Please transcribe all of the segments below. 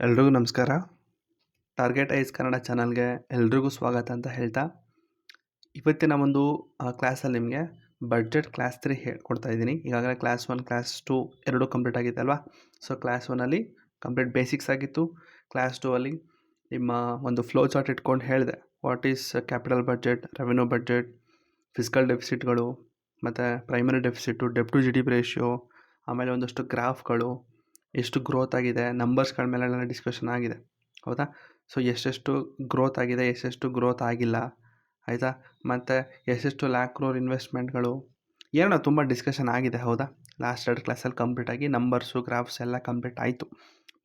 ಎಲ್ರಿಗೂ ನಮಸ್ಕಾರ. Target ice Kannada ಚಾನಲ್ಗೆ ಎಲ್ರಿಗೂ ಸ್ವಾಗತ ಅಂತ ಹೇಳ್ತಾ, ಇವತ್ತಿನ ಒಂದು ಕ್ಲಾಸಲ್ಲಿ ನಿಮಗೆ ಬಡ್ಜೆಟ್ ಕ್ಲಾಸ್ 3 ಹೇಳ್ಕೊಡ್ತಾ ಇದ್ದೀನಿ. ಈಗಾಗಲೇ ಕ್ಲಾಸ್ 1, ಕ್ಲಾಸ್ 2 ಎರಡೂ ಕಂಪ್ಲೀಟ್ ಆಗಿದೆ ಅಲ್ವಾ? ಸೊ ಕ್ಲಾಸ್ 1ಅಲ್ಲಿ ಕಂಪ್ಲೀಟ್ ಬೇಸಿಕ್ಸ್ ಆಗಿತ್ತು. ಕ್ಲಾಸ್ 2 ಅಲ್ಲಿ ನಿಮ್ಮ ಒಂದು ಫ್ಲೋ ಚಾರ್ಟ್ ಇಟ್ಕೊಂಡು ಹೇಳಿದೆ. What is capital budget, revenue budget, fiscal ಡೆಫಿಸಿಟ್ಗಳು, ಮತ್ತು ಪ್ರೈಮರಿ ಡೆಫಿಸಿಟು, ಡೆಬ್ಟ್ ಟು GDP ರೇಷಿಯೋ, ಆಮೇಲೆ ಒಂದಷ್ಟು ಗ್ರಾಫ್ಗಳು, ಎಷ್ಟು ಗ್ರೋತ್ ಆಗಿದೆ, ನಂಬರ್ಸ್ಗಳ ಮೇಲೆಲ್ಲ ಡಿಸ್ಕಷನ್ ಆಗಿದೆ, ಹೌದಾ? ಸೊ ಎಷ್ಟೆಷ್ಟು ಗ್ರೋತ್ ಆಗಿದೆ, ಎಷ್ಟೆಷ್ಟು ಗ್ರೋತ್ ಆಗಿಲ್ಲ, ಆಯಿತಾ? ಮತ್ತು ಎಷ್ಟೆಷ್ಟು ಲ್ಯಾಕ್ ಕ್ರೋರ್ ಇನ್ವೆಸ್ಟ್ಮೆಂಟ್ಗಳು, ಏನೋ ತುಂಬ ಡಿಸ್ಕಷನ್ ಆಗಿದೆ, ಹೌದಾ? ಲಾಸ್ಟ್ 2 ಕ್ಲಾಸಲ್ಲಿ ಕಂಪ್ಲೀಟಾಗಿ ನಂಬರ್ಸು ಗ್ರಾಫ್ಸ್ ಎಲ್ಲ ಕಂಪ್ಲೀಟ್ ಆಯಿತು.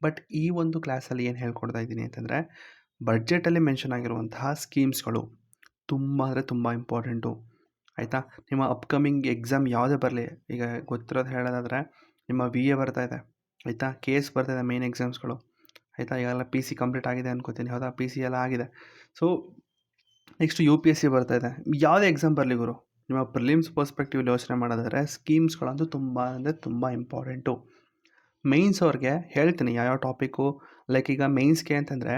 ಬಟ್ ಈ ಒಂದು ಕ್ಲಾಸಲ್ಲಿ ಏನು ಹೇಳ್ಕೊಡ್ತಾ ಇದ್ದೀನಿ ಅಂತಂದರೆ, ಬಡ್ಜೆಟಲ್ಲಿ ಮೆನ್ಷನ್ ಆಗಿರುವಂತಹ ಸ್ಕೀಮ್ಸ್ಗಳು ತುಂಬ ಅಂದರೆ ತುಂಬ ಇಂಪಾರ್ಟೆಂಟು, ಆಯಿತಾ? ನಿಮ್ಮ ಅಪ್ಕಮಿಂಗ್ ಎಕ್ಸಾಮ್ ಯಾವುದೇ ಬರಲಿ, ಈಗ ಗೊತ್ತಿರೋದು ಹೇಳೋದಾದರೆ ನಿಮ್ಮ VA ಬರ್ತಾ ಇದೆ, ಆಯಿತಾ? KS ಬರ್ತಾ ಇದೆ, ಮೇನ್ ಎಕ್ಸಾಮ್ಸ್ಗಳು, ಆಯಿತಾ? ಈಗೆಲ್ಲ PC ಕಂಪ್ಲೀಟ್ ಆಗಿದೆ ಅನ್ಕೋತೀನಿ, ಹೌದಾ? PC ಎಲ್ಲ ಆಗಿದೆ. ಸೊ ನೆಕ್ಸ್ಟ್ UPSC ಬರ್ತಾ ಇದೆ. ಯಾವುದೇ ಎಕ್ಸಾಮ್ ಬರಲಿ ಗುರು, ನಿಮ್ಮ ಪ್ರಿಲಿಮ್ಸ್ ಪರ್ಸ್ಪೆಕ್ಟಿವ್ ಯೋಚನೆ ಮಾಡೋದಾದರೆ ಸ್ಕೀಮ್ಸ್ಗಳಂತೂ ತುಂಬ ಅಂದರೆ ತುಂಬ ಇಂಪಾರ್ಟೆಂಟು. ಮೇಯ್ನ್ಸ್ ಅವ್ರಿಗೆ ಹೇಳ್ತೀನಿ ಯಾವ್ಯಾವ ಟಾಪಿಕ್ಕು. ಲೈಕ್ ಈಗ ಮೇಯ್ನ್ಸ್ಗೆ ಅಂತಂದರೆ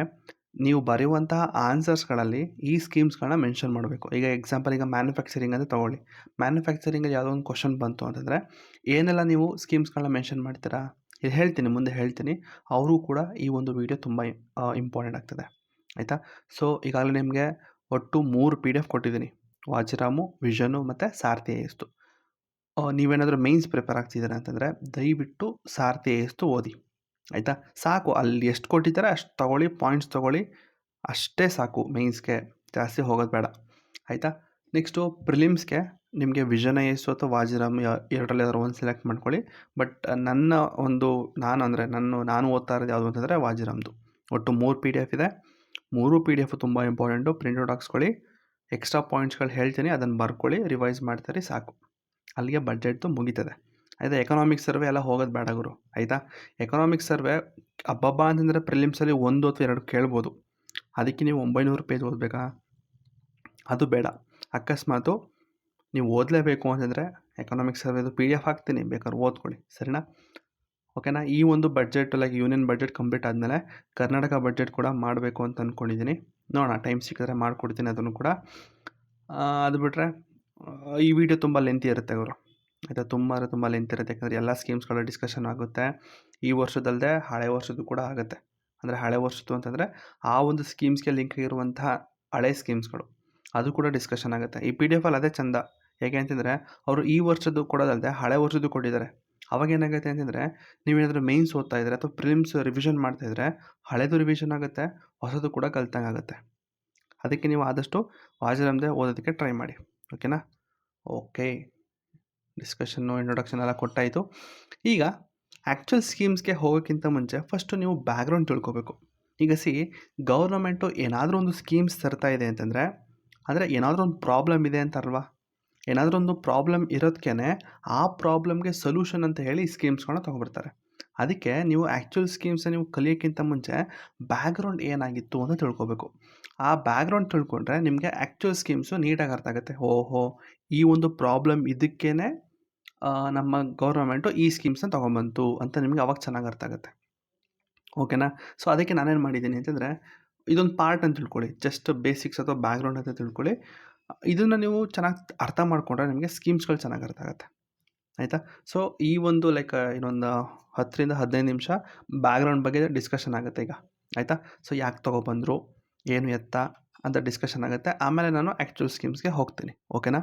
ನೀವು ಬರೆಯುವಂತಹ ಆನ್ಸರ್ಸ್ಗಳಲ್ಲಿ ಈ ಸ್ಕೀಮ್ಸ್ಗಳನ್ನ ಮೆನ್ಷನ್ ಮಾಡಬೇಕು. ಈಗ ಎಕ್ಸಾಂಪಲ್, ಈಗ ಮ್ಯಾನುಫ್ಯಾಕ್ಚರಿಂಗ್ ಅಂತ ತೊಗೊಳ್ಳಿ. ಮ್ಯಾನುಫ್ಯಾಕ್ಚರಿಂಗಲ್ಲಿ ಯಾವುದೋ ಒಂದು ಕ್ವಶನ್ ಬಂತು ಅಂತಂದರೆ ಏನೆಲ್ಲ ನೀವು ಸ್ಕೀಮ್ಸ್ಗಳನ್ನ ಮೆನ್ಷನ್ ಮಾಡ್ತೀರಾ? ಇದು ಹೇಳ್ತೀನಿ, ಮುಂದೆ ಹೇಳ್ತೀನಿ. ಅವರು ಕೂಡ ಈ ಒಂದು ವಿಡಿಯೋ ತುಂಬ ಇಂಪಾರ್ಟೆಂಟ್ ಆಗ್ತದೆ, ಆಯಿತಾ? ಸೊ ಈಗಾಗಲೇ ನಿಮಗೆ ಒಟ್ಟು 3 PDF ಕೊಟ್ಟಿದ್ದೀನಿ. ವಾಚಿರಾಮು, ವಿಷನು ಮತ್ತು ಸಾರ್ಥಿ ಐಎಸ್ದು. ನೀವೇನಾದರೂ ಮೇಯ್ನ್ಸ್ ಪ್ರಿಪೇರ್ ಆಗ್ತಿದ್ದೀರಾ ಅಂತಂದರೆ ದಯವಿಟ್ಟು ಸಾರ್ಥಿ ಐಎಸ್ದು ಓದಿ, ಆಯಿತಾ? ಸಾಕು, ಅಲ್ಲಿ ಎಷ್ಟು ಕೊಟ್ಟಿದ್ದಾರೆ ಅಷ್ಟು ತೊಗೊಳ್ಳಿ, ಪಾಯಿಂಟ್ಸ್ ತೊಗೊಳ್ಳಿ, ಅಷ್ಟೇ ಸಾಕು. ಮೇಯ್ನ್ಸ್ಗೆ ಜಾಸ್ತಿ ಹೋಗೋದು ಬೇಡ, ಆಯಿತಾ? ನೆಕ್ಸ್ಟು ಪ್ರಿಲಿಮ್ಸ್ಗೆ ನಿಮಗೆ ವಿಷನ್ ಐಎಸ್ ಅಥವಾ ವಾಜಿರಾಮ್ ಎರಡರಲ್ಲಿ ಯಾವ್ದಾದ್ರು ಒಂದು ಸೆಲೆಕ್ಟ್ ಮಾಡ್ಕೊಳ್ಳಿ. ಬಟ್ ನನ್ನ ಒಂದು ನಾನು ಓದ್ತಾ ಇರೋದು ಯಾವುದು ಅಂತಂದರೆ ವಾಜಿರಾಮ್ದು. ಒಟ್ಟು 3 PDF ಇದೆ. 3 PDF ತುಂಬ ಇಂಪಾರ್ಟೆಂಟು. ಪ್ರಿಂಟೌಟ್ ಹಾಕ್ಸ್ಕೊಳ್ಳಿ. ಎಕ್ಸ್ಟ್ರಾ ಪಾಯಿಂಟ್ಸ್ಗಳು ಹೇಳ್ತೀನಿ, ಅದನ್ನು ಬರ್ಕೊಳ್ಳಿ, ರಿವೈಸ್ ಮಾಡ್ತಾರೆ, ಸಾಕು. ಅಲ್ಲಿಗೆ ಬಡ್ಜೆಟ್ದು ಮುಗೀತದೆ, ಆಯಿತಾ? ಎಕನಾಮಿಕ್ ಸರ್ವೆ ಎಲ್ಲ ಹೋಗೋದು ಬೇಡ ಗುರು, ಆಯಿತಾ? ಎಕನಾಮಿಕ್ ಸರ್ವೆ ಅಬ್ಬಬ್ಬ ಅಂತಂದರೆ ಪ್ರಿಲಿಮ್ಸಲ್ಲಿ 1 ಅಥವಾ 2 ಕೇಳ್ಬೋದು. ಅದಕ್ಕೆ ನೀವು 900 ಪೇಜ್ ಓದಬೇಕಾ? ಅದು ಬೇಡ. ಅಕಸ್ಮಾತು ನೀವು ಓದಲೇಬೇಕು ಅಂತಂದರೆ ಎಕನಾಮಿಕ್ ಸರ್ವೆದು PDF ಹಾಕ್ತೀನಿ, ಬೇಕಾದ್ರೆ ಓದ್ಕೊಳ್ಳಿ, ಸರಿನಾ? ಓಕೆನಾ? ಈ ಒಂದು budget like union budget complete ಆದಮೇಲೆ ಕರ್ನಾಟಕ ಬಡ್ಜೆಟ್ ಕೂಡ ಮಾಡಬೇಕು ಅಂತ ಅಂದ್ಕೊಂಡಿದ್ದೀನಿ. ನೋಡೋಣ, ಟೈಮ್ ಸಿಕ್ಕಿದ್ರೆ ಮಾಡಿಕೊಡ್ತೀನಿ ಅದನ್ನು ಕೂಡ. ಅದು ಬಿಟ್ಟರೆ ಈ ವಿಡಿಯೋ ತುಂಬ ಲೆಂತಿ ಇರುತ್ತೆ ಗುರು, ಆಯಿತಾ? ತುಂಬ ಲೆಂತ್ ಇರುತ್ತೆ, ಯಾಕಂದರೆ ಎಲ್ಲ ಸ್ಕೀಮ್ಸ್ಗಳ ಡಿಸ್ಕಷನ್ ಆಗುತ್ತೆ. ಈ ವರ್ಷದಲ್ಲದೆ ಹಳೆ ವರ್ಷದ್ದು ಕೂಡ ಆಗುತ್ತೆ. ಅಂದರೆ ಹಳೆ ವರ್ಷದ್ದು ಅಂತಂದರೆ ಆ ಒಂದು ಸ್ಕೀಮ್ಸ್ಗೆ ಲಿಂಕ್ ಆಗಿರುವಂತಹ ಹಳೆ ಸ್ಕೀಮ್ಸ್ಗಳು, ಅದು ಕೂಡ ಡಿಸ್ಕಷನ್ ಆಗುತ್ತೆ. ಈ PDF ಅದೇ ಚೆಂದ, ಹೇಗೆ ಅಂತಂದರೆ ಅವರು ಈ ವರ್ಷದ್ದು ಕೊಡೋದಲ್ಲದೆ ಹಳೆ ವರ್ಷದ್ದು ಕೊಟ್ಟಿದ್ದಾರೆ. ಅವಾಗ ಏನಾಗುತ್ತೆ ಅಂತಂದರೆ ನೀವೇನಾದರೂ ಮೇಯ್ನ್ಸ್ ಓದ್ತಾ ಇದ್ದರೆ ಅಥವಾ ಪ್ರಿಲಿಮ್ಸ್ ರಿವಿಷನ್ ಮಾಡ್ತಾಯಿದ್ರೆ ಹಳೆದು ರಿವಿಷನ್ ಆಗುತ್ತೆ, ಹೊಸದು ಕೂಡ ಕಲ್ತಂಗೆ ಆಗುತ್ತೆ. ಅದಕ್ಕೆ ನೀವು ಆದಷ್ಟು ವಾಜಿರಾಮ್ದೇ ಓದೋದಕ್ಕೆ ಟ್ರೈ ಮಾಡಿ, ಓಕೆನಾ? ಓಕೆ, ಡಿಸ್ಕಷನ್ನು ಇಂಟ್ರೊಡಕ್ಷನ್ ಎಲ್ಲ ಕೊಟ್ಟಾಯಿತು. ಈಗ ಆ್ಯಕ್ಚುಯಲ್ ಸ್ಕೀಮ್ಸ್ಗೆ ಹೋಗೋಕ್ಕಿಂತ ಮುಂಚೆ ಫಸ್ಟು ನೀವು ಬ್ಯಾಕ್ಗ್ರೌಂಡ್ ತಿಳ್ಕೊಬೇಕು. ಈಗ ಗೌರ್ನಮೆಂಟು ಏನಾದರೂ ಒಂದು ಸ್ಕೀಮ್ಸ್ ತರ್ತಾ ಇದೆ ಅಂತಂದರೆ ಅಂದರೆ ಏನಾದರೂ ಒಂದು ಪ್ರಾಬ್ಲಮ್ ಇದೆ ಅಂತಾರಲ್ವ? ಏನಾದರೂ ಒಂದು ಪ್ರಾಬ್ಲಮ್ ಇರೋದಕ್ಕೇ ಆ ಪ್ರಾಬ್ಲಮ್ಗೆ ಸೊಲ್ಯೂಷನ್ ಅಂತ ಹೇಳಿ ಸ್ಕೀಮ್ಸ್ಗಳನ್ನ ತೊಗೊಬರ್ತಾರೆ. ಅದಕ್ಕೆ ನೀವು ಆ್ಯಕ್ಚುಯಲ್ ಸ್ಕೀಮ್ಸನ್ನ ನೀವು ಕಲಿಯೋಕ್ಕಿಂತ ಮುಂಚೆ ಬ್ಯಾಕ್ಗ್ರೌಂಡ್ ಏನಾಗಿತ್ತು ಅಂತ ತಿಳ್ಕೊಬೇಕು. ಆ ಬ್ಯಾಕ್ಗ್ರೌಂಡ್ ತಿಳ್ಕೊಂಡ್ರೆ ನಿಮಗೆ ಆ್ಯಕ್ಚುಯಲ್ ಸ್ಕೀಮ್ಸು ನೀಟಾಗಿ ಅರ್ಥ ಆಗುತ್ತೆ. ಓಹೋ, ಈ ಒಂದು ಪ್ರಾಬ್ಲಮ್ ಇದಕ್ಕೇ ನಮ್ಮ ಗೌರ್ನಮೆಂಟು ಈ ಸ್ಕೀಮ್ಸ್ನ ತೊಗೊಂಬಂತು ಅಂತ ನಿಮಗೆ ಅವಾಗ ಚೆನ್ನಾಗಿ ಅರ್ಥ ಆಗುತ್ತೆ, ಓಕೆನಾ? ಸೊ ಅದಕ್ಕೆ ನಾನೇನು ಮಾಡಿದ್ದೀನಿ ಅಂತಂದರೆ ಇದೊಂದು ಪಾರ್ಟ್ ಅಂತ ತಿಳ್ಕೊಳ್ಳಿ, ಜಸ್ಟ್ ಬೇಸಿಕ್ಸ್ ಅಥವಾ ಬ್ಯಾಕ್ಗ್ರೌಂಡ್ ಅಂತ ತಿಳ್ಕೊಳ್ಳಿ. ಇದನ್ನು ನೀವು ಚೆನ್ನಾಗಿ ಅರ್ಥ ಮಾಡಿಕೊಂಡ್ರೆ ನಿಮಗೆ ಸ್ಕೀಮ್ಸ್ಗಳು ಚೆನ್ನಾಗಿ ಅರ್ಥ ಆಗುತ್ತೆ, ಆಯಿತಾ? ಸೊ ಈ ಒಂದು ಲೈಕ್ ಇನ್ನೊಂದು 10 ರಿಂದ 15 ನಿಮಿಷ ಬ್ಯಾಕ್ಗ್ರೌಂಡ್ ಬಗ್ಗೆ ಡಿಸ್ಕಷನ್ ಆಗುತ್ತೆ ಈಗ, ಆಯಿತಾ? ಸೊ ಯಾಕೆ ತೊಗೊಬಂದರು, ಏನು ಎತ್ತ ಅಂತ ಡಿಸ್ಕಷನ್ ಆಗುತ್ತೆ. ಆಮೇಲೆ ನಾನು ಆ್ಯಕ್ಚುಯಲ್ ಸ್ಕೀಮ್ಸ್ಗೆ ಹೋಗ್ತೀನಿ, ಓಕೆನಾ?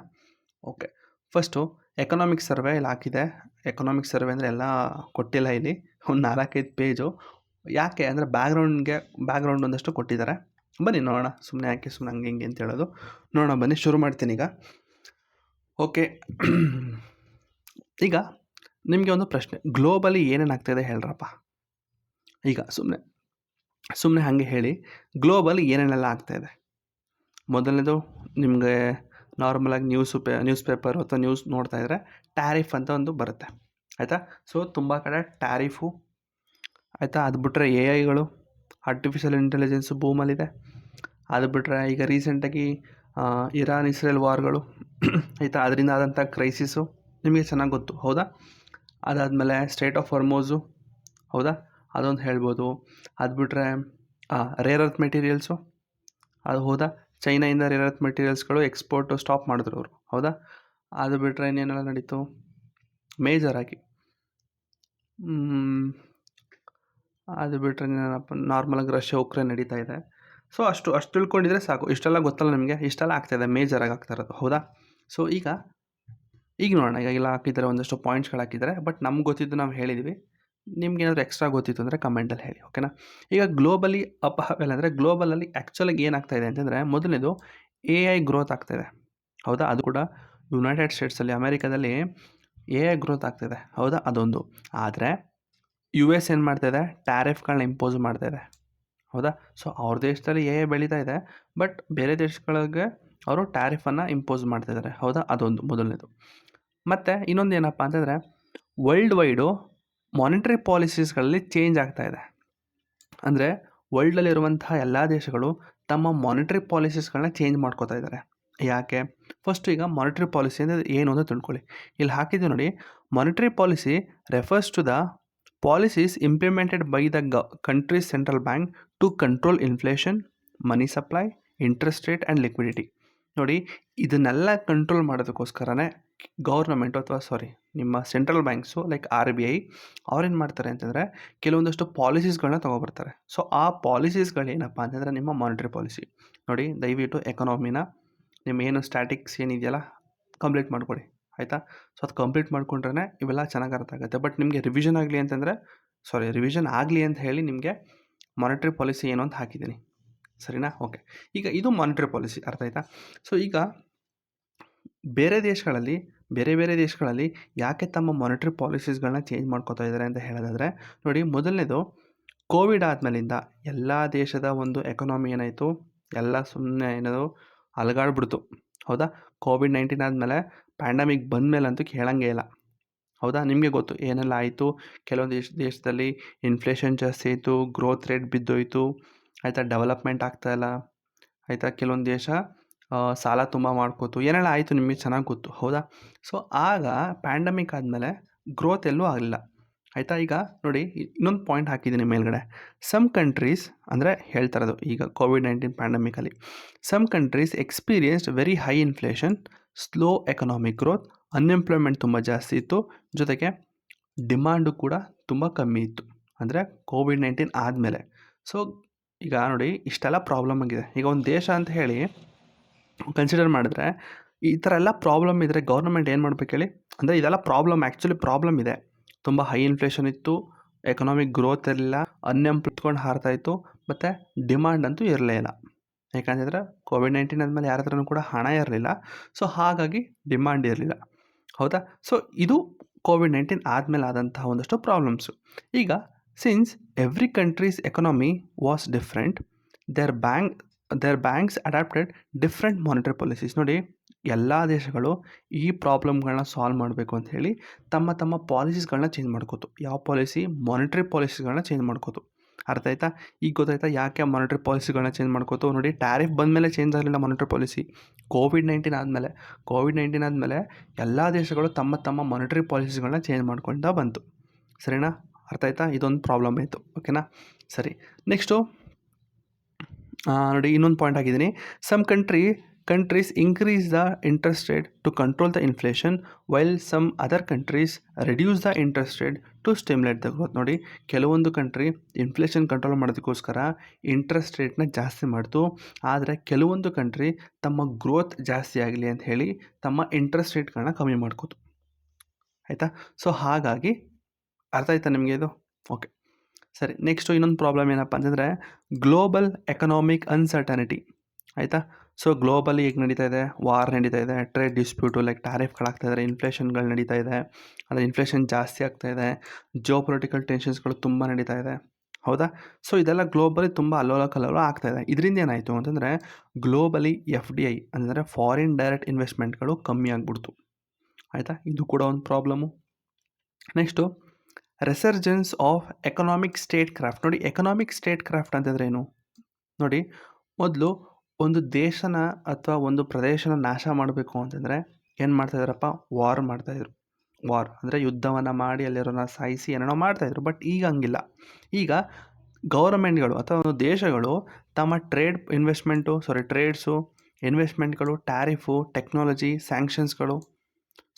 ಓಕೆ, ಫಸ್ಟು ಎಕನಾಮಿಕ್ ಸರ್ವೆ ಇಲ್ಲಿ ಹಾಕಿದೆ. ಎಕನಾಮಿಕ್ ಸರ್ವೆ ಅಂದರೆ ಎಲ್ಲ ಕೊಟ್ಟಿಲ್ಲ, ಇಲ್ಲಿ ಒಂದು 4-5 ಪೇಜು. ಯಾಕೆ ಅಂದರೆ ಬ್ಯಾಕ್ಗ್ರೌಂಡ್ ಒಂದಷ್ಟು ಕೊಟ್ಟಿದ್ದಾರೆ. ಬನ್ನಿ ನೋಡೋಣ, ಸುಮ್ಮನೆ ಯಾಕೆ ಸುಮ್ಮನೆ ಹಂಗೆ ಹಿಂಗೆ ಅಂತ ಹೇಳೋದು. ನೋಡೋಣ ಬನ್ನಿ, ಶುರು ಮಾಡ್ತೀನಿ ಈಗ. ಓಕೆ, ಈಗ ನಿಮಗೆ ಒಂದು ಪ್ರಶ್ನೆ, ಗ್ಲೋಬಲಿ ಏನೇನು ಆಗ್ತಾಯಿದೆ ಹೇಳ್ರಪ್ಪ? ಈಗ ಸುಮ್ಮನೆ ಹಾಗೆ ಹೇಳಿ, ಗ್ಲೋಬಲಿ ಏನೇನೆಲ್ಲ ಆಗ್ತಾಯಿದೆ? ಮೊದಲನೇದು ನಿಮಗೆ ನಾರ್ಮಲಾಗಿ ನ್ಯೂಸ್ ಪೇಪರ್ ಅಥವಾ ನ್ಯೂಸ್ ನೋಡ್ತಾ ಇದ್ದರೆ ಟ್ಯಾರಿಫ್ ಅಂತ ಒಂದು ಬರುತ್ತೆ, ಆಯಿತಾ? ಸೊ ತುಂಬ ಕಡೆ ಟ್ಯಾರಿಫು, ಆಯಿತಾ? ಅದು ಬಿಟ್ಟರೆ AI ಆರ್ಟಿಫಿಷಿಯಲ್ ಇಂಟೆಲಿಜೆನ್ಸು ಬೂಮಲ್ಲಿದೆ. ಅದು ಬಿಟ್ಟರೆ ಈಗ ರೀಸೆಂಟಾಗಿ ಇರಾನ್-ಇಸ್ರೇಲ್ ವಾರ್ಗಳು, ಆಯಿತಾ? ಅದರಿಂದ ಆದಂಥ ಕ್ರೈಸಿಸು ನಿಮಗೆ ಚೆನ್ನಾಗಿ ಗೊತ್ತು, ಹೌದಾ? ಅದಾದಮೇಲೆ ಸ್ಟ್ರೈಟ್ ಆಫ್ ಹೊರ್ಮುಜ್, ಹೌದಾ? ಅದೊಂದು ಹೇಳ್ಬೋದು. ಅದು ಬಿಟ್ಟರೆ ರೇರ್ ಅರ್ತ್ ಮೆಟೀರಿಯಲ್ಸು ಅದು ಹೌದಾ, ಚೈನಾಯಿಂದ ರೇರ್ ಅರ್ತ್ ಮೆಟೀರಿಯಲ್ಸ್ಗಳು ಎಕ್ಸ್ಪೋರ್ಟು ಸ್ಟಾಪ್ ಮಾಡಿದ್ರು ಅವರು, ಹೌದಾ. ಅದು ಬಿಟ್ಟರೆ ಇನ್ನೇನೆಲ್ಲ ನಡೀತು ಮೇಜರಾಗಿ. ಅದು ಬಿಟ್ಟರೆ ಏನಪ್ಪ, ನಾರ್ಮಲಾಗಿ ರಷ್ಯಾ ಉಕ್ರೇನ್ ನಡೀತಾ ಇದೆ. ಸೊ ಅಷ್ಟು ತಿಳ್ಕೊಂಡಿದ್ರೆ ಸಾಕು. ಇಷ್ಟೆಲ್ಲ ಗೊತ್ತಲ್ಲ ನಿಮಗೆ, ಇಷ್ಟೆಲ್ಲ ಆಗ್ತಾಯಿದೆ, ಮೇಜರಾಗಿ ಆಗ್ತಾ ಇರೋದು, ಹೌದಾ. ಸೊ ಈಗ ನೋಡೋಣ. ಈಗ ಇಲ್ಲ ಹಾಕಿದ್ದಾರೆ, ಒಂದಷ್ಟು ಪಾಯಿಂಟ್ಸ್ಗಳು ಹಾಕಿದ್ದಾರೆ, ಬಟ್ ನಮ್ಗೆ ಗೊತ್ತಿದ್ದು ನಾವು ಹೇಳಿದ್ವಿ. ನಿಮ್ಗೆ ಏನಾದರೂ ಎಕ್ಸ್ಟ್ರಾ ಗೊತ್ತಿತ್ತು ಅಂದರೆ ಕಮೆಂಟಲ್ಲಿ ಹೇಳಿ, ಓಕೆನಾ. ಈಗ ಗ್ಲೋಬಲಿ ಅಂದರೆ ಗ್ಲೋಬಲಲ್ಲಿ ಆ್ಯಕ್ಚುಲಾಗಿ ಏನಾಗ್ತಾ ಇದೆ ಅಂತಂದರೆ, ಮೊದಲನೇದು AI ಗ್ರೋತ್ ಆಗ್ತಾಯಿದೆ, ಹೌದಾ. ಅದು ಕೂಡ ಯುನೈಟೆಡ್ ಸ್ಟೇಟ್ಸಲ್ಲಿ, ಅಮೇರಿಕಾದಲ್ಲಿ AI ಗ್ರೋತ್ ಆಗ್ತಾಯಿದೆ, ಹೌದಾ, ಅದೊಂದು. ಆದರೆ US ಏನು ಮಾಡ್ತಾಯಿದೆ, ಟ್ಯಾರಿಫ್ಗಳನ್ನ ಇಂಪೋಸ್ ಮಾಡ್ತಾಯಿದೆ, ಹೌದಾ. ಸೊ ಅವ್ರ ದೇಶದಲ್ಲಿ AI ಬೆಳೀತಾ ಇದೆ, ಬಟ್ ಬೇರೆ ದೇಶಗಳಿಗೆ ಅವರು ಟ್ಯಾರಿಫನ್ನು ಇಂಪೋಸ್ ಮಾಡ್ತಾಯಿದ್ದಾರೆ, ಹೌದಾ, ಅದೊಂದು ಮೊದಲನೇದು. ಮತ್ತು ಇನ್ನೊಂದು ಏನಪ್ಪ ಅಂತಂದರೆ, ವರ್ಲ್ಡ್ ವೈಡು ಮಾನಿಟ್ರಿ ಪಾಲಿಸೀಸ್ಗಳಲ್ಲಿ ಚೇಂಜ್ ಆಗ್ತಾ ಇದೆ. ಅಂದರೆ ವರ್ಲ್ಡಲ್ಲಿರುವಂತಹ ಎಲ್ಲ ದೇಶಗಳು ತಮ್ಮ ಮಾನಿಟ್ರಿ ಪಾಲಿಸೀಸ್ಗಳನ್ನ ಚೇಂಜ್ ಮಾಡ್ಕೋತಾ ಇದ್ದಾರೆ. ಯಾಕೆ? ಫಸ್ಟು ಈಗ ಮಾನಿಟ್ರಿ ಪಾಲಿಸಿ ಅಂದರೆ ಏನು ಅಂತ ತಿಳ್ಕೊಳ್ಳಿ. ಇಲ್ಲಿ ಹಾಕಿದ್ದೀವಿ ನೋಡಿ, monetary policy refers to the policies implemented by the country's central bank to control inflation, money supply, interest rate and liquidity. ನೋಡಿ, ಇದನ್ನೆಲ್ಲ ಕಂಟ್ರೋಲ್ ಮಾಡೋದಕ್ಕೋಸ್ಕರನೇ ಗೌರ್ನಮೆಂಟು ನಿಮ್ಮ ಸೆಂಟ್ರಲ್ ಬ್ಯಾಂಕ್ಸು ಲೈಕ್ RBI ಅವ್ರೇನು ಮಾಡ್ತಾರೆ ಅಂತಂದರೆ, ಕೆಲವೊಂದಷ್ಟು ಪಾಲಿಸೀಸ್ಗಳನ್ನ ತೊಗೊಬರ್ತಾರೆ. ಸೊ ಆ ಪಾಲಿಸೀಸ್ಗಳೇನಪ್ಪ ಅಂತಂದರೆ ನಿಮ್ಮ ಮಾನಿಟ್ರಿ ಪಾಲಿಸಿ. ನೋಡಿ, ದಯವಿಟ್ಟು ಎಕನಾಮಿನ ನಿಮ್ಮೇನು ಸ್ಟ್ಯಾಟಿಕ್ಸ್ ಏನಿದೆಯಲ್ಲ ಕಂಪ್ಲೀಟ್ ಮಾಡ್ಕೊಳ್ಳಿ, ಆಯಿತಾ. ಸೊ ಅದು ಕಂಪ್ಲೀಟ್ ಮಾಡ್ಕೊಂಡ್ರೆ ಇವೆಲ್ಲ ಚೆನ್ನಾಗಿ ಅರ್ಥ ಆಗುತ್ತೆ. ಬಟ್ ನಿಮಗೆ ರಿವಿಷನ್ ಆಗಲಿ ಅಂತ ಹೇಳಿ ನಿಮಗೆ ಮಾನಿಟ್ರಿ ಪಾಲಿಸಿ ಏನು ಅಂತ ಹಾಕಿದ್ದೀನಿ, ಸರಿನಾ. ಓಕೆ, ಈಗ ಇದು ಮಾನಿಟ್ರಿ ಪಾಲಿಸಿ, ಅರ್ಥ ಆಯ್ತಾ. ಸೊ ಈಗ ಬೇರೆ ದೇಶಗಳಲ್ಲಿ ಯಾಕೆ ತಮ್ಮ ಮಾನಿಟ್ರಿ ಪಾಲಿಸೀಸ್ಗಳನ್ನ ಚೇಂಜ್ ಮಾಡ್ಕೋತಾ ಇದ್ದಾರೆ ಅಂತ ಹೇಳೋದಾದರೆ, ನೋಡಿ, ಮೊದಲನೇದು ಕೋವಿಡ್ ಆದಮೇಲಿಂದ ಎಲ್ಲ ದೇಶದ ಒಂದು ಎಕನಾಮಿ ಏನಾಯಿತು, ಎಲ್ಲ ಸುಮ್ಮನೆ ಏನದು ಅಲಗಾಡ್ಬಿಡ್ತು, ಹೌದಾ. COVID-19 ಆದಮೇಲೆ ಪ್ಯಾಂಡಮಿಕ್ ಬಂದಮೇಲಂತೂ ಕೇಳಂಗೇ ಇಲ್ಲ, ಹೌದಾ. ನಿಮಗೆ ಗೊತ್ತು ಏನೆಲ್ಲ ಆಯಿತು. ಕೆಲವೊಂದು ದೇಶದಲ್ಲಿ ಇನ್ಫ್ಲೇಷನ್ ಜಾಸ್ತಿ ಆಯಿತು, ಗ್ರೋತ್ ರೇಟ್ ಬಿದ್ದೋಯ್ತು, ಆಯಿತಾ, ಡೆವಲಪ್ಮೆಂಟ್ ಆಗ್ತಾಯಿಲ್ಲ, ಆಯಿತಾ. ಕೆಲವೊಂದು ದೇಶ ಸಾಲ ತುಂಬ ಮಾಡ್ಕೋತು, ಏನೆಲ್ಲ ಆಯಿತು ನಿಮಗೆ ಚೆನ್ನಾಗಿ ಗೊತ್ತು, ಹೌದಾ. ಸೊ ಆಗ ಪ್ಯಾಂಡಮಿಕ್ ಆದಮೇಲೆ ಗ್ರೋತ್ ಎಲ್ಲೂ ಆಗಲಿಲ್ಲ, ಆಯಿತಾ. ಈಗ ನೋಡಿ, ಇನ್ನೊಂದು ಪಾಯಿಂಟ್ ಹಾಕಿದ್ದೀನಿ ಮೇಲ್ಗಡೆ. ಸಮ್ ಕಂಟ್ರೀಸ್ ಅಂದರೆ ಹೇಳ್ತಾ ಇರೋದು ಈಗ COVID-19 ಪ್ಯಾಂಡಮಿಕಲ್ಲಿ, some countries experienced very high inflation, slow economic growth, unemployment ತುಂಬ ಜಾಸ್ತಿ ಇತ್ತು, ಜೊತೆಗೆ ಡಿಮಾಂಡು ಕೂಡ ತುಂಬ ಕಮ್ಮಿ ಇತ್ತು, ಅಂದರೆ COVID-19 ಆದಮೇಲೆ. ಸೊ ಈಗ ನೋಡಿ, ಇಷ್ಟೆಲ್ಲ ಪ್ರಾಬ್ಲಮ್ ಆಗಿದೆ. ಈಗ ಒಂದು ದೇಶ ಅಂತ ಹೇಳಿ ಕನ್ಸಿಡರ್ ಮಾಡಿದ್ರೆ, ಈ ಥರ ಎಲ್ಲ ಪ್ರಾಬ್ಲಮ್ ಇದ್ದರೆ ಗೌರ್ಮೆಂಟ್ ಏನು ಮಾಡ್ಬೇಕು ಹೇಳಿ. ಅಂದರೆ ಇದೆಲ್ಲ ಪ್ರಾಬ್ಲಮ್ ಇದೆ. ತುಂಬ ಹೈ ಇನ್ಫ್ಲೇಷನ್ ಇತ್ತು, ಎಕನಾಮಿಕ್ ಗ್ರೋತ್ ಇರಲಿಲ್ಲ, ಅನ್ಎಂಪ್ಲಾಯ್ಮೆಂಟ್ ಹಾರ್ತಾ ಇತ್ತು, ಮತ್ತು ಡಿಮಾಂಡ್ ಅಂತೂ ಇರಲೇ ಇಲ್ಲ. ಯಾಕಂತಂದರೆ COVID-19 ಆದಮೇಲೆ ಯಾರ ಹತ್ರನೂ ಕೂಡ ಹಣ ಇರಲಿಲ್ಲ, ಸೊ ಹಾಗಾಗಿ ಡಿಮಾಂಡ್ ಇರಲಿಲ್ಲ, ಹೌದಾ. ಸೊ ಇದು COVID-19 ಆದಮೇಲೆ ಆದಂತಹ ಒಂದಷ್ಟು ಪ್ರಾಬ್ಲಮ್ಸು. ಈಗ since every country's economy was different, their banks adapted different monetary policies. ನೋಡಿ, ಎಲ್ಲ ದೇಶಗಳು ಈ ಪ್ರಾಬ್ಲಮ್ಗಳನ್ನ ಸಾಲ್ವ್ ಮಾಡಬೇಕು ಅಂತ ಹೇಳಿ ತಮ್ಮ ಪಾಲಿಸೀಸ್ಗಳನ್ನ ಚೇಂಜ್ ಮಾಡ್ಕೋತು. ಯಾವ ಪಾಲಿಸಿ? ಮಾನಿಟರಿ ಪಾಲಿಸೀಸ್ಗಳನ್ನ ಚೇಂಜ್ ಮಾಡ್ಕೋತು, ಅರ್ಥ ಆಯ್ತಾ. ಈಗ ಗೊತ್ತಾಯ್ತಾ ಯಾಕೆ ಮಾನಿಟರಿ ಪಾಲಿಸಿಗಳನ್ನ ಚೇಂಜ್ ಮಾಡ್ಕೋತು. ನೋಡಿ, ಟ್ಯಾರಿಫ್ ಬಂದಮೇಲೆ ಚೇಂಜ್ ಆಗಲಿಲ್ಲ ಮಾನಿಟರಿ ಪಾಲಿಸಿ. COVID-19 ಆದಮೇಲೆ ಎಲ್ಲ ದೇಶಗಳು ತಮ್ಮ ಮಾನಿಟರಿ ಪಾಲಿಸಿಗಳನ್ನ ಚೇಂಜ್ ಮಾಡ್ಕೊಳ್ತಾ ಬಂತು, ಸರಿನಾ. ಅರ್ಥ ಆಯ್ತಾ. ಇದೊಂದು ಪ್ರಾಬ್ಲಮ್ ಆಯಿತು, ಓಕೆನಾ. ಸರಿ, ನೆಕ್ಸ್ಟು ನೋಡಿ, ಇನ್ನೊಂದು ಪಾಯಿಂಟ್ ಆಗಿದ್ದೀನಿ. Some countries increase the interest rate to control the inflation, while some other countries reduce the interest rate to stimulate the growth. ನೋಡಿ, ಕೆಲವೊಂದು ಕಂಟ್ರಿ ಇನ್ಫ್ಲೇಷನ್ ಕಂಟ್ರೋಲ್ ಮಾಡೋದಕ್ಕೋಸ್ಕರ ಇಂಟ್ರೆಸ್ಟ್ ರೇಟ್ನ ಜಾಸ್ತಿ ಮಾಡ್ತು, ಆದರೆ ಕೆಲವೊಂದು ಕಂಟ್ರಿ ತಮ್ಮ ಗ್ರೋತ್ ಜಾಸ್ತಿ ಆಗಲಿ ಅಂತ ಹೇಳಿ ತಮ್ಮ ಇಂಟ್ರೆಸ್ಟ್ ರೇಟ್ಗಳನ್ನ ಕಮ್ಮಿ ಮಾಡ್ಕೋತು, ಆಯಿತಾ. ಸೊ ಹಾಗಾಗಿ ಅರ್ಥ ಆಯ್ತಾ ನಿಮಗೆ ಇದು? ಓಕೆ, ಸರಿ. ನೆಕ್ಸ್ಟು ಇನ್ನೊಂದು ಪ್ರಾಬ್ಲಮ್ ಏನಪ್ಪ ಅಂತಂದರೆ, ಗ್ಲೋಬಲ್ ಎಕನಾಮಿಕ್ ಅನ್ಸರ್ಟನಿಟಿ, ಆಯಿತಾ. ಸೊ ಗ್ಲೋಬಲಿ ಈಗ ನಡೀತಾ ಇದೆ, ವಾರ್ ನಡೀತಾ ಇದೆ, ಟ್ರೇಡ್ ಡಿಸ್ಪ್ಯೂಟು ಲೈಕ್ ಟ್ಯಾರಿಫ್ಗಳಾಗ್ತಾಯಿದ್ದಾರೆ, ಇನ್ಫ್ಲೇಷನ್ಗಳು ನಡೀತಾ ಇದೆ, ಅಂದರೆ ಇನ್ಫ್ಲೇಷನ್ ಜಾಸ್ತಿ ಆಗ್ತಾಯಿದೆ, ಜಿಯೋಪೊಲಿಟಿಕಲ್ ಟೆನ್ಷನ್ಸ್ಗಳು ತುಂಬ ನಡೀತಾ ಇದೆ, ಹೌದಾ. ಸೊ ಇದೆಲ್ಲ ಗ್ಲೋಬಲಿ ತುಂಬ ಅಲ್ಲೋಲ ಕಲ್ಲೋಲ ಆಗ್ತಾಯಿದೆ. ಇದರಿಂದ ಏನಾಯಿತು ಅಂತಂದರೆ, ಗ್ಲೋಬಲಿ FDI ಅಂದರೆ ಫಾರಿನ್ ಡೈರೆಕ್ಟ್ ಇನ್ವೆಸ್ಟ್ಮೆಂಟ್ಗಳು ಕಮ್ಮಿ ಆಗಿಬಿಡ್ತು, ಆಯಿತಾ. ಇದು ಕೂಡ ಒಂದು problem. Next resurgence of economic statecraft. ನೋಡಿ, ಎಕನಾಮಿಕ್ ಸ್ಟೇಟ್ ಕ್ರಾಫ್ಟ್ ಅಂತಂದರೆ ಏನು? ನೋಡಿ, ಮೊದಲು ಒಂದು ದೇಶನ ಅಥವಾ ಒಂದು ಪ್ರದೇಶನ ನಾಶ ಮಾಡಬೇಕು ಅಂತಂದರೆ ಏನು ಮಾಡ್ತಾಯಿದ್ದಾರಪ್ಪ? ವಾರ್ ಮಾಡ್ತಾಯಿದ್ರು, ವಾರ್ ಅಂದರೆ ಯುದ್ಧವನ್ನು ಮಾಡಿ ಅಲ್ಲಿರೋನ ಸಾಯಿಸಿ ಏನೇನೋ ಮಾಡ್ತಾಯಿದ್ರು. ಬಟ್ ಈಗ ಹಂಗಿಲ್ಲ. ಈಗ ಗೌರ್ಮೆಂಟ್ಗಳು ಅಥವಾ ಒಂದು ದೇಶಗಳು ತಮ್ಮ ಟ್ರೇಡ್ಸು, ಇನ್ವೆಸ್ಟ್ಮೆಂಟ್ಗಳು, ಟ್ಯಾರಿಫು, ಟೆಕ್ನಾಲಜಿ, ಸ್ಯಾಂಕ್ಷನ್ಸ್ಗಳು,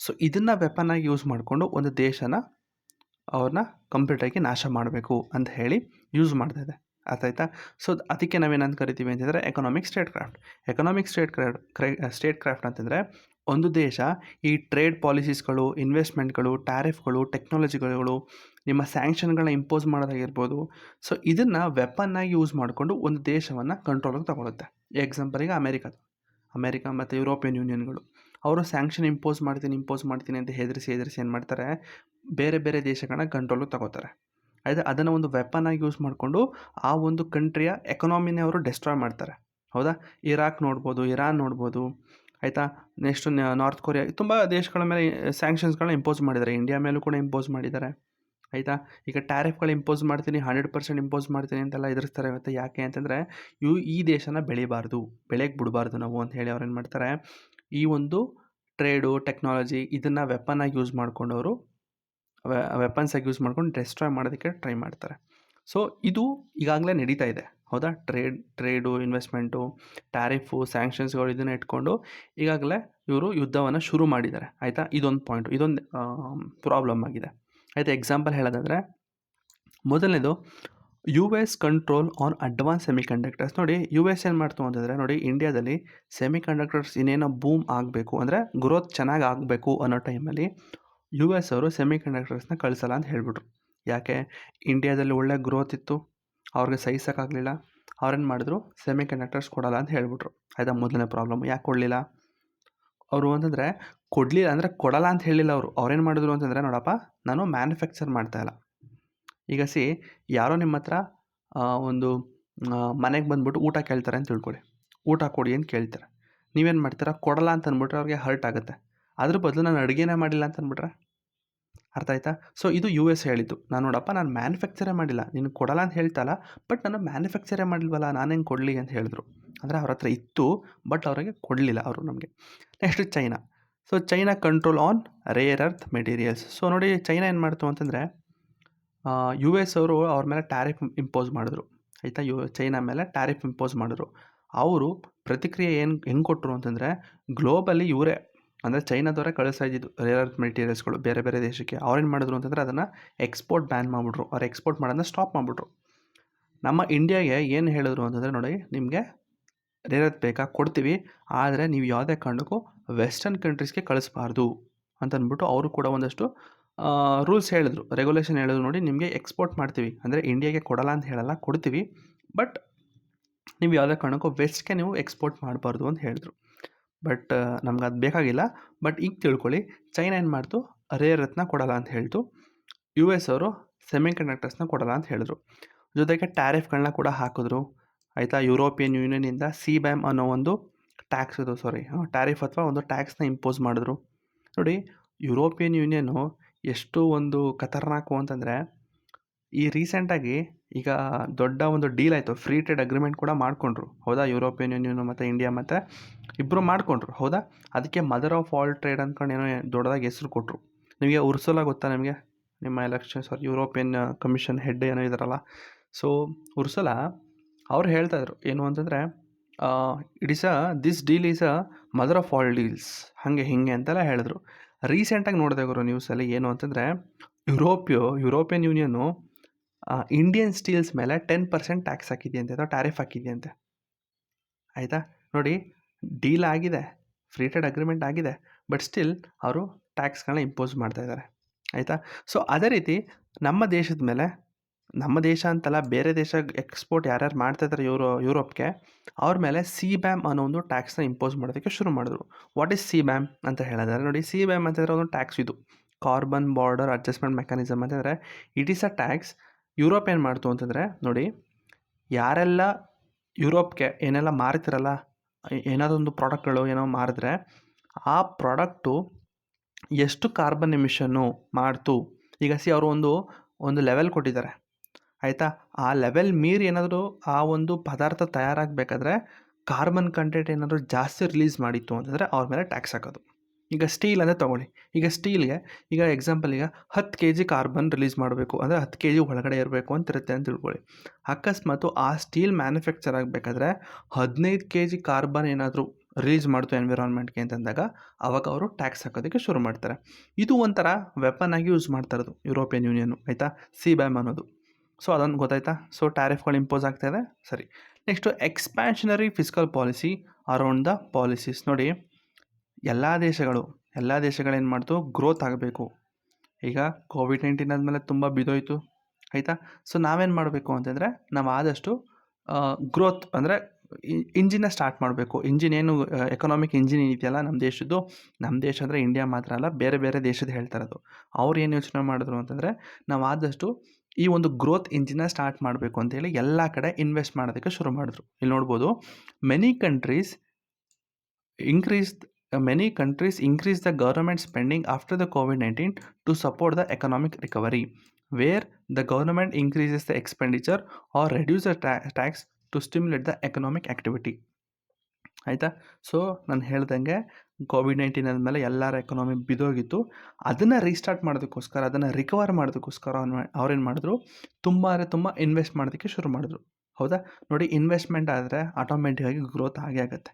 ಸೊ ಇದನ್ನು ವೆಪನ್ನಾಗಿ ಯೂಸ್ ಮಾಡಿಕೊಂಡು ಒಂದು ದೇಶನ ಅವ್ರನ್ನ ಕಂಪ್ಲೀಟಾಗಿ ನಾಶ ಮಾಡಬೇಕು ಅಂತ ಹೇಳಿ ಯೂಸ್ ಮಾಡ್ತಾಯಿದೆ. ಅರ್ಥ ಆಯ್ತಾ? ಸೊ ಅದಕ್ಕೆ ನಾವೇನಂತ ಕರಿತೀವಿ ಅಂತಂದರೆ ಎಕನಾಮಿಕ್ ಸ್ಟೇಟ್ ಕ್ರಾಫ್ಟ್ ಅಂತಂದರೆ ಒಂದು ದೇಶ ಈ ಟ್ರೇಡ್ ಪಾಲಿಸೀಸ್ಗಳು, ಇನ್ವೆಸ್ಟ್ಮೆಂಟ್ಗಳು, ಟ್ಯಾರಿಫ್ಗಳು, ಟೆಕ್ನಾಲಜಿಗಳು, ನಿಮ್ಮ ಸ್ಯಾಂಕ್ಷನ್ಗಳನ್ನ ಇಂಪೋಸ್ ಮಾಡೋದಾಗಿರ್ಬೋದು. ಸೊ ಇದನ್ನು ವೆಪನ್ನಾಗಿ ಯೂಸ್ ಮಾಡಿಕೊಂಡು ಒಂದು ದೇಶವನ್ನು ಕಂಟ್ರೋಲಿಗೆ ತಗೊಳುತ್ತೆ. ಎಕ್ಸಾಂಪಲಿಗೆ ಅಮೇರಿಕಾ ಮತ್ತು ಯುರೋಪಿಯನ್ ಯೂನಿಯನ್ಗಳು ಅವರು ಸ್ಯಾಂಕ್ಷನ್ ಇಂಪೋಸ್ ಮಾಡ್ತೀನಿ ಅಂತ ಹೆದರಿಸಿ ಏನು ಮಾಡ್ತಾರೆ, ಬೇರೆ ಬೇರೆ ದೇಶಗಳನ್ನ ಕಂಟ್ರೋಲಿಗೆ ತಗೋತಾರೆ. ಆಯಿತಾ? ಅದನ್ನು ಒಂದು ವೆಪನ್ನಾಗಿ ಯೂಸ್ ಮಾಡಿಕೊಂಡು ಆ ಒಂದು ಕಂಟ್ರಿಯ ಎಕನಾಮಿನೇ ಅವರು ಡೆಸ್ಟ್ರಾಯ್ ಮಾಡ್ತಾರೆ. ಹೌದಾ? ಇರಾಕ್ ನೋಡ್ಬೋದು, ಇರಾನ್ ನೋಡ್ಬೋದು. ಆಯಿತಾ? ನೆಕ್ಸ್ಟು ನಾರ್ತ್ ಕೊರಿಯಾ, ತುಂಬ ದೇಶಗಳ ಮೇಲೆ ಸ್ಯಾಂಕ್ಷನ್ಸ್ಗಳನ್ನ ಇಂಪೋಸ್ ಮಾಡಿದ್ದಾರೆ. ಇಂಡಿಯಾ ಮೇಲೂ ಕೂಡ ಇಂಪೋಸ್ ಮಾಡಿದ್ದಾರೆ. ಆಯಿತಾ? ಈಗ ಟ್ಯಾರಿಫ್ಗಳು ಇಂಪೋಸ್ ಮಾಡ್ತೀನಿ, 100% ಇಂಪೋಸ್ ಮಾಡ್ತೀನಿ ಅಂತೆಲ್ಲ ಎದುರಿಸ್ತಾರೆ. ಮತ್ತು ಯಾಕೆ ಅಂತಂದರೆ ಈ ದೇಶನ ಬೆಳೆಗೆ ಬಿಡಬಾರ್ದು ನಾವು ಅಂತ ಹೇಳಿ ಅವ್ರು ಏನು ಮಾಡ್ತಾರೆ, ಈ ಒಂದು ಟ್ರೇಡು, ಟೆಕ್ನಾಲಜಿ ಇದನ್ನು ವೆಪನ್ನಾಗಿ ಯೂಸ್ ಮಾಡ್ಕೊಂಡು ಅವರು ವೆಪನ್ಸಾಗಿ ಯೂಸ್ ಮಾಡ್ಕೊಂಡು ಡೆಸ್ಟ್ರಾಯ್ ಮಾಡೋದಕ್ಕೆ ಟ್ರೈ ಮಾಡ್ತಾರೆ. ಸೊ ಇದು ಈಗಾಗಲೇ ನಡೀತಾ ಇದೆ. ಹೌದಾ? ಟ್ರೇಡು, ಇನ್ವೆಸ್ಟ್ಮೆಂಟು, ಟ್ಯಾರಿಫು, ಸ್ಯಾಂಕ್ಷನ್ಸ್ಗಳು ಇದನ್ನು ಇಟ್ಕೊಂಡು ಈಗಾಗಲೇ ಇವರು ಯುದ್ಧವನ್ನು ಶುರು ಮಾಡಿದ್ದಾರೆ. ಆಯಿತಾ? ಇದೊಂದು ಪಾಯಿಂಟು, ಇದೊಂದು ಪ್ರಾಬ್ಲಮ್ ಆಗಿದೆ. ಆಯಿತಾ? ಎಕ್ಸಾಂಪಲ್ ಹೇಳೋದಾದರೆ ಮೊದಲನೇದು US control on advance semiconductors. ನೋಡಿ US ಏನು ಮಾಡ್ತು ಅಂತಂದರೆ, ನೋಡಿ ಇಂಡಿಯಾದಲ್ಲಿ ಸೆಮಿಕಂಡಕ್ಟರ್ಸ್ ಇನ್ನೇನೋ ಬೂಮ್ ಆಗಬೇಕು ಅಂದರೆ ಗ್ರೋತ್ ಚೆನ್ನಾಗಿ ಆಗಬೇಕು ಅನ್ನೋ ಟೈಮಲ್ಲಿ US ಅವರು ಸೆಮಿಕಂಡಕ್ಟರ್ಸ್ನ ಕಳಿಸಲ್ಲ ಅಂತ ಹೇಳಿಬಿಟ್ರು. ಯಾಕೆ? ಇಂಡಿಯಾದಲ್ಲಿ ಒಳ್ಳೆ ಗ್ರೋತ್ ಇತ್ತು, ಅವ್ರಿಗೆ ಸಹಿಸೋಕ್ಕಾಗಲಿಲ್ಲ. ಅವ್ರೇನು ಮಾಡಿದ್ರು, ಸೆಮಿಕಂಡಕ್ಟರ್ಸ್ ಕೊಡಲ್ಲ ಅಂತ ಹೇಳಿಬಿಟ್ರು. ಆಯಿತಾ? ಮೊದಲನೇ ಪ್ರಾಬ್ಲಮ್. ಯಾಕೆ ಕೊಡಲಿಲ್ಲ ಅವರು ಅಂತಂದರೆ, ಕೊಡಲ್ಲ ಅಂತ ಹೇಳಿಲ್ಲ ಅವರು. ಅವ್ರೇನು ಮಾಡಿದ್ರು ಅಂತಂದರೆ, ನೋಡಪ್ಪ ನಾನು ಮ್ಯಾನುಫ್ಯಾಕ್ಚರ್ ಮಾಡ್ತಾಯಿಲ್ಲ. ಈಗ ಯಾರೋ ನಿಮ್ಮ ಹತ್ರ ಒಂದು ಮನೆಗೆ ಬಂದುಬಿಟ್ಟು ಊಟ ಕೇಳ್ತಾರೆ ಅಂತ ತಿಳ್ಕೊಳ್ಳಿ. ಊಟ ಕೊಡಿ ಅಂತ ಕೇಳ್ತಾರೆ. ನೀವೇನು ಮಾಡ್ತೀರಾ? ಕೊಡಲ್ಲ ಅಂತ ಅಂದ್ಬಿಟ್ರೆ ಅವ್ರಿಗೆ ಹರ್ಟ್ ಆಗುತ್ತೆ. ಅದ್ರ ಬದಲು ನಾನು ಅಡುಗೆನೇ ಮಾಡಿಲ್ಲ ಅಂತ ಅಂದ್ಬಿಟ್ರೆ, ಅರ್ಥ ಆಯ್ತಾ? ಸೊ ಇದು US ಹೇಳಿದ್ದು. ನೋಡಪ್ಪ ನಾನು ಮ್ಯಾನುಫ್ಯಾಕ್ಚರೇ ಮಾಡಿಲ್ಲ, ನೀನು ಕೊಡಲ್ಲ ಅಂತ ಹೇಳ್ತಲ್ಲ, ಬಟ್ ನಾನು ಮ್ಯಾನುಫ್ಯಾಕ್ಚರೇ ಮಾಡಿಲ್ವಲ್ಲ, ನಾನೇನು ಕೊಡಲಿ ಅಂತ ಹೇಳಿದ್ರು. ಅಂದರೆ ಅವ್ರ ಹತ್ರ ಇತ್ತು, ಬಟ್ ಅವರಿಗೆ ಕೊಡಲಿಲ್ಲ ಅವರು ನಮಗೆ. Next China. So China control on rare earth materials. So ನೋಡಿ ಚೈನಾ ಏನು ಮಾಡ್ತು ಅಂತಂದರೆ, US ಅವರು ಅವ್ರ ಮೇಲೆ ಟ್ಯಾರಿಫ್ ಇಂಪೋಸ್ ಮಾಡಿದ್ರು. ಆಯಿತಾ? ಚೈನಾ ಮೇಲೆ ಟ್ಯಾರಿಫ್ ಇಂಪೋಸ್ ಮಾಡಿದ್ರು. ಅವರು ಪ್ರತಿಕ್ರಿಯೆ ಹೆಂಗೆ ಕೊಟ್ಟರು ಅಂತಂದರೆ, ಗ್ಲೋಬಲಿ ಇವರೇ ಅಂದರೆ ಚೈನಾದವರೇ ಕಳಿಸ್ತಾ ಇದ್ದಿದ್ದು ರೇರ್ ಅರ್ತ್ ಮೆಟೀರಿಯಲ್ಸ್ಗಳು ಬೇರೆ ಬೇರೆ ದೇಶಕ್ಕೆ. ಅವ್ರೇನು ಮಾಡಿದ್ರು ಅಂತಂದರೆ ಅದನ್ನು ಎಕ್ಸ್ಪೋರ್ಟ್ ಬ್ಯಾನ್ ಮಾಡಿಬಿಟ್ರು. ಅವ್ರು ಎಕ್ಸ್ಪೋರ್ಟ್ ಮಾಡೋದನ್ನ ಸ್ಟಾಪ್ ಮಾಡಿಬಿಟ್ರು. ನಮ್ಮ ಇಂಡಿಯಾಗೆ ಏನು ಹೇಳಿದ್ರು ಅಂತಂದರೆ, ನೋಡಿ ನಿಮಗೆ ರೇರ್ ಅರ್ತ್ ಬೇಕಾ, ಕೊಡ್ತೀವಿ, ಆದರೆ ನೀವು ಯಾವುದೇ ಕಾರಣಕ್ಕೂ ವೆಸ್ಟರ್ನ್ ಕಂಟ್ರೀಸ್ಗೆ ಕಳಿಸ್ಬಾರ್ದು ಅಂತಂದ್ಬಿಟ್ಟು ಅವರು ಕೂಡ ಒಂದಷ್ಟು ರೂಲ್ಸ್ ಹೇಳಿದ್ರು, ರೆಗ್ಯುಲೇಷನ್ ಹೇಳಿದ್ರು. ನೋಡಿ ನಿಮಗೆ ಎಕ್ಸ್ಪೋರ್ಟ್ ಮಾಡ್ತೀವಿ ಅಂದರೆ ಇಂಡಿಯಾಗೆ ಕೊಡಲ್ಲ ಅಂತ ಹೇಳಲ್ಲ, ಕೊಡ್ತೀವಿ, ಬಟ್ ನೀವು ಯಾವುದೇ ಕಾರಣಕ್ಕೂ ವೆಸ್ಟ್ಗೆ ನೀವು ಎಕ್ಸ್ಪೋರ್ಟ್ ಮಾಡಬಾರ್ದು ಅಂತ ಹೇಳಿದ್ರು. ಬಟ್ ನಮ್ಗೆ ಅದು ಬೇಕಾಗಿಲ್ಲ. ಬಟ್ ಈಗ ತಿಳ್ಕೊಳ್ಳಿ, ಚೈನಾ ಏನು ಮಾಡ್ತು, ರೇರ್ ಅರ್ತ್ನ ಕೊಡಲ್ಲ ಅಂತ ಹೇಳ್ತು. US ಅವರು ಸೆಮಿಕಂಡಕ್ಟರ್ಸ್ನ ಕೊಡಲ್ಲ ಅಂತ ಹೇಳಿದ್ರು. ಜೊತೆಗೆ ಟ್ಯಾರಿಫ್ಗಳನ್ನ ಕೂಡ ಹಾಕಿದ್ರು. ಆಯಿತಾ? ಯುರೋಪಿಯನ್ ಯೂನಿಯನಿಂದ CBAM ಅನ್ನೋ ಒಂದು ಟ್ಯಾರಿಫ್ ಅಥವಾ ಒಂದು ಟ್ಯಾಕ್ಸ್ನ ಇಂಪೋಸ್ ಮಾಡಿದ್ರು. ನೋಡಿ ಯುರೋಪಿಯನ್ ಯೂನಿಯನು ಎಷ್ಟು ಒಂದು ಖತರ್ನಾಕು ಅಂತಂದರೆ, ಈ ರೀಸೆಂಟಾಗಿ ಈಗ ದೊಡ್ಡ ಒಂದು ಡೀಲ್ ಆಯಿತು, ಫ್ರೀ ಟ್ರೇಡ್ ಅಗ್ರಿಮೆಂಟ್ ಕೂಡ ಮಾಡಿಕೊಂಡ್ರು. ಹೌದಾ? ಯುರೋಪಿಯನ್ ಯೂನಿಯನು ಮತ್ತು ಇಂಡಿಯಾ ಮತ್ತು ಇಬ್ಬರು ಮಾಡಿಕೊಂಡ್ರು. ಹೌದಾ? ಅದಕ್ಕೆ ಮದರ್ ಆಫ್ ಆಲ್ ಟ್ರೇಡ್ ಅಂದ್ಕೊಂಡು ಏನೋ ದೊಡ್ಡದಾಗಿ ಹೆಸರು ಕೊಟ್ಟರು. ನಿಮಗೆ ಉರ್ಸುಲಾ ಗೊತ್ತಾ? ನಿಮಗೆ ನಿಮ್ಮ ಯುರೋಪಿಯನ್ ಕಮಿಷನ್ ಹೆಡ್ ಏನೋ ಇದ್ದಾರಲ್ಲ, ಸೊ ಉರ್ಸುಲಾ ಅವ್ರು ಹೇಳ್ತಾಯಿದ್ರು ಏನು ಅಂತಂದರೆ, this deal is a mother of all deals, ಹಾಗೆ ಹಿಂಗೆ ಅಂತೆಲ್ಲ ಹೇಳಿದ್ರು. ರೀಸೆಂಟಾಗಿ ನೋಡಿದೆ ಗುರು ನ್ಯೂಸಲ್ಲಿ ಏನು ಅಂತಂದರೆ, ಯುರೋಪಿಯನ್ ಯೂನಿಯನು ಇಂಡಿಯನ್ ಸ್ಟೀಲ್ಸ್ ಮೇಲೆ 10% ಟ್ಯಾಕ್ಸ್ ಹಾಕಿದೆಯಂತೆ ಅಥವಾ ಟ್ಯಾರಿಫ್ ಹಾಕಿದೆಯಂತೆ. ಆಯಿತಾ? ನೋಡಿ ಡೀಲ್ ಆಗಿದೆ, ಫ್ರೀ ಟ್ರೇಡ್ ಅಗ್ರಿಮೆಂಟ್ ಆಗಿದೆ, ಬಟ್ ಸ್ಟಿಲ್ ಅವರು ಟ್ಯಾಕ್ಸ್ಗಳನ್ನ ಇಂಪೋಸ್ ಮಾಡ್ತಾಯಿದ್ದಾರೆ. ಆಯಿತಾ? ಸೊ ಅದೇ ರೀತಿ ನಮ್ಮ ದೇಶದ ಮೇಲೆ, ನಮ್ಮ ದೇಶ ಅಂತಲ್ಲ ಬೇರೆ ದೇಶ ಎಕ್ಸ್ಪೋರ್ಟ್ ಯಾರ್ಯಾರು ಮಾಡ್ತಾಯಿದ್ದಾರೆ ಯುರೋಪ್ಗೆ, ಅವ್ರ ಮೇಲೆ CBAM ಅನ್ನೋ ಒಂದು ಟ್ಯಾಕ್ಸ್ನ ಇಂಪೋಸ್ ಮಾಡೋದಕ್ಕೆ ಶುರು ಮಾಡಿದ್ರು. ವಾಟ್ ಈಸ್ CBAM ಅಂತ ಹೇಳಿದ್ರೆ, ನೋಡಿ CBAM ಅಂತಂದರೆ ಒಂದು ಟ್ಯಾಕ್ಸ್, ಇದು ಕಾರ್ಬನ್ ಬಾರ್ಡರ್ ಅಡ್ಜಸ್ಟ್ಮೆಂಟ್ ಮೆಕ್ಯಾನಿಸಮ್ ಅಂತಂದರೆ it is a tax. Europe ಏನು ಮಾಡ್ತು ಅಂತಂದರೆ, ನೋಡಿ ಯಾರೆಲ್ಲ ಯುರೋಪ್ಗೆ ಏನೆಲ್ಲ ಮಾರ್ತಿರಲ್ಲ, ಏನಾದರೂ ಒಂದು ಪ್ರಾಡಕ್ಟ್ಗಳು ಏನೋ ಮಾರಿದ್ರೆ ಆ ಪ್ರಾಡಕ್ಟು ಎಷ್ಟು ಕಾರ್ಬನ್ ಎಮಿಷನ್ನು ಮಾಡ್ತು, ಈಗ ಅವರು ಒಂದು ಲೆವೆಲ್ ಕೊಟ್ಟಿದ್ದಾರೆ. ಆಯಿತಾ? ಆ ಲೆವೆಲ್ ಮೀರಿ ಏನಾದರೂ ಆ ಒಂದು ಪದಾರ್ಥ ತಯಾರಾಗಬೇಕಾದ್ರೆ ಕಾರ್ಬನ್ ಕಂಟೆಂಟ್ ಏನಾದರೂ ಜಾಸ್ತಿ ರಿಲೀಸ್ ಮಾಡಿತ್ತು ಅಂತಂದರೆ ಅವ್ರ ಮೇಲೆ ಟ್ಯಾಕ್ಸ್ ಹಾಕೋದು. ಈಗ ಸ್ಟೀಲ್ ಅಂದರೆ ತೊಗೊಳ್ಳಿ. ಈಗ ಸ್ಟೀಲ್ಗೆ ಈಗ ಎಕ್ಸಾಂಪಲ್ ಈಗ 10 ಕೆ ಜಿ ಕಾರ್ಬನ್ ರಿಲೀಸ್ ಮಾಡಬೇಕು, ಅಂದರೆ 10 ಕೆ ಜಿ ಒಳಗಡೆ ಇರಬೇಕು ಅಂತ ಇರುತ್ತೆ ಅಂತ ತಿಳ್ಕೊಳ್ಳಿ. ಅಕಸ್ಮಾತು ಆ ಸ್ಟೀಲ್ ಮ್ಯಾನುಫ್ಯಾಕ್ಚರ್ ಆಗಬೇಕಾದ್ರೆ 15 ಕೆ ಜಿ ಕಾರ್ಬನ್ ಏನಾದರೂ ರಿಲೀಸ್ ಮಾಡ್ತು ಎನ್ವಿರಾನ್ಮೆಂಟ್ಗೆ ಅಂತಂದಾಗ ಅವಾಗ ಅವರು ಟ್ಯಾಕ್ಸ್ ಹಾಕೋದಕ್ಕೆ ಶುರು ಮಾಡ್ತಾರೆ. ಇದು ಒಂಥರ ವೆಪನ್ ಆಗಿ ಯೂಸ್ ಮಾಡ್ತಾ ಇರೋದು ಯುರೋಪಿಯನ್ ಯೂನಿಯನ್, ಆಯಿತಾ, CBAM ಅನ್ನೋದು. ಸೊ ಅದೊಂದು ಗೊತ್ತಾಯ್ತಾ. ಸೊ ಟ್ಯಾರಿಫ್ಗಳು ಇಂಪೋಸ್ ಆಗ್ತಾಯಿದೆ. ಸರಿ, next expansionary fiscal policy around the policies. ನೋಡಿ, ಎಲ್ಲ ದೇಶಗಳೇನು ಮಾಡ್ತು, ಗ್ರೋತ್ ಆಗಬೇಕು. ಈಗ ಕೋವಿಡ್-19 ಆದಮೇಲೆ ತುಂಬ ಬಿದ್ದೋಯ್ತು, ಆಯಿತಾ. ಸೊ ನಾವೇನು ಮಾಡಬೇಕು ಅಂತಂದರೆ, ನಾವು ಆದಷ್ಟು ಗ್ರೋತ್ ಅಂದರೆ ಇಂಜಿನ ಸ್ಟಾರ್ಟ್ ಮಾಡಬೇಕು. ಇಂಜಿನ್ ಏನು ಎಕನಾಮಿಕ್ ಇಂಜಿನ್ ಇದೆಯಲ್ಲ ನಮ್ಮ ದೇಶದ್ದು, ನಮ್ಮ ದೇಶ ಅಂದರೆ ಇಂಡಿಯಾ ಮಾತ್ರ ಅಲ್ಲ, ಬೇರೆ ಬೇರೆ ದೇಶದ ಹೇಳ್ತಾ ಇರೋದು. ಅವ್ರು ಏನು ಯೋಚನೆ ಮಾಡಿದ್ರು ಅಂತಂದರೆ, ನಾವು ಆದಷ್ಟು ಈ ಒಂದು ಗ್ರೋತ್ ಇಂಜಿನ ಸ್ಟಾರ್ಟ್ ಮಾಡಬೇಕು ಅಂತೇಳಿ ಎಲ್ಲ ಕಡೆ ಇನ್ವೆಸ್ಟ್ ಮಾಡೋದಕ್ಕೆ ಶುರು ಮಾಡಿದ್ರು. ಇಲ್ಲಿ ನೋಡ್ಬೋದು, many countries increase the government spending after the COVID-19 to support the economic recovery, where the government increases the expenditure or reduce the tax to stimulate the economic activity. ಆಯಿತಾ. ಸೊ ನಾನು ಹೇಳ್ದಂಗೆ COVID-19 ಆದಮೇಲೆ ಎಲ್ಲರ economy ಬಿದ್ದೋಗಿತ್ತು. ಅದನ್ನು restart ಮಾಡೋದಕ್ಕೋಸ್ಕರ, ಅದನ್ನು recover ಮಾಡೋದಕ್ಕೋಸ್ಕರ ಅವ್ರೇನು ಮಾಡಿದ್ರು, ತುಂಬ ಇನ್ವೆಸ್ಟ್ ಮಾಡೋದಕ್ಕೆ ಶುರು ಮಾಡಿದ್ರು. ಹೌದಾ. ನೋಡಿ, ಇನ್ವೆಸ್ಟ್ಮೆಂಟ್ ಆದರೆ ಆಟೋಮೆಟಿಕ್ಕಾಗಿ ಗ್ರೋತ್ ಆಗೇ ಆಗುತ್ತೆ,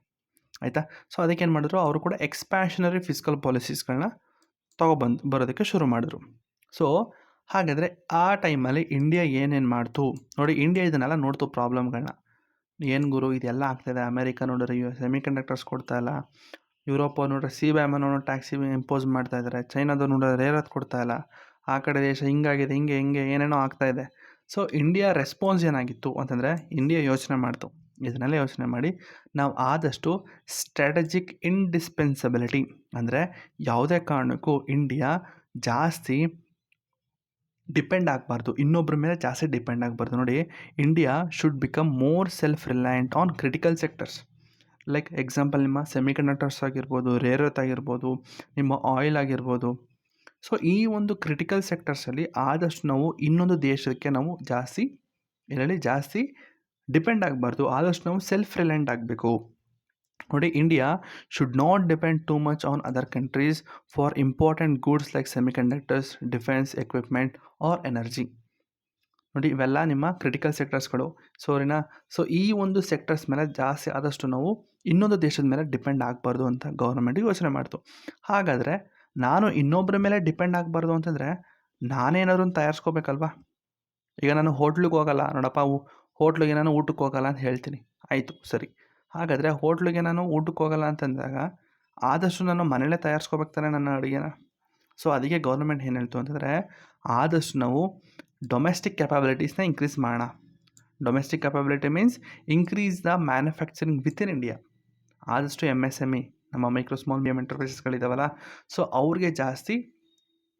ಆಯಿತಾ. ಸೊ ಅದಕ್ಕೇನು ಮಾಡಿದ್ರು, ಅವರು ಕೂಡ ಎಕ್ಸ್ಪ್ಯಾನ್ಷನರಿ ಫಿಸ್ಕಲ್ ಪಾಲಿಸೀಸ್ಗಳನ್ನ ಬರೋದಕ್ಕೆ ಶುರು ಮಾಡಿದ್ರು. ಸೊ ಹಾಗಾದರೆ ಆ ಟೈಮಲ್ಲಿ ಇಂಡಿಯಾ ಏನೇನು ಮಾಡ್ತು ನೋಡಿ. ಇಂಡಿಯಾ ಇದನ್ನೆಲ್ಲ ನೋಡ್ತು ಪ್ರಾಬ್ಲಮ್ಗಳನ್ನ. ಏನು ಗುರು ಇದೆಲ್ಲ ಆಗ್ತಾಯಿದೆ, ಅಮೇರಿಕಾ ನೋಡಿದ್ರೆ ಸೆಮಿ ಕಂಡಕ್ಟರ್ಸ್ ಕೊಡ್ತಾ ಇಲ್ಲ, ಯುರೋಪ್ ನೋಡಿದ್ರೆ CBAM ಅನ್ನೋ ಟ್ಯಾಕ್ಸಿ ಇಂಪೋಸ್ ಮಾಡ್ತಾ ಇದ್ದಾರೆ, ಚೈನಾದವ್ರು ನೋಡಿದ್ರೆ ರೇರ್ ಅರ್ತ್ ಕೊಡ್ತಾ ಇಲ್ಲ, ಆ ಕಡೆ ದೇಶ ಹಿಂಗಾಗಿದೆ, ಹಿಂಗೆ ಏನೇನೋ ಆಗ್ತಾಯಿದೆ. ಸೊ ಇಂಡಿಯಾ ರೆಸ್ಪಾನ್ಸ್ ಏನಾಗಿತ್ತು ಅಂತಂದರೆ, ಇಂಡಿಯಾ ಯೋಚನೆ ಮಾಡ್ತು, ಇದನ್ನೆಲ್ಲ ಯೋಚನೆ ಮಾಡಿ ನಾವು ಆದಷ್ಟು ಸ್ಟ್ರಾಟಜಿಕ್ ಇಂಡಿಸ್ಪೆನ್ಸಬಿಲಿಟಿ ಅಂದರೆ ಯಾವುದೇ ಕಾರಣಕ್ಕೂ ಇಂಡಿಯಾ ಜಾಸ್ತಿ ಡಿಪೆಂಡ್ ಆಗಬಾರ್ದು, ಇನ್ನೊಬ್ಬರ ಮೇಲೆ ಜಾಸ್ತಿ ಡಿಪೆಂಡ್ ಆಗಬಾರ್ದು. ನೋಡಿ, India should become more self ರಿಲಯಂಟ್ on critical sectors. Like example, ನಿಮ್ಮ ಸೆಮಿ ಕಂಡಕ್ಟರ್ಸ್ ಆಗಿರ್ಬೋದು, ರೇರ್ ಅರ್ತ್ ಆಗಿರ್ಬೋದು, ನಿಮ್ಮ ಆಯಿಲ್ ಆಗಿರ್ಬೋದು. ಸೊ ಈ ಒಂದು ಕ್ರಿಟಿಕಲ್ ಸೆಕ್ಟರ್ಸಲ್ಲಿ ಆದಷ್ಟು ನಾವು ಇನ್ನೊಂದು ದೇಶಕ್ಕೆ ನಾವು ಜಾಸ್ತಿ ಡಿಪೆಂಡ್ ಆಗಬಾರ್ದು, ಆದಷ್ಟು ನಾವು ಸೆಲ್ಫ್ ರಿಲಯಂಟ್ ಆಗಬೇಕು. ನೋಡಿ, India should not depend too much on other countries for important goods like semi conductors, defence equipment or energy. ನೋಡಿ, ಇವೆಲ್ಲ ನಿಮ್ಮ ಕ್ರಿಟಿಕಲ್ ಸೆಕ್ಟರ್ಸ್ಗಳು. ಸೊ ಈ ಒಂದು ಸೆಕ್ಟರ್ಸ್ ಮೇಲೆ ಜಾಸ್ತಿ ಆದಷ್ಟು ನಾವು ಇನ್ನೊಂದು ದೇಶದ ಮೇಲೆ ಡಿಪೆಂಡ್ ಆಗಬಾರ್ದು ಅಂತ ಗೌರ್ಮೆಂಟ್ ಯೋಚನೆ ಮಾಡ್ತು. ಹಾಗಾದರೆ ನಾನು ಇನ್ನೊಬ್ಬರ ಮೇಲೆ ಡಿಪೆಂಡ್ ಆಗಬಾರ್ದು ಅಂತಂದರೆ ನಾನೇನಾದ್ರು ತಯಾರಿಸ್ಕೋಬೇಕಲ್ವಾ. ಈಗ ನಾನು ಹೋಟ್ಲಿಗೆ ಹೋಗಲ್ಲ ನೋಡಪ್ಪ, ಹೋಟ್ಲಿಗೆ ನಾನು ಊಟಕ್ಕೆ ಹೋಗಲ್ಲ ಅಂತ ಹೇಳ್ತೀನಿ, ಆಯಿತು ಸರಿ. ಹಾಗಾದರೆ ಹೋಟ್ಲಿಗೆ ನಾನು ಊಟಕ್ಕೆ ಹೋಗಲ್ಲ ಅಂತಂದಾಗ ಆದಷ್ಟು ನಾನು ಮನೇಲೇ ತಯಾರಿಸ್ಕೋಬೇಕು ತಾನೆ ನನ್ನ ಅಡುಗೆನ. ಸೊ ಅದಕ್ಕೆ ಗೌರ್ಮೆಂಟ್ ಏನು ಹೇಳ್ತು ಅಂತಂದರೆ, ಆದಷ್ಟು ನಾವು ಡೊಮೆಸ್ಟಿಕ್ ಕ್ಯಾಪಬಿಲಿಟೀಸ್ನ ಇನ್ಕ್ರೀಸ್ ಮಾಡೋಣ. Domestic capability means increase the manufacturing with in India. ಆದಷ್ಟು MSME, ನಮ್ಮ ಮೈಕ್ರೋ ಸ್ಮಾಲ್ ಮೀಡಿಯಮ್ ಎಂಟರ್ಪ್ರೈಸಸ್ಗಳಿದಾವಲ್ಲ, ಸೊ ಅವ್ರಿಗೆ ಜಾಸ್ತಿ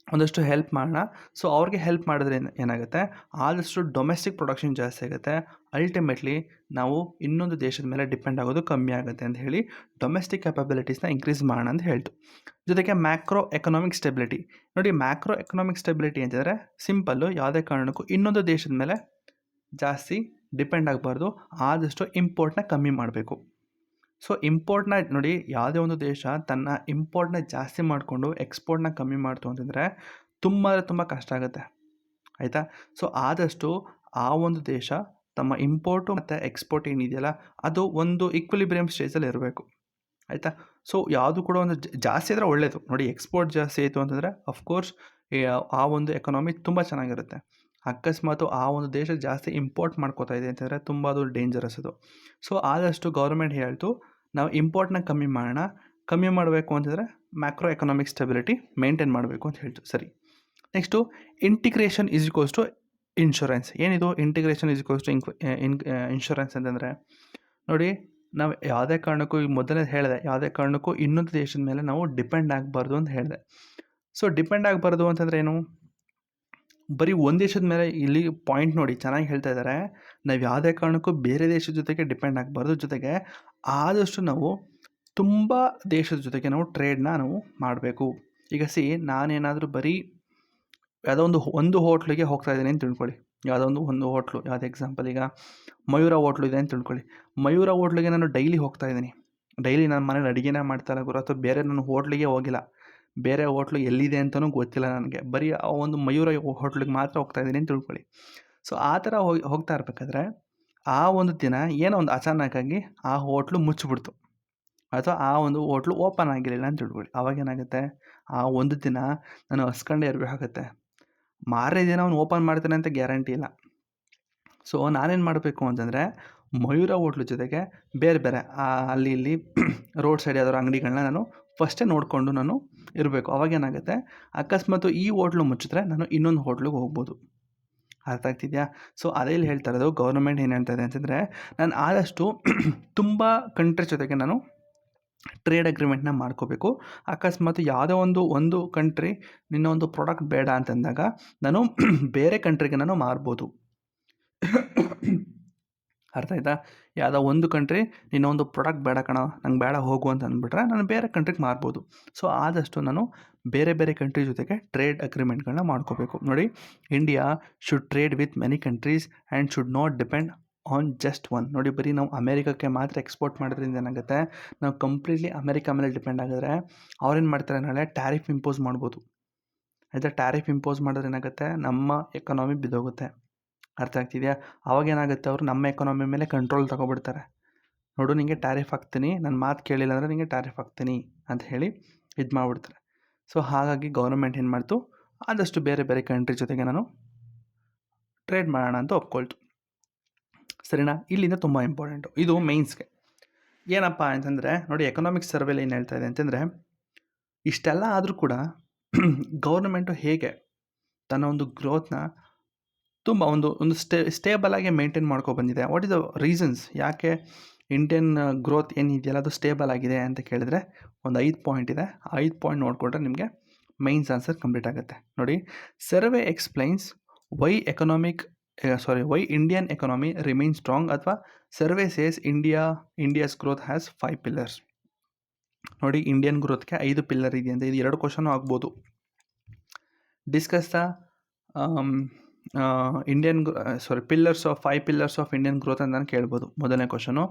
ಒಂದಷ್ಟು ಹೆಲ್ಪ್ ಮಾಡೋಣ. ಸೊ ಅವ್ರಿಗೆ ಹೆಲ್ಪ್ ಮಾಡಿದ್ರೆ ಏನಾಗುತ್ತೆ, ಆದಷ್ಟು ಡೊಮೆಸ್ಟಿಕ್ ಪ್ರೊಡಕ್ಷನ್ ಜಾಸ್ತಿ ಆಗುತ್ತೆ. ಅಲ್ಟಿಮೇಟ್ಲಿ ನಾವು ಇನ್ನೊಂದು ದೇಶದ ಮೇಲೆ ಡಿಪೆಂಡ್ ಆಗೋದು ಕಮ್ಮಿ ಆಗುತ್ತೆ ಅಂತ ಹೇಳಿ ಡೊಮೆಸ್ಟಿಕ್ ಕ್ಯಾಪಬಿಲಿಟೀಸ್ನ ಇನ್ಕ್ರೀಸ್ ಮಾಡೋಣ ಅಂತ ಹೇಳ್ತು. ಜೊತೆಗೆ ಮ್ಯಾಕ್ರೋ ಎಕನಾಮಿಕ್ ಸ್ಟೆಬಿಲಿಟಿ. ನೋಡಿ, ಮ್ಯಾಕ್ರೋ ಎಕನಾಮಿಕ್ ಸ್ಟೆಬಿಲಿಟಿ ಅಂತಂದರೆ ಸಿಂಪಲ್ಲು, ಯಾವುದೇ ಕಾರಣಕ್ಕೂ ಇನ್ನೊಂದು ದೇಶದ ಮೇಲೆ ಜಾಸ್ತಿ ಡಿಪೆಂಡ್ ಆಗಬಾರ್ದು, ಆದಷ್ಟು ಇಂಪೋರ್ಟ್ನ ಕಮ್ಮಿ ಮಾಡಬೇಕು. ಸೊ ಇಂಪೋರ್ಟ್ನ ನೋಡಿ, ಯಾವುದೇ ಒಂದು ದೇಶ ತನ್ನ ಇಂಪೋರ್ಟ್ನ ಜಾಸ್ತಿ ಮಾಡಿಕೊಂಡು ಎಕ್ಸ್ಪೋರ್ಟ್ನ ಕಮ್ಮಿ ಮಾಡ್ತು ಅಂತಂದರೆ ತುಂಬ ಕಷ್ಟ ಆಗುತ್ತೆ, ಆಯಿತಾ. ಸೊ ಆದಷ್ಟು ಆ ಒಂದು ದೇಶ ತಮ್ಮ ಇಂಪೋರ್ಟು ಮತ್ತು ಎಕ್ಸ್ಪೋರ್ಟ್ ಏನಿದೆಯಲ್ಲ ಅದು ಒಂದು ಈಕ್ವಿಲಿಬ್ರಿಯಮ್ ಸ್ಟೇಜಲ್ಲಿ ಇರಬೇಕು, ಆಯಿತಾ. ಸೊ ಯಾವುದು ಕೂಡ ಒಂದು ಜಾಸ್ತಿ ಆದರೆ ಒಳ್ಳೆಯದು. ನೋಡಿ, ಎಕ್ಸ್ಪೋರ್ಟ್ ಜಾಸ್ತಿ ಆಯಿತು ಅಂತಂದರೆ ಅಫ್ಕೋರ್ಸ್ ಆ ಒಂದು ಎಕನಾಮಿ ತುಂಬ ಚೆನ್ನಾಗಿರುತ್ತೆ. ಅಕಸ್ಮಾತು ಆ ಒಂದು ದೇಶ ಜಾಸ್ತಿ ಇಂಪೋರ್ಟ್ ಮಾಡ್ಕೋತಾ ಇದೆ ಅಂತಂದರೆ ತುಂಬ ಅದು ಡೇಂಜರಸ್ ಅದು. ಸೊ ಆದಷ್ಟು ಗೌರ್ಮೆಂಟ್ ಹೇಳ್ತು, ನಾವು ಇಂಪೋರ್ಟ್ನ ಕಮ್ಮಿ ಮಾಡೋಣ. ಕಮ್ಮಿ ಮಾಡಬೇಕು ಅಂತಂದರೆ ಮ್ಯಾಕ್ರೋ ಎಕನಾಮಿಕ್ ಸ್ಟೆಬಿಲಿಟಿ ಮೇಂಟೈನ್ ಮಾಡಬೇಕು ಅಂತ ಹೇಳ್ತು. ಸರಿ, next integration is equals to insurance. ಏನಿದು integration is equals to insurance ಅಂತಂದರೆ, ನೋಡಿ, ನಾವು ಯಾವುದೇ ಕಾರಣಕ್ಕೂ ಈಗ ಮೊದಲೇ ಹೇಳಿದೆ, ಯಾವುದೇ ಕಾರಣಕ್ಕೂ ಇನ್ನೊಂದು ದೇಶದ ಮೇಲೆ ನಾವು ಡಿಪೆಂಡ್ ಆಗಬಾರ್ದು ಅಂತ ಹೇಳಿದೆ. ಸೊ ಡಿಪೆಂಡ್ ಆಗಬಾರ್ದು ಅಂತಂದರೆ ಏನು, ಬರೀ ಒಂದು ದೇಶದ ಮೇಲೆ ಇಲ್ಲಿ ಪಾಯಿಂಟ್ ನೋಡಿ ಚೆನ್ನಾಗಿ ಹೇಳ್ತಾ ಇದ್ದಾರೆ. ನಾವು ಯಾವುದೇ ಕಾರಣಕ್ಕೂ ಬೇರೆ ದೇಶದ ಜೊತೆಗೆ ಡಿಪೆಂಡ್ ಆಗಬಾರ್ದು. ಜೊತೆಗೆ ಆದಷ್ಟು ನಾವು ತುಂಬ ದೇಶದ ಜೊತೆಗೆ ನಾವು ಟ್ರೇಡ್ನ ನಾವು ಮಾಡಬೇಕು. ಈಗ ನಾನೇನಾದರೂ ಬರೀ ಯಾವುದೋ ಒಂದು ಹೋಟ್ಲಿಗೆ ಹೋಗ್ತಾ ಇದ್ದೀನಿ ಅಂತ ತಿಳ್ಕೊಳ್ಳಿ. ಯಾವುದೋ ಒಂದು ಹೋಟ್ಲು, ಯಾವುದೇ ಎಕ್ಸಾಂಪಲ್ ಈಗ ಮಯೂರ ಹೋಟ್ಲು ಇದೆ ಅಂತ ತಿಳ್ಕೊಳ್ಳಿ. ಮಯೂರ ಹೋಟ್ಲಿಗೆ ನಾನು ಡೈಲಿ ಹೋಗ್ತಾ ಇದ್ದೀನಿ, ಡೈಲಿ ನನ್ನ ಮನೇಲಿ ಅಡುಗೆನೇ ಮಾಡ್ತಾಯಿಲ್ಲ ಗುರು, ಅಥವಾ ಬೇರೆ ನಾನು ಹೋಟ್ಲಿಗೆ ಹೋಗಿಲ್ಲ, ಬೇರೆ ಹೋಟ್ಲು ಎಲ್ಲಿದೆ ಅಂತಲೂ ಗೊತ್ತಿಲ್ಲ ನನಗೆ, ಬರೀ ಆ ಒಂದು ಮಯೂರ ಹೋಟ್ಲಿಗೆ ಮಾತ್ರ ಹೋಗ್ತಾ ಇದ್ದೀನಿ ಅಂತ ತಿಳ್ಕೊಳ್ಳಿ. ಸೊ ಆ ಥರ ಹೋಗ್ತಾ ಇರಬೇಕಾದ್ರೆ ಆ ಒಂದು ದಿನ ಏನೋ ಒಂದು ಅಚಾನಕ್ಕಾಗಿ ಆ ಹೋಟ್ಲು ಮುಚ್ಚಿಬಿಡ್ತು, ಅಥವಾ ಆ ಒಂದು ಹೋಟ್ಲು ಓಪನ್ ಆಗಿರಲಿಲ್ಲ ಅಂತ ತಿಳ್ಕೊಳ್ಳಿ. ಅವಾಗೇನಾಗುತ್ತೆ, ಆ ಒಂದು ದಿನ ನಾನು ಹಸ್ಕೊಂಡೇ ಇರಬೇಕಾಗತ್ತೆ. ಮಾರನೇ ದಿನ ಅವ್ನು ಓಪನ್ ಮಾಡ್ತಾನೆ ಅಂತ ಗ್ಯಾರಂಟಿ ಇಲ್ಲ. ಸೊ ನಾನೇನು ಮಾಡಬೇಕು ಅಂತಂದರೆ, ಮಯೂರ ಹೋಟ್ಲು ಜೊತೆಗೆ ಬೇರೆ ಬೇರೆ ಅಲ್ಲಿ ಇಲ್ಲಿ ರೋಡ್ ಸೈಡ್ ಯಾವ್ದಾದ್ರು ಅಂಗಡಿಗಳನ್ನ ನಾನು ಫಸ್ಟೇ ನೋಡಿಕೊಂಡು ನಾನು ಇರಬೇಕು. ಅವಾಗೇನಾಗುತ್ತೆ, ಅಕಸ್ಮಾತ್ ಈ ಹೋಟ್ಲು ಮುಚ್ಚಿದ್ರೆ ನಾನು ಇನ್ನೊಂದು ಹೋಟ್ಲಿಗೆ ಹೋಗ್ಬೋದು. ಅರ್ಥ ಆಗ್ತಿದೆಯಾ? ಸೊ ಅದೇ ಇಲ್ಲಿ ಹೇಳ್ತಾ ಇರೋದು, ಗೌರ್ಮೆಂಟ್ ಏನು ಹೇಳ್ತಾ ಇದೆ ಅಂತಂದರೆ, ನಾನು ಆದಷ್ಟು ತುಂಬ ಕಂಟ್ರಿ ಜೊತೆಗೆ ನಾನು ಟ್ರೇಡ್ ಅಗ್ರಿಮೆಂಟ್ನ ಮಾಡ್ಕೋಬೇಕು. ಅಕಸ್ಮಾತ್ ಯಾವುದೋ ಒಂದು ಕಂಟ್ರಿ ನಿನ್ನ ಒಂದು ಪ್ರಾಡಕ್ಟ್ ಬೇಡ ಅಂತಂದಾಗ ನಾನು ಬೇರೆ ಕಂಟ್ರಿಗೆ ನಾನು ಮಾರ್ಬೋದು. ಅರ್ಥ ಆಯ್ತಾ? ಯಾವುದೋ ಒಂದು ಕಂಟ್ರಿ ನಿನ್ನ ಒಂದು ಪ್ರಾಡಕ್ಟ್ ಬೇಡ ಕಣ, ನಂಗೆ ಬೇಡ ಹೋಗು ಅಂತ ಅಂದ್ಬಿಟ್ರೆ ನಾನು ಬೇರೆ ಕಂಟ್ರಿಗೆ ಮಾರ್ಬೋದು. ಸೊ ಆದಷ್ಟು ನಾನು ಬೇರೆ ಬೇರೆ ಕಂಟ್ರಿ ಜೊತೆಗೆ ಟ್ರೇಡ್ ಅಗ್ರಿಮೆಂಟ್ಗಳನ್ನ ಮಾಡ್ಕೋಬೇಕು. ನೋಡಿ, India should trade with many countries and should not depend on just one. ನೋಡಿ, ಬರೀ ನಾವು ಅಮೇರಿಕಕ್ಕೆ ಮಾತ್ರ ಎಕ್ಸ್ಪೋರ್ಟ್ ಮಾಡೋದ್ರಿಂದ ಏನಾಗುತ್ತೆ, ನಾವು ಕಂಪ್ಲೀಟ್ಲಿ ಅಮೇರಿಕಾ ಮೇಲೆ ಡಿಪೆಂಡ್ ಆಗಿದ್ರೆ ಅವ್ರೇನು ಮಾಡ್ತಾರೆ, ನಾಳೆ ಟ್ಯಾರಿಫ್ ಇಂಪೋಸ್ ಮಾಡ್ಬೋದು. ಆಯಿತಾ? ಟ್ಯಾರಿಫ್ ಇಂಪೋಸ್ ಮಾಡಿದ್ರೆ ಏನಾಗುತ್ತೆ, ನಮ್ಮ ಎಕಾನಮಿ ಬಿದ್ದೋಗುತ್ತೆ. ಅರ್ಥ ಆಗ್ತಿದೆಯಾ? ಅವಾಗೇನಾಗುತ್ತೆ, ಅವರು ನಮ್ಮ ಎಕಾನಮಿ ಮೇಲೆ ಕಂಟ್ರೋಲ್ ತಗೊಬಿಡ್ತಾರೆ. ನೋಡು, ನಿಮಗೆ ಟ್ಯಾರಿಫ್ ಹಾಕ್ತೀನಿ, ನನ್ನ ಮಾತು ಕೇಳಿಲ್ಲ ಅಂದರೆ ನಿಮಗೆ ಟ್ಯಾರಿಫ್ ಹಾಕ್ತೀನಿ ಅಂತ ಹೇಳಿ ಇದು ಮಾಡಿಬಿಡ್ತಾರೆ. ಸೊ ಹಾಗಾಗಿ ಗೌರ್ಮೆಂಟ್ ಏನು ಮಾಡ್ತು, ಆದಷ್ಟು ಬೇರೆ ಬೇರೆ ಕಂಟ್ರಿ ಜೊತೆಗೆ ನಾನು ಟ್ರೇಡ್ ಮಾಡೋಣ ಅಂತ ಒಪ್ಕೊಳ್ತು. ಸರಿನಾ? ಇಲ್ಲಿಂದ ತುಂಬ ಇಂಪಾರ್ಟೆಂಟು ಇದು ಮೇನ್ಸ್ಗೆ. ಏನಪ್ಪ ಅಂತಂದರೆ, ನೋಡಿ, ಎಕನಾಮಿಕ್ಸ್ ಸರ್ವೇಲಿ ಏನು ಹೇಳ್ತಾ ಇದೆ ಅಂತಂದರೆ, ಇಷ್ಟೆಲ್ಲ ಆದರೂ ಕೂಡ ಗೌರ್ಮೆಂಟು ಹೇಗೆ ತನ್ನ ಒಂದು ಗ್ರೋತ್ನ ತುಂಬ ಒಂದು ಸ್ಟೇಬಲಾಗಿ ಮೇಂಟೈನ್ ಮಾಡ್ಕೊಬಂದಿದೆ. ವಾಟ್ ಇಸ್ ದ ರೀಸನ್ಸ್, ಯಾಕೆ ಇಂಡಿಯನ್ ಗ್ರೋತ್ ಏನಿದೆಯಲ್ಲ ಅದು ಸ್ಟೇಬಲ್ ಆಗಿದೆ ಅಂತ ಕೇಳಿದ್ರೆ ಒಂದು 5 ಪಾಯಿಂಟ್ ಇದೆ. ಆ 5 ಪಾಯಿಂಟ್ ನೋಡಿಕೊಂಡ್ರೆ ನಿಮಗೆ ಮೈನ್ಸ್ ಆನ್ಸರ್ ಕಂಪ್ಲೀಟ್ ಆಗುತ್ತೆ. ನೋಡಿ, survey explains why Indian economy remain strong, ಅಥವಾ survey says India's growth has 5 pillars. ನೋಡಿ, ಇಂಡಿಯನ್ ಗ್ರೋತ್ಗೆ 5 ಪಿಲ್ಲರ್ ಇದೆ ಅಂತ, ಇದು 2 ಕ್ವಶನು ಆಗ್ಬೋದು. Discuss the pillars of 5 pillars of Indian growth ಅಂತ ನಾನು ಕೇಳ್ಬೋದು, ಮೊದಲನೇ ಕ್ವಶನು.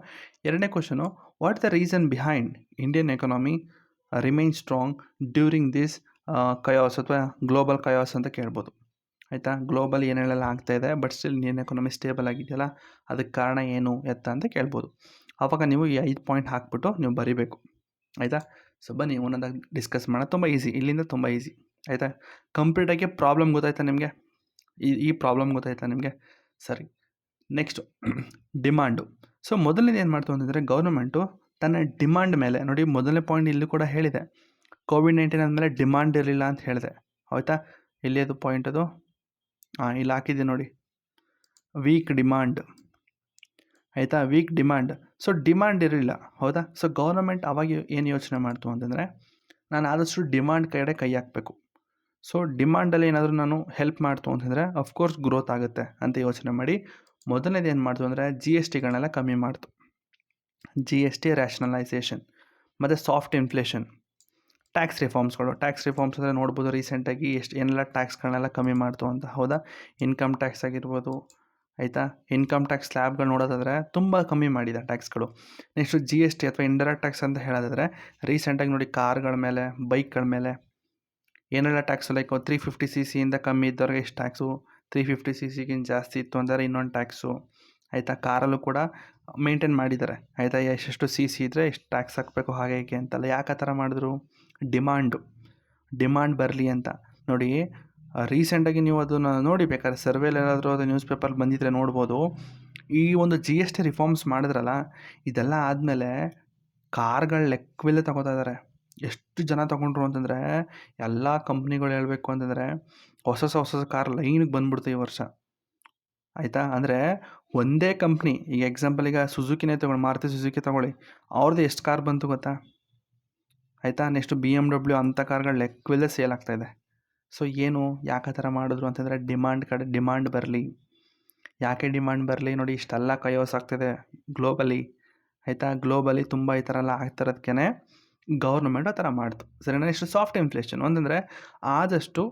ಎರಡನೇ question, what the reason behind Indian economy remain strong during this chaos ಅಥವಾ ಗ್ಲೋಬಲ್ ಕಯಾಸ್ ಅಂತ ಕೇಳ್ಬೋದು. ಆಯಿತಾ? ಗ್ಲೋಬಲ್ ಏನೆಲ್ಲ ಆಗ್ತಾಯಿದೆ, but still Indian economy stable ಆಗಿದೆಯಲ್ಲ, ಅದಕ್ಕೆ ಕಾರಣ ಏನು ಅಂತ ಕೇಳ್ಬೋದು. ಆವಾಗ ನೀವು ಈ 5 ಪಾಯಿಂಟ್ ಹಾಕ್ಬಿಟ್ಟು ನೀವು ಬರೀಬೇಕು. ಆಯಿತಾ? ಸೊ ಬನ್ನಿ ಒಂದೊಂದಾಗಿ ಡಿಸ್ಕಸ್ ಮಾಡೋಣ. ತುಂಬ ಈಸಿ, ಇಲ್ಲಿಂದ ತುಂಬ ಈಸಿ. ಆಯಿತಾ? ಕಂಪ್ಲೀಟಾಗಿ ಪ್ರಾಬ್ಲಮ್ ಗೊತ್ತಾಯ್ತಾ ನಿಮಗೆ? ಈ ಪ್ರಾಬ್ಲಮ್ ಗೊತ್ತಾಯ್ತಾ ನಿಮಗೆ? ಸರಿ, ನೆಕ್ಸ್ಟು ಡಿಮಾಂಡು. ಸೊ ಮೊದಲನೇದು ಏನು ಮಾಡ್ತು ಅಂತಂದರೆ, ಗೌರ್ಮೆಂಟು ತನ್ನ ಡಿಮಾಂಡ್ ಮೇಲೆ, ನೋಡಿ ಮೊದಲನೇ ಪಾಯಿಂಟ್ ಇಲ್ಲೂ ಕೂಡ ಹೇಳಿದೆ, ಕೋವಿಡ್-19 ಆದಮೇಲೆ ಡಿಮಾಂಡ್ ಇರಲಿಲ್ಲ ಅಂತ ಹೇಳಿದೆ. ಆಯಿತಾ? ಎಲ್ಲಿ ಅದು ಪಾಯಿಂಟ್, ಅದು ಇಲ್ಲಿ ಹಾಕಿದ್ದೆ ನೋಡಿ, ವೀಕ್ ಡಿಮಾಂಡ್. ಆಯಿತಾ? Weak demand. ಸೊ ಡಿಮಾಂಡ್ ಇರಲಿಲ್ಲ, ಹೌದಾ? ಸೊ ಗೌರ್ಮೆಂಟ್ ಅವಾಗ ಏನು ಯೋಚನೆ ಮಾಡ್ತು ಅಂತಂದರೆ, ನಾನು ಆದಷ್ಟು ಡಿಮಾಂಡ್ ಕಡೆ ಕೈ ಹಾಕಬೇಕು. ಸೊ ಡಿಮಾಂಡಲ್ಲಿ ಏನಾದರೂ ನಾನು ಹೆಲ್ಪ್ ಮಾಡ್ತು ಅಂತಂದರೆ ಅಫ್ಕೋರ್ಸ್ ಗ್ರೋತ್ ಆಗುತ್ತೆ ಅಂತ ಯೋಚನೆ ಮಾಡಿ ಮೊದಲನೇದು ಏನು ಮಾಡ್ತು ಅಂದರೆ, GSTಗಳನ್ನೆಲ್ಲ ಕಮ್ಮಿ ಮಾಡ್ತು. GST ರ್ಯಾಷನಲೈಸೇಷನ್ ಮತ್ತು ಸಾಫ್ಟ್ ಇನ್ಫ್ಲೇಷನ್, ಟ್ಯಾಕ್ಸ್ ರಿಫಾರ್ಮ್ಸ್ ಅಂದರೆ ನೋಡ್ಬೋದು ರೀಸೆಂಟಾಗಿ ಏನೆಲ್ಲ ಟ್ಯಾಕ್ಸ್ಗಳನ್ನೆಲ್ಲ ಕಮ್ಮಿ ಮಾಡ್ತು ಅಂತ, ಹೌದಾ? ಇನ್ಕಮ್ ಟ್ಯಾಕ್ಸ್ ಆಗಿರ್ಬೋದು. ಆಯಿತಾ? ಇನ್ಕಮ್ ಟ್ಯಾಕ್ಸ್ ಸ್ಲ್ಯಾಬ್ಗಳು ನೋಡೋದಾದರೆ ತುಂಬ ಕಮ್ಮಿ ಮಾಡಿದೆ ಟ್ಯಾಕ್ಸ್ಗಳು. ನೆಕ್ಸ್ಟು GST ಅಥವಾ ಇಂಡೈರೆಕ್ಟ್ ಟ್ಯಾಕ್ಸ್ ಅಂತ ಹೇಳೋದಾದರೆ ರೀಸೆಂಟಾಗಿ ನೋಡಿ, ಕಾರ್ಗಳ ಮೇಲೆ, ಬೈಕ್ಗಳ ಮೇಲೆ ಏನೆಲ್ಲ ಟ್ಯಾಕ್ಸು, ಲೈಕ್ 350cc ಇಂದ ಕಮ್ಮಿ ಇದ್ದವ್ರಿಗೆ ಎಷ್ಟು ಟ್ಯಾಕ್ಸು, 350cc ಜಾಸ್ತಿ ಇತ್ತು ಅಂದರೆ ಇನ್ನೊಂದು ಟ್ಯಾಕ್ಸು. ಆಯಿತಾ? ಕಾರಲ್ಲೂ ಕೂಡ ಮೇಂಟೈನ್ ಮಾಡಿದ್ದಾರೆ. ಆಯಿತಾ? ಎಷ್ಟು CC ಇದ್ದರೆ ಎಷ್ಟು ಟ್ಯಾಕ್ಸ್ ಹಾಕಬೇಕು, ಹಾಗೆ ಹೀಗೆ ಅಂತಲ್ಲ. ಯಾಕೆ ಆ ಥರ ಮಾಡಿದ್ರು? ಡಿಮಾಂಡ್ ಬರಲಿ ಅಂತ. ನೋಡಿ, ರೀಸೆಂಟಾಗಿ ನೀವು ಅದನ್ನು ನೋಡಿ, ಬೇಕಾದ್ರೆ ಸರ್ವೇಲಿ ಏನಾದರೂ ಅದು ನ್ಯೂಸ್ ಪೇಪರ್ ಬಂದಿದ್ದರೆ ನೋಡ್ಬೋದು. ಈ ಒಂದು GST ರಿಫಾರ್ಮ್ಸ್ ಮಾಡಿದ್ರಲ್ಲ, ಇದೆಲ್ಲ ಆದಮೇಲೆ ಕಾರ್ಗಳು ಲೆಕ್ಕವಿಲ್ಲದೆ ತಗೋತಾ ಇದ್ದಾರೆ. ಎಷ್ಟು ಜನ ತೊಗೊಂಡ್ರು ಅಂತಂದರೆ, ಎಲ್ಲ ಕಂಪ್ನಿಗಳು ಹೇಳಬೇಕು ಅಂತಂದರೆ ಹೊಸ ಕಾರ್ ಲೈನಿಗೆ ಬಂದ್ಬಿಡ್ತು ಈ ವರ್ಷ. ಆಯಿತಾ? ಅಂದರೆ ಒಂದೇ ಕಂಪ್ನಿ, ಈಗ ಎಕ್ಸಾಂಪಲಿಗೆ ಸುಜುಕಿನೇ ತೊಗೊಳ್ಳಿ, ಮಾರುತಿ ಸುಜುಕಿ ತೊಗೊಳ್ಳಿ, ಅವ್ರದ್ದು ಎಷ್ಟು ಕಾರ್ ಬಂತು ಗೊತ್ತಾ? ಆಯಿತಾ? ನೆಕ್ಸ್ಟು BMW ಅಂಥ ಕಾರ್ಗಳು ಲೆಕ್ಕವಿಲ್ಲದೆ ಸೇಲ್ ಆಗ್ತಾಯಿದೆ. ಸೊ ಏನು, ಯಾಕೆ ಆ ಥರ ಮಾಡಿದ್ರು ಅಂತಂದರೆ, ಡಿಮಾಂಡ್ ಬರಲಿ. ಯಾಕೆ ಡಿಮಾಂಡ್ ಬರಲಿ? ನೋಡಿ, ಇಷ್ಟೆಲ್ಲ ಕಯೋಸ್ ಆಗ್ತಿದೆ ಗ್ಲೋಬಲಿ. ಆಯಿತಾ? ಗ್ಲೋಬಲಿ ತುಂಬ ಈ ಥರ ಎಲ್ಲ ಆಗ್ತಿರೋದಕ್ಕೆ ಗೌರ್ಮೆಂಟ್ ಆ ಥರ ಮಾಡ್ತು. ಸರಿನಾ? ನೆಕ್ಸ್ಟ್ ಸಾಫ್ಟ್ ಇನ್ಫ್ಲೇಷನ್ ಅಂತಂದರೆ, ಆದಷ್ಟು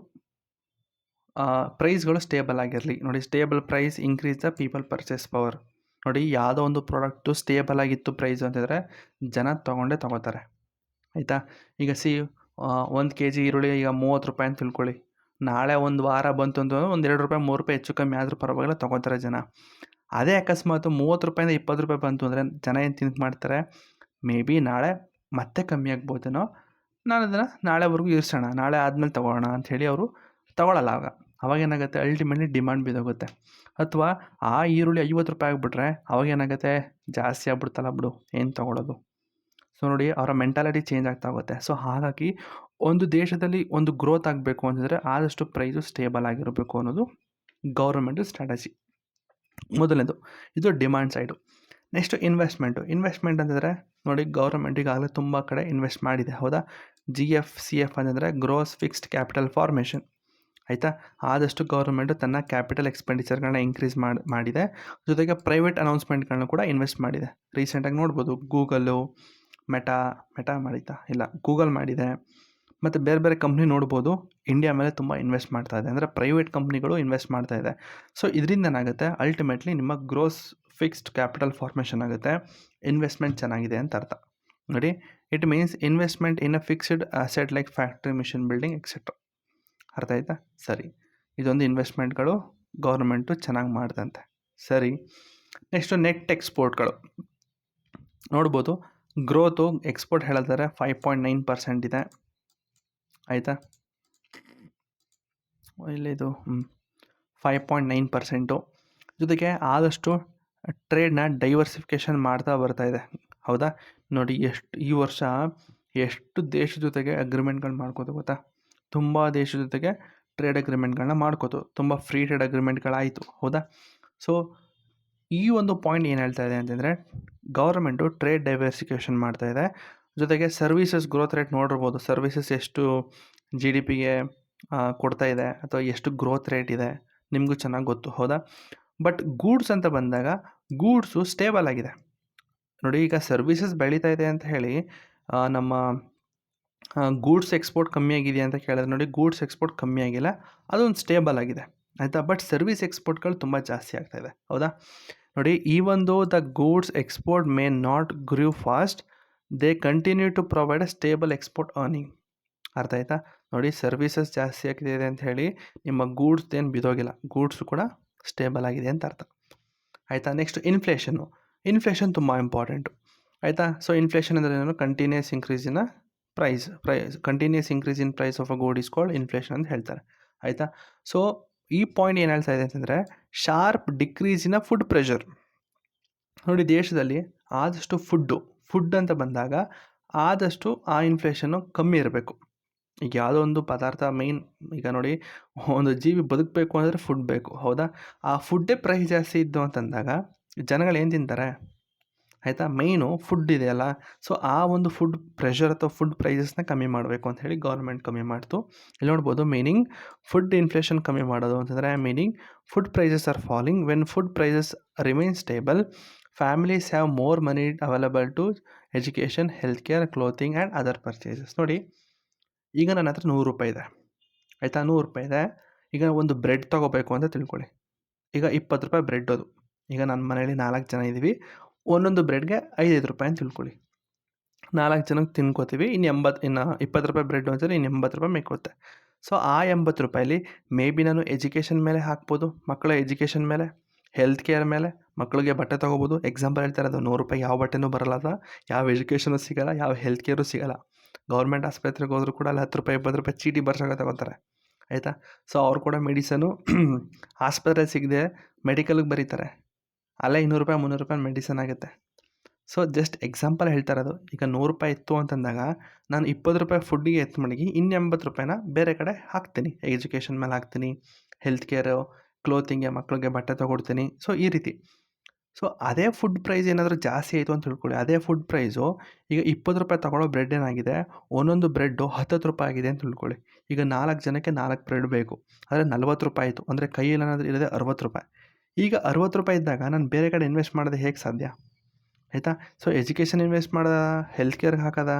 ಪ್ರೈಸ್ಗಳು ಸ್ಟೇಬಲ್ ಆಗಿರಲಿ. ನೋಡಿ, stable price increase the people purchase power. ನೋಡಿ, ಯಾವುದೋ ಒಂದು ಪ್ರಾಡಕ್ಟು ಸ್ಟೇಬಲ್ ಆಗಿತ್ತು ಪ್ರೈಸು ಅಂತಂದರೆ ಜನ ತೊಗೊಂಡೇ ತೊಗೋತಾರೆ, ಆಯಿತಾ. ಈಗ 1 ಕೆಜಿ ಈರುಳ್ಳಿ ಈಗ 30 ರೂಪಾಯಿ ಅಂತ ತಿಳ್ಕೊಳ್ಳಿ. ನಾಳೆ ಒಂದು ವಾರ ಬಂತು ಅಂತಂದ್ರೆ ಒಂದು 2 ರೂಪಾಯಿ 3 ರೂಪಾಯಿ ಹೆಚ್ಚು ಕಮ್ಮಿ ಆದರೂ ಪರವಾಗಿಲ್ಲ ತೊಗೋತಾರೆ ಜನ. ಅದೇ ಅಕಸ್ಮಾತು 30 ರೂಪಾಯಿಂದ 20 ರೂಪಾಯಿ ಬಂತು ಅಂದರೆ ಜನ ಏನು ಥಿಂಕ್ ಮಾಡ್ತಾರೆ, ಮೇ ಬಿ ನಾಳೆ ಮತ್ತೆ ಕಮ್ಮಿ ಆಗ್ಬೋದೇನೋ, ನಾನು ಅದನ್ನು ನಾಳೆವರೆಗೂ ಇರಿಸೋಣ, ನಾಳೆ ಆದಮೇಲೆ ತೊಗೊಳ್ಳೋಣ ಅಂಥೇಳಿ ಅವರು ತೊಗೊಳ್ಳಲ್ಲ. ಅವಾಗೇನಾಗುತ್ತೆ, ಅಲ್ಟಿಮೇಟ್ಲಿ ಡಿಮಾಂಡ್ ಬಿದ್ದೋಗುತ್ತೆ. ಅಥವಾ ಆ ಈರುಳ್ಳಿ 50 ರೂಪಾಯಿ ಆಗಿಬಿಟ್ರೆ ಅವಾಗೇನಾಗುತ್ತೆ, ಜಾಸ್ತಿ ಆಗ್ಬಿಡ್ತಲ್ಲ ಬಿಡು, ಏನು ತೊಗೊಳ್ಳೋದು. ಸೊ ನೋಡಿ, ಅವರ ಮೆಂಟಾಲಿಟಿ ಚೇಂಜ್ ಆಗ್ತಾ ಹೋಗುತ್ತೆ. ಸೊ ಹಾಗಾಗಿ ಒಂದು ದೇಶದಲ್ಲಿ ಒಂದು ಗ್ರೋತ್ ಆಗಬೇಕು ಅಂತಂದರೆ ಆದಷ್ಟು ಪ್ರೈಸು ಸ್ಟೇಬಲ್ ಆಗಿರಬೇಕು ಅನ್ನೋದು ಗೌರ್ಮೆಂಟು ಸ್ಟ್ರಾಟಜಿ. ಮೊದಲನೇದು ಇದು ಡಿಮಾಂಡ್ ಸೈಡು. ನೆಕ್ಸ್ಟು ಇನ್ವೆಸ್ಟ್ಮೆಂಟ್ ಅಂತಂದರೆ ನೋಡಿ, ಗೌರ್ಮೆಂಟ್ ಈಗಾಗಲೇ ತುಂಬ ಕಡೆ ಇನ್ವೆಸ್ಟ್ ಮಾಡಿದೆ, ಹೌದಾ. GFCF ಅಂತಂದರೆ ಗ್ರೋಸ್ ಫಿಕ್ಸ್ಡ್ ಕ್ಯಾಪಿಟಲ್ ಫಾರ್ಮೇಷನ್, ಆಯಿತಾ. ಆದಷ್ಟು ಗೌರ್ಮೆಂಟು ತನ್ನ ಕ್ಯಾಪಿಟಲ್ ಎಕ್ಸ್ಪೆಂಡಿಚರ್ಗಳನ್ನ ಇನ್ಕ್ರೀಸ್ ಮಾಡಿದೆ. ಜೊತೆಗೆ ಪ್ರೈವೇಟ್ ಅನೌನ್ಸ್ಮೆಂಟ್ಗಳನ್ನ ಕೂಡ ಇನ್ವೆಸ್ಟ್ ಮಾಡಿದೆ. ರೀಸೆಂಟಾಗಿ ನೋಡ್ಬೋದು, ಗೂಗಲ್ ಮಾಡಿದೆ, ಮತ್ತು ಬೇರೆ ಬೇರೆ ಕಂಪ್ನಿ ನೋಡ್ಬೋದು ಇಂಡಿಯಾ ಮೇಲೆ ತುಂಬ ಇನ್ವೆಸ್ಟ್ ಮಾಡ್ತಾ ಇದೆ, ಅಂದರೆ ಪ್ರೈವೇಟ್ ಕಂಪ್ನಿಗಳು ಇನ್ವೆಸ್ಟ್ ಮಾಡ್ತಾ ಇದೆ. ಸೊ ಇದರಿಂದ ಏನಾಗುತ್ತೆ, ಅಲ್ಟಿಮೇಟ್ಲಿ ನಿಮ್ಮ ಗ್ರೋಸ್ ಫಿಕ್ಸ್ಡ್ ಕ್ಯಾಪಿಟಲ್ ಫಾರ್ಮೇಷನ್ ಆಗುತ್ತೆ, ಇನ್ವೆಸ್ಟ್ಮೆಂಟ್ ಚೆನ್ನಾಗಿದೆ ಅಂತ ಅರ್ಥ. ನೋಡಿ, it means investment in a fixed asset like factory, machine building etcetera. ಅರ್ಥ ಆಯ್ತಾ? ಸರಿ, ಇದೊಂದು ಇನ್ವೆಸ್ಟ್ಮೆಂಟ್ಗಳು ಗೌರ್ಮೆಂಟು ಚೆನ್ನಾಗಿ ಮಾಡ್ದಂತೆ. ಸರಿ, ನೆಕ್ಸ್ಟು ನೆಟ್ ಎಕ್ಸ್ಪೋರ್ಟ್ಗಳು ನೋಡ್ಬೋದು. ಗ್ರೋತು ಎಕ್ಸ್ಪೋರ್ಟ್ ಹೇಳಿದ್ರೆ 5.9% ಇದೆ, ಆಯಿತಾ. ಇಲ್ಲಿದು 5.9%. ಜೊತೆಗೆ ಆದಷ್ಟು ಟ್ರೇಡ್ನ ಡೈವರ್ಸಿಫಿಕೇಷನ್ ಮಾಡ್ತಾ ಬರ್ತಾಯಿದೆ, ಹೌದಾ. ನೋಡಿ, ಈ ವರ್ಷ ಎಷ್ಟು ದೇಶದ ಜೊತೆಗೆ ಅಗ್ರಿಮೆಂಟ್ಗಳು ಮಾಡ್ಕೋತು ಗೊತ್ತಾ. ತುಂಬ ದೇಶದ ಜೊತೆಗೆ ಟ್ರೇಡ್ ಅಗ್ರಿಮೆಂಟ್ಗಳನ್ನ ಮಾಡ್ಕೋತು, ತುಂಬ ಫ್ರೀ ಟ್ರೇಡ್ ಅಗ್ರಿಮೆಂಟ್ಗಳಾಯಿತು, ಹೌದಾ. ಸೊ ಈ ಒಂದು ಪಾಯಿಂಟ್ ಏನು ಹೇಳ್ತಾ ಇದೆ ಅಂತಂದರೆ, ಗೌರ್ಮೆಂಟು ಟ್ರೇಡ್ ಡೈವರ್ಸಿಫಿಕೇಷನ್ ಮಾಡ್ತಾಯಿದೆ. ಜೊತೆಗೆ ಸರ್ವೀಸಸ್ ಗ್ರೋತ್ ರೇಟ್ ನೋಡಿರ್ಬೋದು, ಸರ್ವೀಸಸ್ ಎಷ್ಟು GDPಗೆ ಕೊಡ್ತಾ ಇದೆ ಅಥವಾ ಎಷ್ಟು ಗ್ರೋತ್ ರೇಟ್ ಇದೆ ನಿಮಗೂ ಚೆನ್ನಾಗಿ ಗೊತ್ತು, ಹೌದಾ. ಬಟ್ ಗೂಡ್ಸ್ ಅಂತ ಬಂದಾಗ ಗೂಡ್ಸು ಸ್ಟೇಬಲ್ ಆಗಿದೆ. ನೋಡಿ, ಈಗ ಸರ್ವೀಸಸ್ ಬೆಳೀತಾ ಇದೆ ಅಂತ ಹೇಳಿ ನಮ್ಮ ಗೂಡ್ಸ್ ಎಕ್ಸ್ಪೋರ್ಟ್ ಕಮ್ಮಿ ಆಗಿದೆ ಅಂತ ಕೇಳಿದ್ರೆ, ನೋಡಿ, ಗೂಡ್ಸ್ ಎಕ್ಸ್ಪೋರ್ಟ್ ಕಮ್ಮಿ ಆಗಿಲ್ಲ, ಅದೊಂದು ಸ್ಟೇಬಲ್ ಆಗಿದೆ, ಆಯಿತಾ. ಬಟ್ ಸರ್ವಿಸ್ ಎಕ್ಸ್ಪೋರ್ಟ್ಗಳು ತುಂಬ ಜಾಸ್ತಿ ಆಗ್ತಾ ಇದೆ, ಹೌದಾ. ನೋಡಿ, even though the goods export may not grow fast, they continue to provide a stable export earning. ಅರ್ಥ ಆಯ್ತಾ. ನೋಡಿ, ಸರ್ವಿಸಸ್ ಜಾಸ್ತಿ ಆಗ್ತಿದೆ ಅಂತ ಹೇಳಿ ನಿಮ್ಮ ಗೂಡ್ಸ್ ಏನು ಬಿದೋಗಿಲ್ಲ, ಗೂಡ್ಸು ಕೂಡ ಸ್ಟೇಬಲ್ ಆಗಿದೆ ಅಂತ ಅರ್ಥ, ಆಯಿತಾ. ನೆಕ್ಸ್ಟ್ ಇನ್ಫ್ಲೇಷನ್ ತುಂಬ ಇಂಪಾರ್ಟೆಂಟು, ಆಯಿತಾ. ಸೊ ಇನ್ಫ್ಲೇಷನ್ ಅಂದರೆ ಏನು, continuous increase in price of a good is called inflation ಅಂತ ಹೇಳ್ತಾರೆ, ಆಯಿತಾ. ಸೊ ಈ ಪಾಯಿಂಟ್ ಏನು ಹೇಳ್ತಾ ಇದೆ ಅಂತಂದರೆ, sharp decrease in food pressure. ನೋಡಿ, ದೇಶದಲ್ಲಿ ಆದಷ್ಟು ಫುಡ್ ಅಂತ ಬಂದಾಗ ಆದಷ್ಟು ಆ ಇನ್ಫ್ಲೇಷನ್ನು ಕಮ್ಮಿ ಇರಬೇಕು. ಈಗ ಯಾವುದೋ ಒಂದು ಪದಾರ್ಥ ಮೇಯ್ನ್, ಈಗ ನೋಡಿ, ಒಂದು ಜೀವಿ ಬದುಕಬೇಕು ಅಂದರೆ ಫುಡ್ ಬೇಕು, ಹೌದಾ. ಆ ಫುಡ್ಡೇ ಪ್ರೈಸ್ ಜಾಸ್ತಿ ಇದ್ದು ಅಂತಂದಾಗ ಜನಗಳು ಏನು ತಿಂತಾರೆ, ಆಯಿತಾ. ಮೇಯ್ನು ಫುಡ್ ಇದೆಯಲ್ಲ, ಸೊ ಆ ಒಂದು ಫುಡ್ ಪ್ರೆಷರ್ ಅಥವಾ ಫುಡ್ ಪ್ರೈಸಸ್ನ ಕಮ್ಮಿ ಮಾಡಬೇಕು ಅಂತ ಹೇಳಿ ಗೌರ್ಮೆಂಟ್ ಕಮ್ಮಿ ಮಾಡ್ತು. ಇಲ್ಲಿ ನೋಡ್ಬೋದು, ಮೀನಿಂಗ್ ಫುಡ್ ಇನ್ಫ್ಲೇಷನ್ ಕಮ್ಮಿ ಮಾಡೋದು ಅಂತಂದರೆ, meaning food prices are falling when food prices remain stable, families have more money available to education, health care, clothing and other purchases. ನೋಡಿ, ಈಗ ನನ್ನ ಹತ್ರ 100 ರೂಪಾಯಿ ಇದೆ, ಆಯಿತಾ. 100 ರೂಪಾಯಿ ಇದೆ. ಈಗ ಒಂದು ಬ್ರೆಡ್ ತೊಗೋಬೇಕು ಅಂತ ತಿಳ್ಕೊಳ್ಳಿ, ಈಗ 20 ರೂಪಾಯಿ ಬ್ರೆಡ್ ಅದು. ಈಗ ನನ್ನ ಮನೇಲಿ 4 ಜನ ಇದ್ದೀವಿ, ಒಂದೊಂದು ಬ್ರೆಡ್ಗೆ 5 ರೂಪಾಯಿ ಅಂತ ತಿಳ್ಕೊಳ್ಳಿ. 4 ಜನಕ್ಕೆ ತಿನ್ಕೋತೀವಿ, ಇನ್ನು 20 ರೂಪಾಯಿ ಬ್ರೆಡ್ ಅಂತಂದರೆ ಇನ್ನು 80 ರೂಪಾಯಿ ಮಿಕ್ಕುತ್ತೆ. ಸೊ ಆ 80 ರೂಪಾಯಲ್ಲಿ ಮೇ ಬಿ ನಾನು ಎಜುಕೇಷನ್ ಮೇಲೆ ಹಾಕ್ಬೋದು, ಮಕ್ಕಳ ಎಜುಕೇಷನ್ ಮೇಲೆ, ಹೆಲ್ತ್ ಕೇರ್ ಮೇಲೆ, ಮಕ್ಕಳಿಗೆ ಬಟ್ಟೆ ತೊಗೋಬೋದು. ಎಕ್ಸಾಂಪಲ್ ಹೇಳ್ತಾರೆ, ಅದು 100 ರೂಪಾಯಿ ಯಾವ ಬಟ್ಟೆನೂ ಬರಲ್ಲ, ಯಾವ ಎಜುಕೇಷನು ಸಿಗೋಲ್ಲ, ಯಾವ ಹೆಲ್ತ್ ಕೇರು ಸಿಗೋಲ್ಲ. ಗೌರ್ಮೆಂಟ್ ಆಸ್ಪತ್ರೆಗೆ ಹೋದರೂ ಕೂಡ ಅಲ್ಲಿ 10 ರೂಪಾಯಿ 20 ರೂಪಾಯಿ ಚೀಟಿ ಬರ್ಸೋಕೆ ತಗೋತಾರೆ, ಆಯಿತಾ. ಸೊ ಅವ್ರು ಕೂಡ ಮೆಡಿಸನು ಆಸ್ಪತ್ರೆ ಸಿಗದೆ ಮೆಡಿಕಲ್ಗೆ ಬರೀತಾರೆ, ಅಲ್ಲೇ 200 ರೂಪಾಯಿ 300 ರೂಪಾಯಿ ಮೆಡಿಸನ್ ಆಗುತ್ತೆ. ಸೊ ಜಸ್ಟ್ ಎಕ್ಸಾಂಪಲ್ ಹೇಳ್ತಾ ಇರೋದು. ಈಗ 100 ರೂಪಾಯಿ ಇತ್ತು ಅಂತಂದಾಗ ನಾನು 20 ರೂಪಾಯಿ ಫುಡ್ಡಿಗೆ ಎತ್ತು ಮಡಗಿ ಇನ್ನು 80 ರೂಪಾಯಿನ ಬೇರೆ ಕಡೆ ಹಾಕ್ತೀನಿ, ಎಜುಕೇಷನ್ ಮೇಲೆ ಹಾಕ್ತೀನಿ, ಹೆಲ್ತ್ ಕೇರು, ಕ್ಲೋತಿಂಗ್ಗೆ, ಮಕ್ಕಳಿಗೆ ಬಟ್ಟೆ ತೊಗೊಡ್ತೀನಿ. ಸೊ ಈ ರೀತಿ. ಸೊ ಅದೇ ಫುಡ್ ಪ್ರೈಸ್ ಏನಾದರೂ ಜಾಸ್ತಿ ಆಯಿತು ಅಂತ ತಿಳ್ಕೊಳ್ಳಿ, ಅದೇ ಫುಡ್ ಪ್ರೈಸು ಈಗ 20 ರೂಪಾಯಿ ತೊಗೊಳ್ಳೋ ಬ್ರೆಡ್ ಏನಾಗಿದೆ, ಒಂದೊಂದು ಬ್ರೆಡ್ಡು 10 ರೂಪಾಯಿ ಆಗಿದೆ ಅಂತ ತಿಳ್ಕೊಳ್ಳಿ. ಈಗ 4 ಜನಕ್ಕೆ 4 ಬ್ರೆಡ್ ಬೇಕು, ಆದರೆ 40 ರೂಪಾಯಿ ಆಯಿತು, ಅಂದರೆ ಕೈಯಲ್ಲಿ ಏನಾದರೂ ಇರೋದೇ 60 ರೂಪಾಯಿ. ಈಗ 60 ರೂಪಾಯಿ ಇದ್ದಾಗ ನಾನು ಬೇರೆ ಕಡೆ ಇನ್ವೆಸ್ಟ್ ಮಾಡೋದು ಹೇಗೆ ಸಾಧ್ಯ, ಆಯಿತಾ. ಸೊ ಎಜುಕೇಷನ್ ಇನ್ವೆಸ್ಟ್ ಮಾಡೋದ, ಹೆಲ್ತ್ ಕೇರ್ಗೆ ಹಾಕೋದ,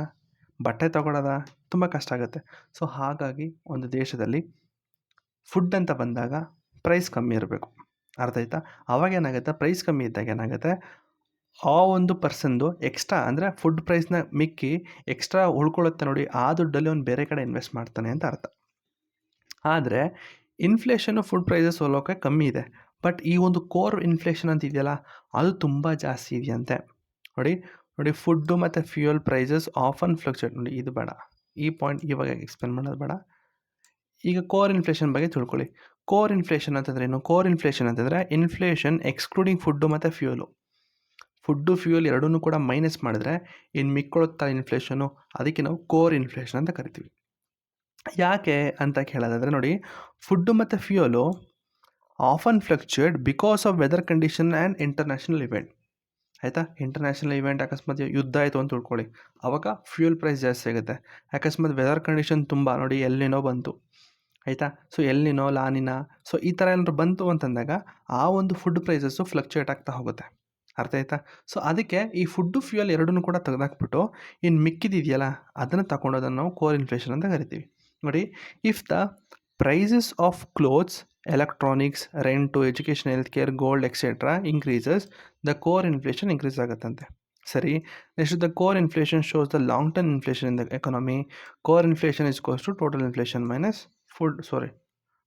ಬಟ್ಟೆ ತೊಗೊಳೋದ, ತುಂಬ ಕಷ್ಟ ಆಗುತ್ತೆ. ಸೊ ಹಾಗಾಗಿ ಒಂದು ದೇಶದಲ್ಲಿ ಫುಡ್ ಅಂತ ಬಂದಾಗ ಪ್ರೈಸ್ ಕಮ್ಮಿ ಇರಬೇಕು, ಅರ್ಥ ಆಯ್ತಾ? ಆವಾಗ ಏನಾಗುತ್ತೆ, ಪ್ರೈಸ್ ಕಮ್ಮಿ ಇದ್ದಾಗ ಏನಾಗುತ್ತೆ, ಆ ಒಂದು ಪರ್ಸನ್ದು ಎಕ್ಸ್ಟ್ರಾ ಅಂದರೆ ಫುಡ್ ಪ್ರೈಸ್ನ ಮಿಕ್ಕಿ ಎಕ್ಸ್ಟ್ರಾ ಉಳ್ಕೊಳ್ಳುತ್ತೆ ನೋಡಿ, ಆ ದುಡ್ಡಲ್ಲಿ ಅವ್ನು ಬೇರೆ ಕಡೆ ಇನ್ವೆಸ್ಟ್ ಮಾಡ್ತಾನೆ ಅಂತ ಅರ್ಥ. ಆದರೆ ಇನ್ಫ್ಲೇಷನ್ನು ಫುಡ್ ಪ್ರೈಸಸ್ ಹೋಲೋಕೆ ಕಮ್ಮಿ ಇದೆ, ಬಟ್ ಈ ಒಂದು ಕೋರ್ ಇನ್ಫ್ಲೇಷನ್ ಅಂತ ಇದೆಯಲ್ಲ ಅದು ತುಂಬ ಜಾಸ್ತಿ ಇದೆಯಂತೆ. ನೋಡಿ ನೋಡಿ ಫುಡ್ಡು ಮತ್ತು ಫ್ಯೂಯಲ್ ಪ್ರೈಸಸ್ ಆಫನ್ ಫ್ಲಕ್ಚುಯೇಟ್. ನೋಡಿ ಇದು ಬೇಡ, ಈ ಪಾಯಿಂಟ್ ಇವಾಗ ಎಕ್ಸ್ಪ್ಲೇನ್ ಮಾಡೋದು ಬೇಡ. ಈಗ ಕೋರ್ ಇನ್ಫ್ಲೇಷನ್ ಬಗ್ಗೆ ತಿಳ್ಕೊಳ್ಳಿ. ಕೋರ್ ಇನ್ಫ್ಲೇಷನ್ ಅಂತಂದರೆ ಏನು? ಕೋರ್ ಇನ್ಫ್ಲೇಷನ್ ಅಂತಂದರೆ ಇನ್ಫ್ಲೇಷನ್ ಎಕ್ಸ್ಕ್ಲೂಡಿಂಗ್ ಫುಡ್ಡು ಮತ್ತು ಫ್ಯೂಯಲು. ಫುಡ್ಡು ಫ್ಯೂಯಲ್ ಎರಡನ್ನೂ ಕೂಡ ಮೈನಸ್ ಮಾಡಿದ್ರೆ ಇನ್ನು ಮಿಕ್ಕೊಳ್ಳುತ್ತಾ ಇನ್ಫ್ಲೇಷನು, ಅದಕ್ಕೆ ನಾವು ಕೋರ್ ಇನ್ಫ್ಲೇಷನ್ ಅಂತ ಕರಿತೀವಿ. ಯಾಕೆ ಅಂತ ಕೇಳೋದಾದರೆ ನೋಡಿ, ಫುಡ್ಡು ಮತ್ತು fuel often fluctuate because of weather condition and international event. ಆಯಿತಾ? ಇಂಟರ್ನ್ಯಾಷನಲ್ ಇವೆಂಟ್ ಅಕಸ್ಮಾತ್ ಯುದ್ಧ ಆಯಿತು ಅಂತ ತಿಳ್ಕೊಳ್ಳಿ, ಆವಾಗ ಫ್ಯೂಯಲ್ ಪ್ರೈಸ್ ಜಾಸ್ತಿ ಆಗುತ್ತೆ. ಅಕಸ್ಮಾತ್ ವೆದರ್ ಕಂಡೀಷನ್ ತುಂಬ ನೋಡಿ ಎಲ್ಲಿನೋ ಬಂತು, ಆಯಿತಾ? ಸೊ ಎಲ್ಲಿನೋ ಲಾನಿನ, ಸೊ ಈ ಥರ ಏನಾದ್ರು ಬಂತು ಅಂತಂದಾಗ ಆ ಒಂದು ಫುಡ್ ಪ್ರೈಸಸ್ಸು ಫ್ಲಕ್ಚುಯೇಟ್ ಆಗ್ತಾ ಹೋಗುತ್ತೆ. ಅರ್ಥ ಆಯ್ತಾ? ಸೊ ಅದಕ್ಕೆ ಈ ಫುಡ್ಡು ಫ್ಯೂಯಲ್ ಎರಡನ್ನೂ ಕೂಡ ತೆಗೆದಾಕ್ಬಿಟ್ಟು ಇನ್ನು ಮಿಕ್ಕಿದೆಯಲ್ಲ ಅದನ್ನು ತಗೊಂಡೋದನ್ನು ನಾವು ಕೋರ್ ಇನ್ಫ್ಲೇಷನ್ ಅಂತ ಕರಿತೀವಿ. ನೋಡಿ, if the prices of clothes, electronics, rent, education, health care, gold etcetera increases, the core inflation increase ಆಗುತ್ತಂತೆ. ಸರಿ, next the core inflation shows the long term inflation in the economy. Core inflation is close to total inflation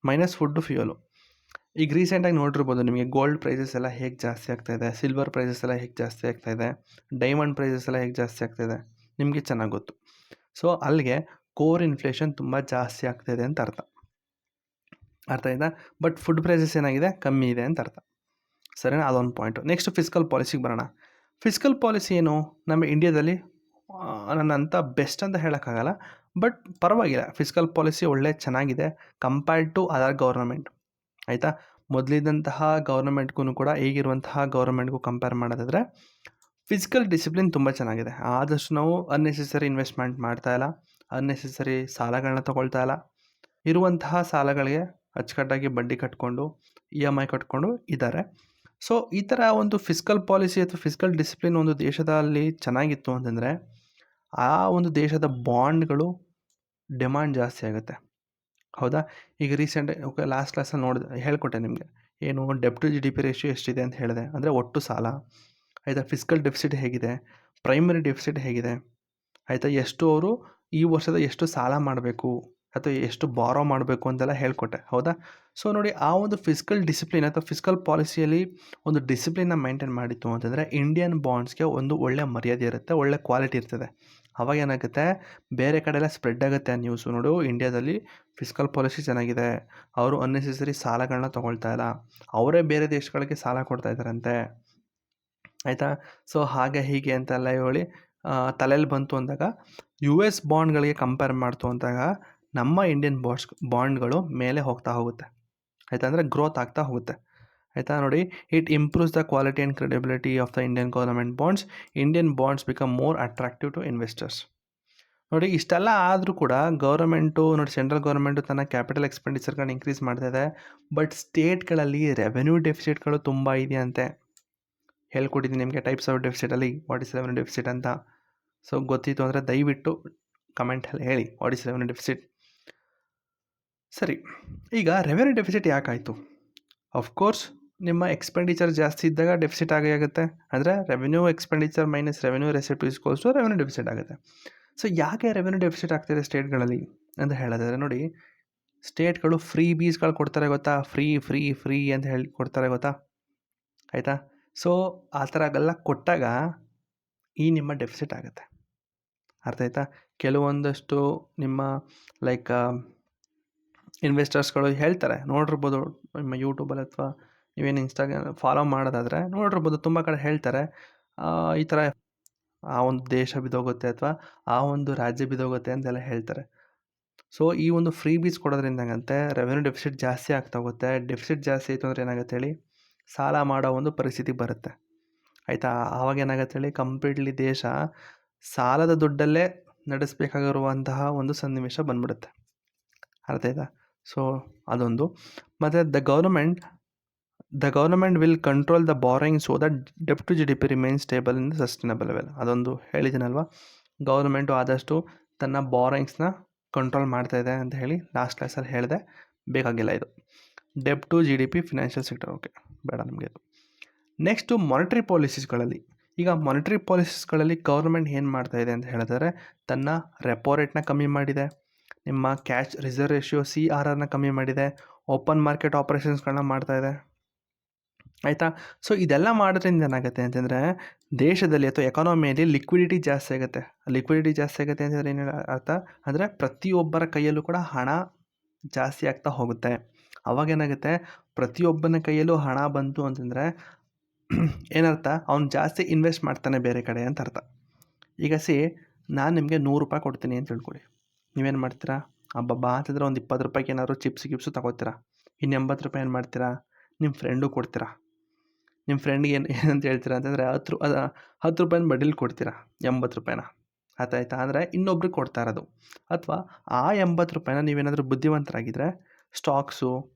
minus food fuel. ಈಗ ರೀಸೆಂಟಾಗಿ ನೋಡಿರ್ಬೋದು ನಿಮಗೆ gold prices ಎಲ್ಲ ಹೇಗೆ ಜಾಸ್ತಿ ಆಗ್ತಾಯಿದೆ, ಸಿಲ್ವರ್ ಪ್ರೈಸಸ್ ಎಲ್ಲ ಹೇಗೆ ಜಾಸ್ತಿ ಆಗ್ತಾಯಿದೆ, ಡೈಮಂಡ್ ಪ್ರೈಸಸ್ ಎಲ್ಲ ಹೇಗೆ ಜಾಸ್ತಿ ಆಗ್ತಾಯಿದೆ, ನಿಮಗೆ ಚೆನ್ನಾಗಿ ಗೊತ್ತು. ಸೊ ಅಲ್ಲಿಗೆ ಕೋರ್ ಇನ್ಫ್ಲೇಷನ್ ತುಂಬ ಜಾಸ್ತಿ ಆಗ್ತಾಯಿದೆ ಅಂತ ಅರ್ಥ. ಅರ್ಥ ಆಯ್ತಾ? ಬಟ್ ಫುಡ್ ಪ್ರೈಸಸ್ ಏನಾಗಿದೆ, ಕಮ್ಮಿ ಇದೆ ಅಂತ ಅರ್ಥ. ಸರಿನಾ? ಅದೊಂದು ಪಾಯಿಂಟು. ನೆಕ್ಸ್ಟ್ ಫಿಸ್ಕಲ್ ಪಾಲಿಸಿಗೆ ಬರೋಣ. ಫಿಸ್ಕಲ್ ಪಾಲಿಸಿ ಏನು, ನಮ್ಮ ಇಂಡಿಯಾದಲ್ಲಿ ನನ್ನಂಥ ಬೆಸ್ಟ್ ಅಂತ ಹೇಳೋಕ್ಕಾಗಲ್ಲ, ಬಟ್ ಪರವಾಗಿಲ್ಲ, ಫಿಸ್ಕಲ್ ಪಾಲಿಸಿ ಒಳ್ಳೆ ಚೆನ್ನಾಗಿದೆ ಕಂಪೇರ್ಡ್ ಟು ಅದರ್ ಗೌರ್ನಮೆಂಟ್. ಆಯಿತಾ? ಮೊದಲಿದ್ದಂತಹ ಗೌರ್ನಮೆಂಟ್ಗೂ ಕೂಡ ಈಗಿರುವಂತಹ ಗೌರ್ನಮೆಂಟ್ಗೂ ಕಂಪೇರ್ ಮಾಡೋದಾದರೆ ಫಿಸಿಕಲ್ ಡಿಸಿಪ್ಲಿನ್ ತುಂಬ ಚೆನ್ನಾಗಿದೆ. ಆದಷ್ಟು ನಾವು ಅನ್ನೆಸೆಸರಿ ಇನ್ವೆಸ್ಟ್ಮೆಂಟ್ ಮಾಡ್ತಾ ಇಲ್ಲ, ಅನ್ನೆಸೆಸರಿ ಸಾಲಗಳನ್ನ ತೊಗೊಳ್ತಾ ಇಲ್ಲ. ಇರುವಂತಹ ಸಾಲಗಳಿಗೆ ಅಚ್ಚುಕಟ್ಟಾಗಿ ಬಡ್ಡಿ ಕಟ್ಕೊಂಡು EMI ಕಟ್ಕೊಂಡು ಇದ್ದಾರೆ. ಸೊ ಈ ಥರ ಒಂದು ಫಿಸ್ಕಲ್ ಪಾಲಿಸಿ ಅಥವಾ ಫಿಸ್ಕಲ್ ಡಿಸಿಪ್ಲಿನ್ ಒಂದು ದೇಶದಲ್ಲಿ ಚೆನ್ನಾಗಿತ್ತು ಅಂತಂದರೆ ಆ ಒಂದು ದೇಶದ ಬಾಂಡ್ಗಳು ಡಿಮ್ಯಾಂಡ್ ಜಾಸ್ತಿ ಆಗುತ್ತೆ. ಹೌದಾ? ಈಗ ರೀಸೆಂಟಾಗಿ ಲಾಸ್ಟ್ ಕ್ಲಾಸಲ್ಲಿ ಹೇಳ್ಕೊಟ್ಟೆ ನಿಮಗೆ, ಏನು ಡೆಬ್ಟ್ ಟು GDP ರೇಷಿಯೋ ಎಷ್ಟಿದೆ ಅಂತ ಹೇಳಿದೆ. ಅಂದರೆ ಒಟ್ಟು ಸಾಲ, ಆಯಿತಾ? ಫಿಸ್ಕಲ್ ಡೆಫಿಸಿಟ್ ಹೇಗಿದೆ, ಪ್ರೈಮರಿ ಡೆಫಿಸಿಟ್ ಹೇಗಿದೆ, ಆಯಿತಾ? ಎಷ್ಟು ಅವರು ಈ ವರ್ಷದ ಎಷ್ಟು ಸಾಲ ಮಾಡಬೇಕು ಅಥವಾ ಎಷ್ಟು ಬಾರೋ ಮಾಡಬೇಕು ಅಂತೆಲ್ಲ ಹೇಳ್ಕೊಟ್ಟೆ. ಹೌದಾ? ಸೊ ನೋಡಿ, ಆ ಒಂದು ಫಿಸ್ಕಲ್ ಡಿಸಿಪ್ಲಿನ್ ಅಥವಾ ಫಿಸ್ಕಲ್ ಪಾಲಿಸಿಯಲ್ಲಿ ಒಂದು ಡಿಸಿಪ್ಲಿನ್ನ ಮೈಂಟೈನ್ ಮಾಡಿತ್ತು ಅಂತಂದರೆ ಇಂಡಿಯನ್ ಬಾಂಡ್ಸ್ಗೆ ಒಂದು ಒಳ್ಳೆ ಮರ್ಯಾದೆ ಇರುತ್ತೆ, ಒಳ್ಳೆ ಕ್ವಾಲಿಟಿ ಇರ್ತದೆ. ಅವಾಗ ಏನಾಗುತ್ತೆ, ಬೇರೆ ಕಡೆ ಎಲ್ಲ ಸ್ಪ್ರೆಡ್ ಆಗುತ್ತೆ ಆ ನ್ಯೂಸು. ನೋಡು, ಇಂಡಿಯಾದಲ್ಲಿ ಫಿಸ್ಕಲ್ ಪಾಲಿಸಿ ಚೆನ್ನಾಗಿದೆ, ಅವರು ಅನ್ನೆಸೆಸರಿ ಸಾಲಗಳನ್ನ ತೊಗೊಳ್ತಾ ಇಲ್ಲ, ಅವರೇ ಬೇರೆ ದೇಶಗಳಿಗೆ ಸಾಲ ಕೊಡ್ತಾ ಇದ್ದಾರಂತೆ, ಆಯಿತಾ? ಸೊ ಹಾಗೆ ಹೀಗೆ ಅಂತೆಲ್ಲ ಹೇಳಿ ತಲೆಯಲ್ಲಿ ಬಂತು ಅಂದಾಗ US ಬಾಂಡ್ಗಳಿಗೆ ಕಂಪೇರ್ ಮಾಡ್ತು ಅಂದಾಗ ನಮ್ಮ ಇಂಡಿಯನ್ ಬಾಂಡ್ಗಳು ಮೇಲೆ ಹೋಗ್ತಾ ಹೋಗುತ್ತೆ, ಆಯಿತಾ? ಅಂದರೆ ಗ್ರೋತ್ ಆಗ್ತಾ ಹೋಗುತ್ತೆ, ಆಯಿತಾ? ನೋಡಿ, it improves the quality and credibility of the Indian government bonds. Indian bonds become more attractive to investors. ನೋಡಿ, ಇಷ್ಟೆಲ್ಲ ಆದರೂ ಕೂಡ ಗೌರ್ಮೆಂಟು ನೋಡಿ, ಸೆಂಟ್ರಲ್ ಗೌರ್ಮೆಂಟು ತನ್ನ ಕ್ಯಾಪಿಟಲ್ ಎಕ್ಸ್ಪೆಂಡಿಚರ್ಗಳನ್ನ ಇನ್ಕ್ರೀಸ್ ಮಾಡ್ತಾಯಿದೆ, ಬಟ್ ಸ್ಟೇಟ್ಗಳಲ್ಲಿ ರೆವೆನ್ಯೂ ಡೆಫಿಸಿಟ್ಗಳು ತುಂಬ ಇದೆಯಂತೆ. ಹೇಳ್ಕೊಟ್ಟಿದ್ದೀನಿ ನಿಮಗೆ ಟೈಪ್ಸ್ ಆಫ್ ಡೆಫಿಸಿಟಲ್ಲಿ ವಾಟ್ ಇಸ್ ರೆವೆನ್ಯೂ ಡೆಫಿಸಿಟ್ ಅಂತ. ಸೊ ಗೊತ್ತಿತ್ತು ಅಂದರೆ ದಯವಿಟ್ಟು ಕಮೆಂಟಲ್ಲಿ ಹೇಳಿ ವಾಟ್ ಇಸ್ ರೆವೆನ್ಯೂ ಡೆಫಿಸಿಟ್. ಸರಿ, ಈಗ ರೆವೆನ್ಯೂ ಡೆಫಿಸಿಟ್ ಯಾಕಾಯಿತು? ಆಫ್ಕೋರ್ಸ್ ನಿಮ್ಮ ಎಕ್ಸ್ಪೆಂಡಿಚರ್ ಜಾಸ್ತಿ ಇದ್ದಾಗ ಡೆಫಿಸಿಟ್ ಆಗೇ ಆಗುತ್ತೆ. ಅಂದರೆ revenue expenditure minus revenue receipt equals to revenue deficit ಆಗುತ್ತೆ. ಸೊ ಯಾಕೆ ರೆವೆನ್ಯೂ ಡೆಫಿಸಿಟ್ ಆಗ್ತಿದೆ ಸ್ಟೇಟ್ಗಳಲ್ಲಿ ಅಂತ ಹೇಳಿದ್ರೆ, ನೋಡಿ, ಸ್ಟೇಟ್ಗಳು ಫ್ರೀ ಬೀಸ್ಗಳು ಕೊಡ್ತಾರೆ ಗೊತ್ತಾ, ಫ್ರೀ ಫ್ರೀ ಫ್ರೀ ಅಂತ ಹೇಳಿ ಕೊಡ್ತಾರೆ ಗೊತ್ತಾ, ಆಯಿತಾ? ಸೊ ಆ ಥರ ಎಲ್ಲ ಕೊಟ್ಟಾಗ ಈ ನಿಮ್ಮ ಡೆಫಿಸಿಟ್ ಆಗುತ್ತೆ. ಅರ್ಥ ಆಯ್ತಾ? ಕೆಲವೊಂದಷ್ಟು ನಿಮ್ಮ ಲೈಕ್ ಇನ್ವೆಸ್ಟರ್ಸ್ಗಳು ಹೇಳ್ತಾರೆ, ನೋಡಿರ್ಬೋದು ನಿಮ್ಮ ಯೂಟ್ಯೂಬಲ್ಲಿ ಅಥವಾ ನೀವೇನು ಇನ್ಸ್ಟಾಗ್ರಾಮ್ ಫಾಲೋ ಮಾಡೋದಾದರೆ ನೋಡಿರ್ಬೋದು, ತುಂಬ ಕಡೆ ಹೇಳ್ತಾರೆ ಈ ಥರ ಆ ಒಂದು ದೇಶ ಬಿದ್ದೋಗುತ್ತೆ ಅಥವಾ ಆ ಒಂದು ರಾಜ್ಯ ಬಿದ್ದೋಗುತ್ತೆ ಅಂತೆಲ್ಲ ಹೇಳ್ತಾರೆ. ಸೊ ಈ ಒಂದು ಫ್ರೀ ಬೀಸ್ ಕೊಡೋದ್ರಿಂದ ಏನಾಗುತ್ತೆ, ರೆವೆನ್ಯೂ ಡೆಫಿಸಿಟ್ ಜಾಸ್ತಿ ಆಗ್ತಾ ಹೋಗುತ್ತೆ. ಡೆಫಿಸಿಟ್ ಜಾಸ್ತಿ ಆಯಿತು ಅಂದರೆ ಏನಾಗುತ್ತೆ ಹೇಳಿ, ಸಾಲ ಮಾಡೋ ಒಂದು ಪರಿಸ್ಥಿತಿ ಬರುತ್ತೆ, ಆಯಿತಾ? ಆವಾಗ ಏನಾಗುತ್ತೆ ಹೇಳಿ, ಕಂಪ್ಲೀಟ್ಲಿ ದೇಶ ಸಾಲದ ದುಡ್ಡಲ್ಲೇ ನಡೆಸಬೇಕಾಗಿರುವಂತಹ ಒಂದು ಸನ್ನಿವೇಶ ಬಂದ್ಬಿಡುತ್ತೆ. ಅರ್ಥ ಆಯ್ತಾ? ಸೊ ಅದೊಂದು. ಮತ್ತು the government will control the borrowing so that ಡೆಬ್ಟ್ to GDP remains stable in the sustainable level. ಅದೊಂದು ಹೇಳಿದ್ದೀನಲ್ವ, ಗೌರ್ಮೆಂಟು ಆದಷ್ಟು ತನ್ನ ಬಾರೋಯಿಂಗ್ಸ್ನ ಕಂಟ್ರೋಲ್ ಮಾಡ್ತಾಯಿದೆ ಅಂತ ಹೇಳಿ ಲಾಸ್ಟ್ ಕ್ಲಾಸಲ್ಲಿ ಹೇಳಿದೆ, ಬೇಕಾಗಿಲ್ಲ ಇದು. ಡೆಬ್ಟ್ to GDP financial sector. Okay. ಬೇಡ ನಮಗೆ. ನೆಕ್ಸ್ಟು ಮಾನಿಟರಿ ಪಾಲಿಸೀಸ್ಗಳಲ್ಲಿ, ಈಗ ಮಾನಿಟರಿ ಪಾಲಿಸೀಸ್ಗಳಲ್ಲಿ ಗೌರ್ಮೆಂಟ್ ಏನು ಮಾಡ್ತಾ ಇದೆ ಅಂತ ಹೇಳಿದ್ರೆ, ತನ್ನ ರೆಪೋ ರೇಟ್ನ ಕಮ್ಮಿ ಮಾಡಿದೆ, ನಿಮ್ಮ ಕ್ಯಾಶ್ ರಿಸರ್ವ್ ರೇಷಿಯೋ CRRನ ಕಮ್ಮಿ ಮಾಡಿದೆ, ಓಪನ್ ಮಾರ್ಕೆಟ್ ಆಪರೇಷನ್ಸ್ಗಳನ್ನ ಮಾಡ್ತಾ ಇದೆ, ಆಯಿತಾ. ಸೊ ಇದೆಲ್ಲ ಮಾಡೋದ್ರಿಂದ ಏನಾಗುತ್ತೆ ಅಂತಂದರೆ, ದೇಶದಲ್ಲಿ ಅಥವಾ ಎಕಾನಮಿಯಲ್ಲಿ ಲಿಕ್ವಿಡಿಟಿ ಜಾಸ್ತಿ ಆಗುತ್ತೆ. ಲಿಕ್ವಿಡಿಟಿ ಜಾಸ್ತಿ ಆಗುತ್ತೆ ಅಂತಂದರೆ ಏನು ಅರ್ಥ ಅಂದರೆ, ಪ್ರತಿಯೊಬ್ಬರ ಕೈಯಲ್ಲೂ ಕೂಡ ಹಣ ಜಾಸ್ತಿ ಆಗ್ತಾ ಹೋಗುತ್ತೆ. ಅವಾಗೇನಾಗುತ್ತೆ, ಪ್ರತಿಯೊಬ್ಬನ ಕೈಯಲ್ಲೂ ಹಣ ಬಂತು ಅಂತಂದರೆ ಏನರ್ಥ, ಅವ್ನು ಜಾಸ್ತಿ ಇನ್ವೆಸ್ಟ್ ಮಾಡ್ತಾನೆ ಬೇರೆ ಕಡೆ ಅಂತ ಅರ್ಥ. ಈಗ ನಾನು ನಿಮಗೆ ₹100 ಕೊಡ್ತೀನಿ ಅಂತ ತಿಳ್ಕೊಳ್ಳಿ. ನೀವೇನು ಮಾಡ್ತೀರಾ, ಅಬ್ಬಬ್ಬಾ ಅಂತಂದರೆ ಒಂದು ₹20 ಏನಾದ್ರು ಚಿಪ್ಸು ತಗೋತೀರಾ. ಇನ್ನು ₹80 ಏನು ಮಾಡ್ತೀರಾ, ನಿಮ್ಮ ಫ್ರೆಂಡು ಕೊಡ್ತೀರಾ. ನಿಮ್ಮ ಫ್ರೆಂಡ್ಗೆ ಏನಂತ ಹೇಳ್ತೀರಾ ಅಂತಂದರೆ, ₹10 ಬಡ್ಡಿಲಿ ಕೊಡ್ತೀರಾ ₹80. ಆಯ್ತಾ. ಅಂದರೆ ಇನ್ನೊಬ್ರಿಗೆ ಕೊಡ್ತಾ ಇರೋದು. ಅಥವಾ ಆ ₹80 ನೀವೇನಾದರೂ ಬುದ್ಧಿವಂತರಾಗಿದ್ದರೆ ಸ್ಟಾಕ್ಸು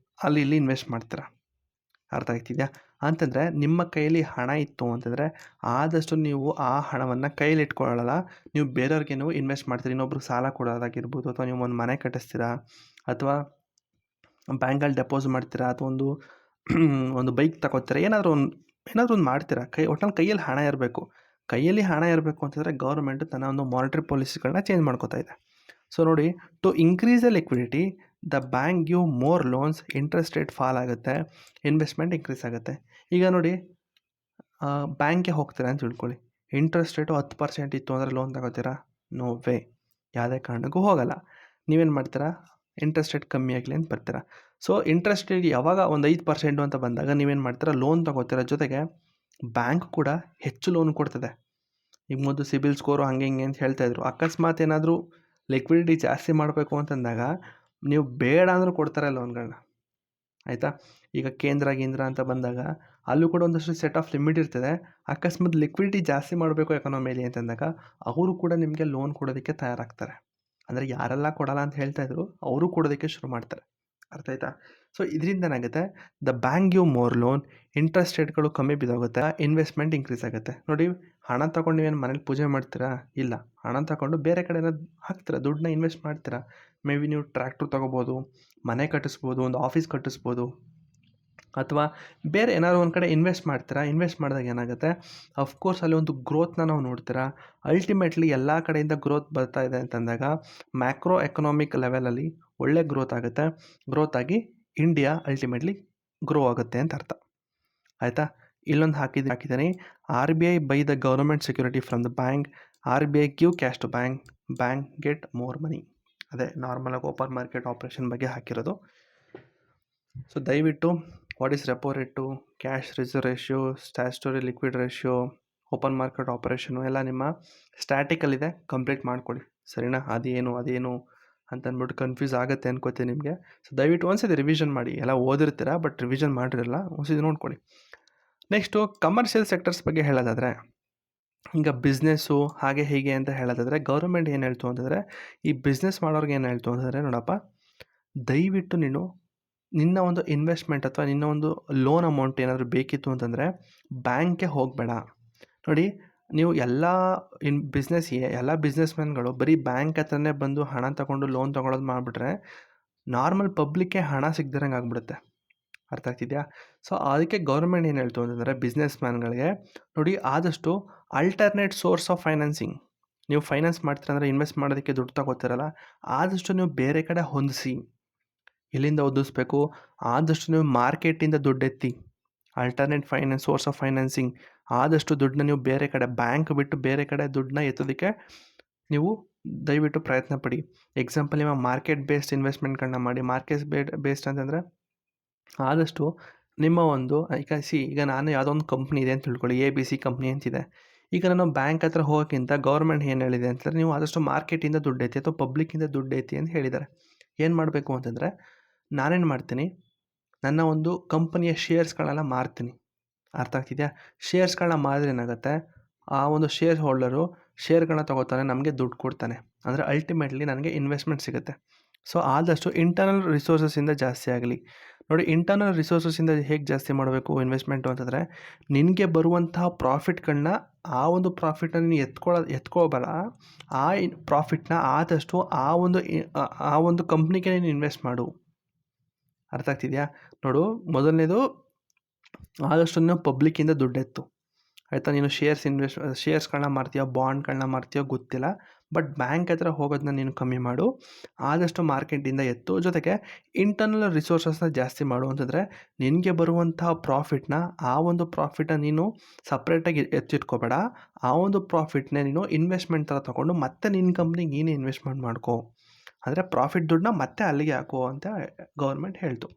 ಅಲ್ಲಿ ಇಲ್ಲಿ ಇನ್ವೆಸ್ಟ್ ಮಾಡ್ತೀರಾ. ಅರ್ಥ ಆಗ್ತಿದೆಯಾ ಅಂತಂದರೆ, ನಿಮ್ಮ ಕೈಯಲ್ಲಿ ಹಣ ಇತ್ತು ಅಂತಂದರೆ ಆದಷ್ಟು ನೀವು ಆ ಹಣವನ್ನು ಕೈಯಲ್ಲಿ ಇಟ್ಕೊಳ್ಳಲ್ಲ, ನೀವು ಬೇರೆಯವ್ರಿಗೆ ನೀವು ಇನ್ವೆಸ್ಟ್ ಮಾಡ್ತೀರಿ. ಇನ್ನೊಬ್ರು ಸಾಲ ಕೊಡೋದಾಗಿರ್ಬೋದು, ಅಥವಾ ನೀವು ಒಂದು ಮನೆ ಕಟ್ಟಿಸ್ತೀರಾ, ಅಥವಾ ಬ್ಯಾಂಕಲ್ಲಿ ಡೆಪಾಸಿಟ್ ಮಾಡ್ತೀರಾ, ಅಥವಾ ಒಂದು ಬೈಕ್ ತಗೋತೀರಾ, ಏನಾದರೂ ಒಂದು ಮಾಡ್ತೀರಾ. ಒಟ್ಟಿನಲ್ಲಿ ಕೈಯಲ್ಲಿ ಹಣ ಇರಬೇಕು. ಕೈಯಲ್ಲಿ ಹಣ ಇರಬೇಕು ಅಂತಂದರೆ ಗೌರ್ಮೆಂಟು ತನ್ನ ಒಂದು ಮಾನಿಟರಿ ಪಾಲಿಸಿಗಳನ್ನ ಚೇಂಜ್ ಮಾಡ್ಕೋತಾ ಇದೆ. ಸೊ ನೋಡಿ, to increase the liquidity the bank give more loans, interest rate fall ಆಗುತ್ತೆ, ಇನ್ವೆಸ್ಟ್ಮೆಂಟ್ ಇನ್ಕ್ರೀಸ್ ಆಗುತ್ತೆ. ಈಗ ನೋಡಿ, ಬ್ಯಾಂಕ್ಗೆ ಹೋಗ್ತೀರಾ ಅಂತ ತಿಳ್ಕೊಳ್ಳಿ, ಇಂಟ್ರೆಸ್ಟ್ ರೇಟು 10% ಇತ್ತು ಅಂದರೆ ಲೋನ್ ತಗೋತೀರಾ? ನೋ ವೇ, ಯಾವುದೇ ಕಾರಣಕ್ಕೂ ಹೋಗಲ್ಲ. ನೀವೇನು ಮಾಡ್ತೀರಾ, ಇಂಟ್ರೆಸ್ಟ್ ರೇಟ್ ಕಮ್ಮಿ ಆಗಲಿ ಅಂತ ಬರ್ತೀರಾ. ಸೊ ಇಂಟ್ರೆಸ್ಟ್ ರೇಟ್ ಯಾವಾಗ ಒಂದು 5% ಅಂತ ಬಂದಾಗ ನೀವೇನು ಮಾಡ್ತೀರಾ, ಲೋನ್ ತಗೋತೀರಾ. ಜೊತೆಗೆ ಬ್ಯಾಂಕ್ ಕೂಡ ಹೆಚ್ಚು ಲೋನ್ ಕೊಡ್ತದೆ. ಈಗ ಮೊದಲು ಸಿಬಿಲ್ ಸ್ಕೋರು ಹಂಗೆ ಹಿಂಗೆ ಅಂತ ಹೇಳ್ತಾಯಿದ್ರು. ಅಕಸ್ಮಾತ್ ಏನಾದರೂ ಲಿಕ್ವಿಡಿಟಿ ಜಾಸ್ತಿ ಮಾಡಬೇಕು ಅಂತಂದಾಗ ನೀವು ಬೇಡ ಅಂದರೂ ಕೊಡ್ತಾರೆ ಲೋನ್ಗಳನ್ನ, ಆಯಿತಾ. ಈಗ ಕೇಂದ್ರ ಅಂತ ಬಂದಾಗ ಅಲ್ಲೂ ಕೂಡ ಒಂದಷ್ಟು ಸೆಟ್ ಆಫ್ ಲಿಮಿಟ್ ಇರ್ತದೆ. ಅಕಸ್ಮಾತ್ ಲಿಕ್ವಿಡಿಟಿ ಜಾಸ್ತಿ ಮಾಡಬೇಕು ಎಕಾನಮಿಯಲ್ಲಿ ಅಂತಂದಾಗ ಅವರು ಕೂಡ ನಿಮಗೆ ಲೋನ್ ಕೊಡೋದಕ್ಕೆ ತಯಾರಾಗ್ತಾರೆ. ಅಂದರೆ ಯಾರೆಲ್ಲ ಕೊಡಲ್ಲ ಅಂತ ಹೇಳ್ತಾಯಿದ್ರು, ಅವರು ಕೊಡೋದಕ್ಕೆ ಶುರು ಮಾಡ್ತಾರೆ. ಅರ್ಥ ಆಯ್ತಾ. ಸೊ ಇದರಿಂದ ಏನಾಗುತ್ತೆ, the bank give more loan, interest ರೇಟ್ಗಳು ಕಮ್ಮಿ ಬಿದ್ದೋಗುತ್ತೆ, ಇನ್ವೆಸ್ಟ್ಮೆಂಟ್ ಇನ್ಕ್ರೀಸ್ ಆಗುತ್ತೆ. ನೋಡಿ, ಹಣ ತಗೊಂಡು ನೀವೇನು ಮನೇಲಿ ಪೂಜೆ ಮಾಡ್ತೀರಾ? ಇಲ್ಲ, ಹಣ ತಗೊಂಡು ಬೇರೆ ಕಡೆ ಹಾಕ್ತೀರಾ, ದುಡ್ಡನ್ನ ಇನ್ವೆಸ್ಟ್ ಮಾಡ್ತೀರಾ. ಮೇ ಬಿ ನೀವು ಟ್ರ್ಯಾಕ್ಟ್ರು ತೊಗೋಬೋದು, ಮನೆ ಕಟ್ಟಿಸ್ಬೋದು, ಒಂದು ಆಫೀಸ್ ಕಟ್ಟಿಸ್ಬೋದು, ಅಥವಾ ಬೇರೆ ಏನಾದ್ರು ಒಂದು ಕಡೆ ಇನ್ವೆಸ್ಟ್ ಮಾಡ್ತೀರಾ. ಇನ್ವೆಸ್ಟ್ ಮಾಡಿದಾಗ ಏನಾಗುತ್ತೆ, ಅಫ್ಕೋರ್ಸ್ ಅಲ್ಲಿ ಒಂದು ಗ್ರೋತ್ನ ನಾವು ನೋಡ್ತೀರಾ. ಅಲ್ಟಿಮೇಟ್ಲಿ ಎಲ್ಲ ಕಡೆಯಿಂದ ಗ್ರೋತ್ ಬರ್ತಾ ಇದೆ ಅಂತಂದಾಗ ಮ್ಯಾಕ್ರೋ ಎಕನಾಮಿಕ್ ಲೆವೆಲಲ್ಲಿ ಒಳ್ಳೆ ಗ್ರೋತ್ ಆಗುತ್ತೆ. ಗ್ರೋತ್ ಆಗಿ ಇಂಡಿಯಾ ಅಲ್ಟಿಮೇಟ್ಲಿ ಗ್ರೋ ಆಗುತ್ತೆ ಅಂತ ಅರ್ಥ, ಆಯಿತಾ. ಇಲ್ಲೊಂದು ಹಾಕಿದ್ದೀನಿ, RBI by the government security from the bank, RBI give cash to bank get more money. ಅದೇ ನಾರ್ಮಲಾಗಿ ಓಪನ್ ಮಾರ್ಕೆಟ್ ಆಪ್ರೇಷನ್ ಬಗ್ಗೆ ಹಾಕಿರೋದು. ಸೊ ದಯವಿಟ್ಟು what is repo rate, cash reserve ratio, statutory liquid ratio, open market operation ಎಲ್ಲ ನಿಮ್ಮ ಸ್ಟ್ಯಾಟಿಕಲ್ಲಿದೆ, complete ಮಾಡ್ಕೊಳ್ಳಿ, ಸರಿನಾ. ಅದೇನು ಅಂತಂದ್ಬಿಟ್ಟು ಕನ್ಫ್ಯೂಸ್ ಆಗುತ್ತೆ ಅನ್ಕೋತೀನಿ ನಿಮಗೆ. ಸೊ ದಯವಿಟ್ಟು ಒಂದ್ಸತಿ ರಿವಿಷನ್ ಮಾಡಿ. ಎಲ್ಲ ಓದಿರ್ತೀರ ಬಟ್ ರಿವಿಷನ್ ಮಾಡಿರಲ್ಲ, ಒಂದ್ಸತಿ ನೋಡ್ಕೊಳ್ಳಿ. ನೆಕ್ಸ್ಟು ಕಮರ್ಷಿಯಲ್ ಸೆಕ್ಟರ್ಸ್ ಬಗ್ಗೆ ಹೇಳೋದಾದರೆ, ಈಗ ಬಿಸ್ನೆಸ್ಸು ಹಾಗೆ ಹೀಗೆ ಅಂತ ಹೇಳೋದಾದರೆ ಗೌರ್ಮೆಂಟ್ ಏನು ಹೇಳ್ತು ಅಂತಂದರೆ, ಈ ಬಿಸ್ನೆಸ್ ಮಾಡೋರ್ಗೆ ಏನು ಹೇಳ್ತು ಅಂತಂದರೆ, ನೋಡಪ್ಪ, ದಯವಿಟ್ಟು ನೀನು ನಿನ್ನ ಒಂದು ಇನ್ವೆಸ್ಟ್ಮೆಂಟ್ ಅಥವಾ ನಿನ್ನ ಒಂದು ಲೋನ್ ಅಮೌಂಟ್ ಏನಾದರೂ ಬೇಕಿತ್ತು ಅಂತಂದರೆ ಬ್ಯಾಂಕ್ಗೆ ಹೋಗಬೇಡ. ನೋಡಿ, ನೀವು ಎಲ್ಲ ಎಲ್ಲ ಬಿಸ್ನೆಸ್ಮೆನ್ಗಳು ಬರೀ ಬ್ಯಾಂಕ್ ಹತ್ರನೇ ಬಂದು ಹಣ ತಗೊಂಡು ಲೋನ್ ತೊಗೊಳೋದು ಮಾಡಿಬಿಟ್ರೆ ನಾರ್ಮಲ್ ಪಬ್ಲಿಕ್ಗೆ ಹಣ ಸಿಗ್ದಿರಂಗೆ ಆಗಿಬಿಡುತ್ತೆ. ಅರ್ಥ ಆಗ್ತಿದೆಯಾ. ಸೊ ಅದಕ್ಕೆ ಗೌರ್ಮೆಂಟ್ ಏನು ಹೇಳ್ತು ಅಂತಂದರೆ, ಬಿಸ್ನೆಸ್ ಮ್ಯಾನ್ಗಳಿಗೆ ನೋಡಿ, ಆದಷ್ಟು ಅಲ್ಟರ್ನೇಟ್ ಸೋರ್ಸ್ ಆಫ್ ಫೈನಾನ್ಸಿಂಗ್, ನೀವು ಫೈನಾನ್ಸ್ ಮಾಡ್ತೀರ ಅಂದರೆ ಇನ್ವೆಸ್ಟ್ ಮಾಡೋದಕ್ಕೆ ದುಡ್ಡು ತಗೋತಿರಲ್ಲ, ಆದಷ್ಟು ನೀವು ಬೇರೆ ಕಡೆ ಹೊಂದಿಸಿ. ಎಲ್ಲಿಂದ ಒದಿಸ್ಬೇಕು, ಆದಷ್ಟು ನೀವು ಮಾರ್ಕೆಟಿಂದ ದುಡ್ಡೆತ್ತಿ. ಅಲ್ಟರ್ನೇಟ್ ಸೋರ್ಸ್ ಆಫ್ ಫೈನಾನ್ಸಿಂಗ್, ಆದಷ್ಟು ದುಡ್ಡನ್ನ ನೀವು ಬೇರೆ ಕಡೆ, ಬ್ಯಾಂಕ್ ಬಿಟ್ಟು ಬೇರೆ ಕಡೆ ದುಡ್ಡನ್ನ ಎತ್ತೋದಕ್ಕೆ ನೀವು ದಯವಿಟ್ಟು ಪ್ರಯತ್ನ ಪಡಿ. ಎಕ್ಸಾಂಪಲ್, ನಿಮ್ಮ ಮಾರ್ಕೆಟ್ ಬೇಸ್ಡ್ ಇನ್ವೆಸ್ಟ್ಮೆಂಟ್ಗಳನ್ನ ಮಾಡಿ. ಮಾರ್ಕೆಟ್ ಬೇಸ್ಡ್ ಅಂತಂದರೆ ಆದಷ್ಟು ನಿಮ್ಮ ಒಂದು ಈಗ ನಾನು ಯಾವುದೋ ಒಂದು ಕಂಪ್ನಿ ಇದೆ ಅಂತ ತಿಳ್ಕೊಳ್ಳಿ, ABC ಕಂಪ್ನಿ ಅಂತಿದೆ. ಈಗ ನಾನು ಬ್ಯಾಂಕ್ ಹತ್ರ ಹೋಗೋಕ್ಕಿಂತ ಗೌರ್ಮೆಂಟ್ ಏನು ಹೇಳಿದೆ ಅಂತಂದರೆ, ನೀವು ಆದಷ್ಟು ಮಾರ್ಕೆಟಿಂದ ದುಡ್ಡು ಎತ್ತಿ ಅಥವಾ ಪಬ್ಲಿಕ್ಕಿಂದ ದುಡ್ಡು ಎತ್ತಿ ಅಂತ ಹೇಳಿದ್ದಾರೆ. ಏನು ಮಾಡಬೇಕು ಅಂತಂದರೆ, ನಾನೇನು ಮಾಡ್ತೀನಿ, ನನ್ನ ಒಂದು ಕಂಪನಿಯ ಶೇರ್ಸ್ಗಳನ್ನ ಮಾರ್ತೀನಿ. ಅರ್ಥ ಆಗ್ತಿದೆಯಾ. ಶೇರ್ಸ್ಗಳನ್ನ ಮಾರಿದ್ರೆ ಏನಾಗುತ್ತೆ, ಆ ಒಂದು ಶೇರ್ ಹೋಲ್ಡರು ಶೇರ್ಗಳನ್ನ ತೊಗೋತಾನೆ, ನಮಗೆ ದುಡ್ಡು ಕೊಡ್ತಾನೆ. ಅಂದರೆ ಅಲ್ಟಿಮೇಟ್ಲಿ ನನಗೆ ಇನ್ವೆಸ್ಟ್ಮೆಂಟ್ ಸಿಗುತ್ತೆ. ಸೊ ಆದಷ್ಟು ಇಂಟರ್ನಲ್ ರಿಸೋರ್ಸಸ್ಸಿಂದ ಜಾಸ್ತಿ ಆಗಲಿ. ನೋಡಿ, ಇಂಟರ್ನಲ್ ರಿಸೋರ್ಸಸ್ಸಿಂದ ಹೇಗೆ ಜಾಸ್ತಿ ಮಾಡಬೇಕು ಇನ್ವೆಸ್ಟ್ಮೆಂಟು ಅಂತಂದರೆ, ನಿನಗೆ ಬರುವಂತಹ ಪ್ರಾಫಿಟ್ಗಳನ್ನ, ಆ ಒಂದು ಪ್ರಾಫಿಟ್ನ ನೀನು ಎತ್ಕೊಳ್ಬೇಡ. ಆ ಪ್ರಾಫಿಟ್ನ ಆದಷ್ಟು ಆ ಒಂದು ಕಂಪ್ನಿಗೆ ನೀನು ಇನ್ವೆಸ್ಟ್ ಮಾಡು. ಅರ್ಥ ಆಗ್ತಿದೆಯಾ. ನೋಡು, ಮೊದಲನೇದು ಆದಷ್ಟು ನೀನು ಪಬ್ಲಿಕ್ಕಿಂದ ದುಡ್ಡೆತ್ತು, ಆಯಿತಾ. ನೀನು ಶೇರ್ಸ್ಗಳನ್ನ ಮಾರ್ತೀಯೋ ಬಾಂಡ್ಗಳನ್ನ ಮಾರ್ತೀಯೋ ಗೊತ್ತಿಲ್ಲ, ಬಟ್ ಬ್ಯಾಂಕ್ ಹತ್ರ ಹೋಗೋದನ್ನ ನೀನು ಕಮ್ಮಿ ಮಾಡು. ಆದಷ್ಟು ಮಾರ್ಕೆಟಿಂದ ಎತ್ತು. ಜೊತೆಗೆ ಇಂಟರ್ನಲ್ ರಿಸೋರ್ಸಸ್ನ ಜಾಸ್ತಿ ಮಾಡು. ಅಂತಂದರೆ ನಿನಗೆ ಬರುವಂತಹ ಪ್ರಾಫಿಟ್ನ, ಆ ಒಂದು ಪ್ರಾಫಿಟ್ನ ನೀನು ಸಪ್ರೇಟಾಗಿ ಎತ್ತಿಟ್ಕೋಬೇಡ. ಆ ಒಂದು ಪ್ರಾಫಿಟ್ನೇ ನೀನು ಇನ್ವೆಸ್ಟ್ಮೆಂಟ್ ಥರ ತೊಗೊಂಡು ಮತ್ತೆ ನಿನ್ನ ಕಂಪ್ನಿಗೆ ನೀನೇ ಇನ್ವೆಸ್ಟ್ಮೆಂಟ್ ಮಾಡ್ಕೋ. ಅಂದರೆ ಪ್ರಾಫಿಟ್ ದುಡ್ಡನ್ನ ಮತ್ತೆ ಅಲ್ಲಿಗೆ ಹಾಕೋ ಅಂತ ಗೌರ್ಮೆಂಟ್ ಹೇಳ್ತು.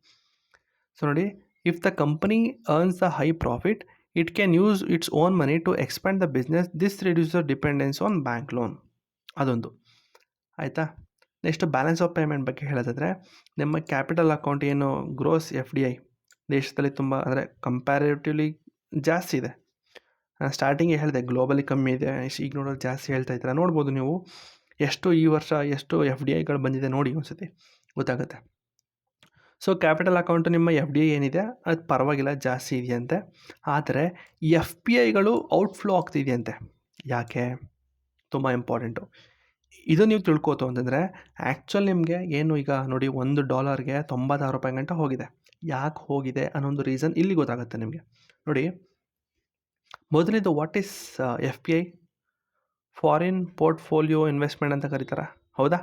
ಸೊ ನೋಡಿ, if the company earns the high profit, it can use its own money to expand the business. This reduce the dependence on bank loan. ಅದೊಂದು ಆಯಿತಾ. ನೆಕ್ಸ್ಟ್ ಬ್ಯಾಲೆನ್ಸ್ ಆಫ್ ಪೇಮೆಂಟ್ ಬಗ್ಗೆ ಹೇಳೋದಾದರೆ, ನಿಮ್ಮ ಕ್ಯಾಪಿಟಲ್ ಅಕೌಂಟ್ ಏನು gross FDI ದೇಶದಲ್ಲಿ ತುಂಬ ಅಂದರೆ comparatively ಜಾಸ್ತಿ ಇದೆ. ನಾನು ಸ್ಟಾರ್ಟಿಂಗೇ ಹೇಳಿದೆ ಗ್ಲೋಬಲಿ ಕಮ್ಮಿ ಇದೆ, ಈಗ ನೋಡೋದು ಜಾಸ್ತಿ ಹೇಳ್ತಾ ಇದ್ದಾರೆ. ನೋಡ್ಬೋದು ನೀವು ಎಷ್ಟು ಈ ವರ್ಷ ಎಷ್ಟು FDIಗಳು ಬಂದಿದೆ ನೋಡಿ, ಒಂದ್ಸತಿ ಗೊತ್ತಾಗುತ್ತೆ. ಸೊ ಕ್ಯಾಪಿಟಲ್ ಅಕೌಂಟು ನಿಮ್ಮ FDI ಏನಿದೆ ಅದು ಪರವಾಗಿಲ್ಲ, ಜಾಸ್ತಿ ಇದೆಯಂತೆ. ಆದರೆ FPIಗಳು ಔಟ್ಫ್ಲೋ ಆಗ್ತಿದೆಯಂತೆ. ಯಾಕೆ? ತುಂಬ ಇಂಪಾರ್ಟೆಂಟು. ಇದು ನೀವು ತಿಳ್ಕೋತು ಅಂತಂದರೆ ಆ್ಯಕ್ಚುಲ್ ನಿಮಗೆ ಏನು ಈಗ ನೋಡಿ, $1ಗೆ 96 ರೂಪಾಯಿ ಗಂಟ ಹೋಗಿದೆ. ಯಾಕೆ ಹೋಗಿದೆ ಅನ್ನೋ ಒಂದು ರೀಸನ್ ಇಲ್ಲಿ ಗೊತ್ತಾಗುತ್ತೆ ನಿಮಗೆ. ನೋಡಿ, ಮೊದಲಿದ್ದು what is FPI? Foreign portfolio investment ಅಂತ ಕರೀತಾರೆ, ಹೌದಾ?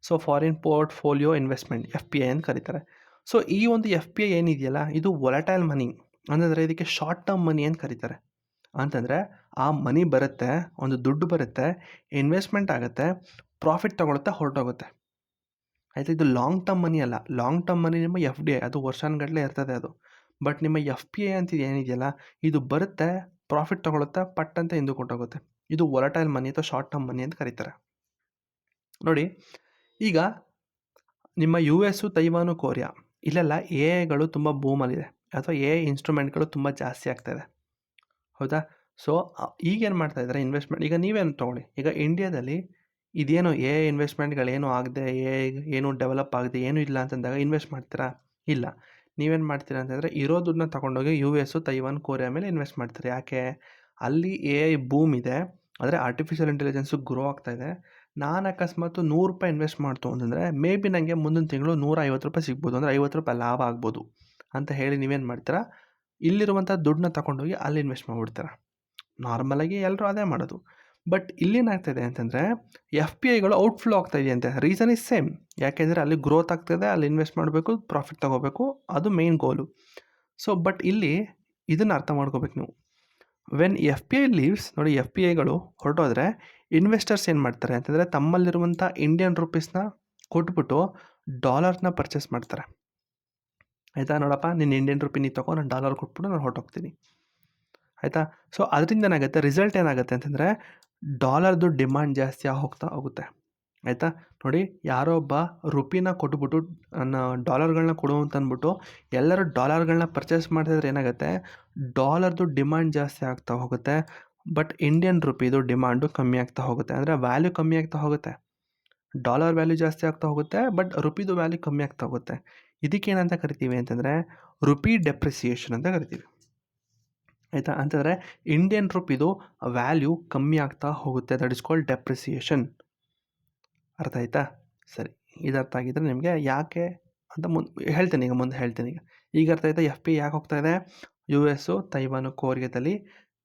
So foreign portfolio investment FPI ಅಂತ ಕರೀತಾರೆ. ಸೊ ಈ ಒಂದು FPI ಏನಿದೆಯಲ್ಲ, ಇದು ವೊಲಟೈಲ್ ಮನಿ, ಅಂತಂದರೆ ಇದಕ್ಕೆ ಶಾರ್ಟ್ ಟರ್ಮ್ ಮನಿ ಅಂತ ಕರೀತಾರೆ. ಅಂತಂದರೆ ಆ ಮನಿ ಬರುತ್ತೆ, ಒಂದು ದುಡ್ಡು ಬರುತ್ತೆ, ಇನ್ವೆಸ್ಟ್ಮೆಂಟ್ ಆಗುತ್ತೆ, ಪ್ರಾಫಿಟ್ ತೊಗೊಳುತ್ತೆ, ಹೊರಟೋಗುತ್ತೆ, ಆಯಿತಾ. ಇದು ಲಾಂಗ್ ಟರ್ಮ್ ಮನಿ ಅಲ್ಲ. ಲಾಂಗ್ ಟರ್ಮ್ ಮನಿ ನಿಮ್ಮ FDI, ಅದು ವರ್ಷಾನುಗಟ್ಟಲೆ ಇರ್ತದೆ ಅದು. ಬಟ್ ನಿಮ್ಮ FPI ಅಂತ ಏನಿದೆಯಲ್ಲ, ಇದು ಬರುತ್ತೆ, ಪ್ರಾಫಿಟ್ ತೊಗೊಳುತ್ತೆ, ಪಟ್ ಅಂತ ಹಿಂದೆ ಕೊಟ್ಟೋಗುತ್ತೆ. ಇದು ವೊಲಟೈಲ್ ಮನಿ ಅಥವಾ ಶಾರ್ಟ್ ಟರ್ಮ್ ಮನಿ ಅಂತ ಕರೀತಾರೆ. ನೋಡಿ, ಈಗ ನಿಮ್ಮ US, ತೈವಾನು, ಕೊರಿಯಾ ಇಲ್ಲೆಲ್ಲ AI ತುಂಬ ಬೂಮಲ್ಲಿದೆ, ಅಥವಾ AI ಇನ್ಸ್ಟ್ರೂಮೆಂಟ್ಗಳು ತುಂಬ ಜಾಸ್ತಿ ಆಗ್ತಾಯಿದೆ, ಹೌದಾ. ಸೊ ಈಗೇನು ಮಾಡ್ತಾ ಇದ್ದಾರೆ ಇನ್ವೆಸ್ಟ್ಮೆಂಟ್. ಈಗ ನೀವೇನು ತೊಗೊಳ್ಳಿ, ಈಗ ಇಂಡಿಯಾದಲ್ಲಿ ಇದೇನು AI ಇನ್ವೆಸ್ಟ್ಮೆಂಟ್ಗಳೇನು ಆಗದೆ, AI ಏನು ಡೆವಲಪ್ ಆಗದೆ ಏನೂ ಇಲ್ಲ ಅಂತಂದಾಗ ಇನ್ವೆಸ್ಟ್ ಮಾಡ್ತೀರಾ? ಇಲ್ಲ. ನೀವೇನು ಮಾಡ್ತೀರಾ ಅಂತಂದರೆ ಇರೋ ದುಡ್ಡನ್ನ ತೊಗೊಂಡೋಗಿ US, ತೈವಾನ್, ಕೊರಿಯಾ ಮೇಲೆ ಇನ್ವೆಸ್ಟ್ ಮಾಡ್ತೀರಿ. ಯಾಕೆ? ಅಲ್ಲಿ AI ಬೂಮ್ ಇದೆ, ಅಂದರೆ ಆರ್ಟಿಫಿಷಿಯಲ್ ಇಂಟೆಲಿಜೆನ್ಸು ಗ್ರೋ ಆಗ್ತಾಯಿದೆ. ನಾನು ಅಕಸ್ಮಾತ್ $100 ಇನ್ವೆಸ್ಟ್ ಮಾಡ್ತು ಅಂತಂದರೆ ಮೇ ಬಿ ನನಗೆ ಮುಂದಿನ ತಿಂಗಳು $150 ಸಿಗ್ಬೋದು, ಅಂದರೆ $50 ಲಾಭ ಆಗ್ಬೋದು ಅಂತ ಹೇಳಿ ನೀವೇನು ಮಾಡ್ತೀರಾ, ಇಲ್ಲಿರುವಂಥ ದುಡ್ಡನ್ನ ತಗೊಂಡೋಗಿ ಅಲ್ಲಿ ಇನ್ವೆಸ್ಟ್ ಮಾಡಿಬಿಡ್ತೀರ. ನಾರ್ಮಲಾಗಿ ಎಲ್ಲರೂ ಅದೇ ಮಾಡೋದು. ಬಟ್ ಇಲ್ಲೇನಾಗ್ತಾಯಿದೆ ಅಂತಂದರೆ FPIಗಳು ಔಟ್ಫ್ಲೋ ಆಗ್ತಾಯಿದೆಯಂತೆ. Reason is same. ಯಾಕೆಂದರೆ ಅಲ್ಲಿ ಗ್ರೋತ್ ಆಗ್ತಾಯಿದೆ, ಅಲ್ಲಿ ಇನ್ವೆಸ್ಟ್ ಮಾಡಬೇಕು, ಪ್ರಾಫಿಟ್ ತೊಗೋಬೇಕು, ಅದು ಮೇನ್ ಗೋಲು. ಸೊ ಬಟ್ ಇಲ್ಲಿ ಇದನ್ನು ಅರ್ಥ ಮಾಡ್ಕೋಬೇಕು ನೀವು. ವೆನ್ FPI ಲೀವ್ಸ್, ನೋಡಿ FPIಗಳು ಹೊರಟೋದ್ರೆ ಇನ್ವೆಸ್ಟರ್ಸ್ ಏನು ಮಾಡ್ತಾರೆ ಅಂತಂದರೆ ತಮ್ಮಲ್ಲಿರುವಂಥ ಇಂಡಿಯನ್ ರುಪೀಸ್ನ ಕೊಟ್ಬಿಟ್ಟು ಡಾಲರ್ನ ಪರ್ಚೇಸ್ ಮಾಡ್ತಾರೆ, ಆಯಿತಾ. ನೋಡಪ್ಪ, ನಿನ್ನ ಇಂಡಿಯನ್ ರುಪಿ ನೀ ತಗೋ, ನಾನು ಡಾಲರ್ ಕೊಟ್ಬಿಟ್ಟು ನಾನು ಹೊರಟೋಗ್ತೀನಿ, ಆಯಿತಾ. ಸೊ ಅದರಿಂದ ಏನಾಗುತ್ತೆ, ರಿಸಲ್ಟ್ ಏನಾಗುತ್ತೆ ಅಂತಂದರೆ ಡಾಲರ್ದು ಡಿಮಾಂಡ್ ಜಾಸ್ತಿ ಹೋಗ್ತಾ ಹೋಗುತ್ತೆ, ಆಯಿತಾ. ನೋಡಿ, ಯಾರೋ ಒಬ್ಬ ರುಪಿನ ಕೊಟ್ಬಿಟ್ಟು ಡಾಲರ್ಗಳನ್ನ ಕೊಡು ಅಂತ ಅಂದ್ಬಿಟ್ಟು ಎಲ್ಲರೂ ಡಾಲರ್ಗಳನ್ನ ಪರ್ಚೇಸ್ ಮಾಡ್ತಿದ್ರೆ ಏನಾಗುತ್ತೆ, ಡಾಲರ್ದು ಡಿಮಾಂಡ್ ಜಾಸ್ತಿ ಆಗ್ತಾ ಹೋಗುತ್ತೆ. ಬಟ್ ಇಂಡಿಯನ್ ರುಪಿದು ಡಿಮಾಂಡು ಕಮ್ಮಿ ಆಗ್ತಾ ಹೋಗುತ್ತೆ, ಅಂದರೆ ವ್ಯಾಲ್ಯೂ ಕಮ್ಮಿ ಆಗ್ತಾ ಹೋಗುತ್ತೆ. ಡಾಲರ್ ವ್ಯಾಲ್ಯೂ ಜಾಸ್ತಿ ಆಗ್ತಾ ಹೋಗುತ್ತೆ, ಬಟ್ ರುಪಿದು ವ್ಯಾಲ್ಯೂ ಕಮ್ಮಿ ಆಗ್ತಾ ಹೋಗುತ್ತೆ. ಇದಕ್ಕೇನಂತ ಕರಿತೀವಿ ಅಂತಂದರೆ ರುಪಿ ಡೆಪ್ರಿಸಿಯೇಷನ್ ಅಂತ ಕರಿತೀವಿ, ಆಯಿತಾ. ಅಂತಂದರೆ ಇಂಡಿಯನ್ ರುಪಿದು ವ್ಯಾಲ್ಯೂ ಕಮ್ಮಿ ಆಗ್ತಾ ಹೋಗುತ್ತೆ, ದಟ್ ಇಸ್ ಕಾಲ್ಡ್ ಡೆಪ್ರಿಸಿಯೇಷನ್. ಅರ್ಥ ಆಯಿತಾ? ಸರಿ, ಇದು ಅರ್ಥ ಆಗಿದ್ದರೆ ನಿಮಗೆ ಯಾಕೆ ಅಂತ ಹೇಳ್ತೀನಿ, ಈಗ ಮುಂದೆ ಹೇಳ್ತೀನಿ. ಈಗ ಅರ್ಥ ಆಯಿತಾ FPI ಯಾಕೆ ಹೋಗ್ತಾಯಿದೆ? US, ತೈವಾನು, ಕೊರಿಯಾದಲ್ಲಿ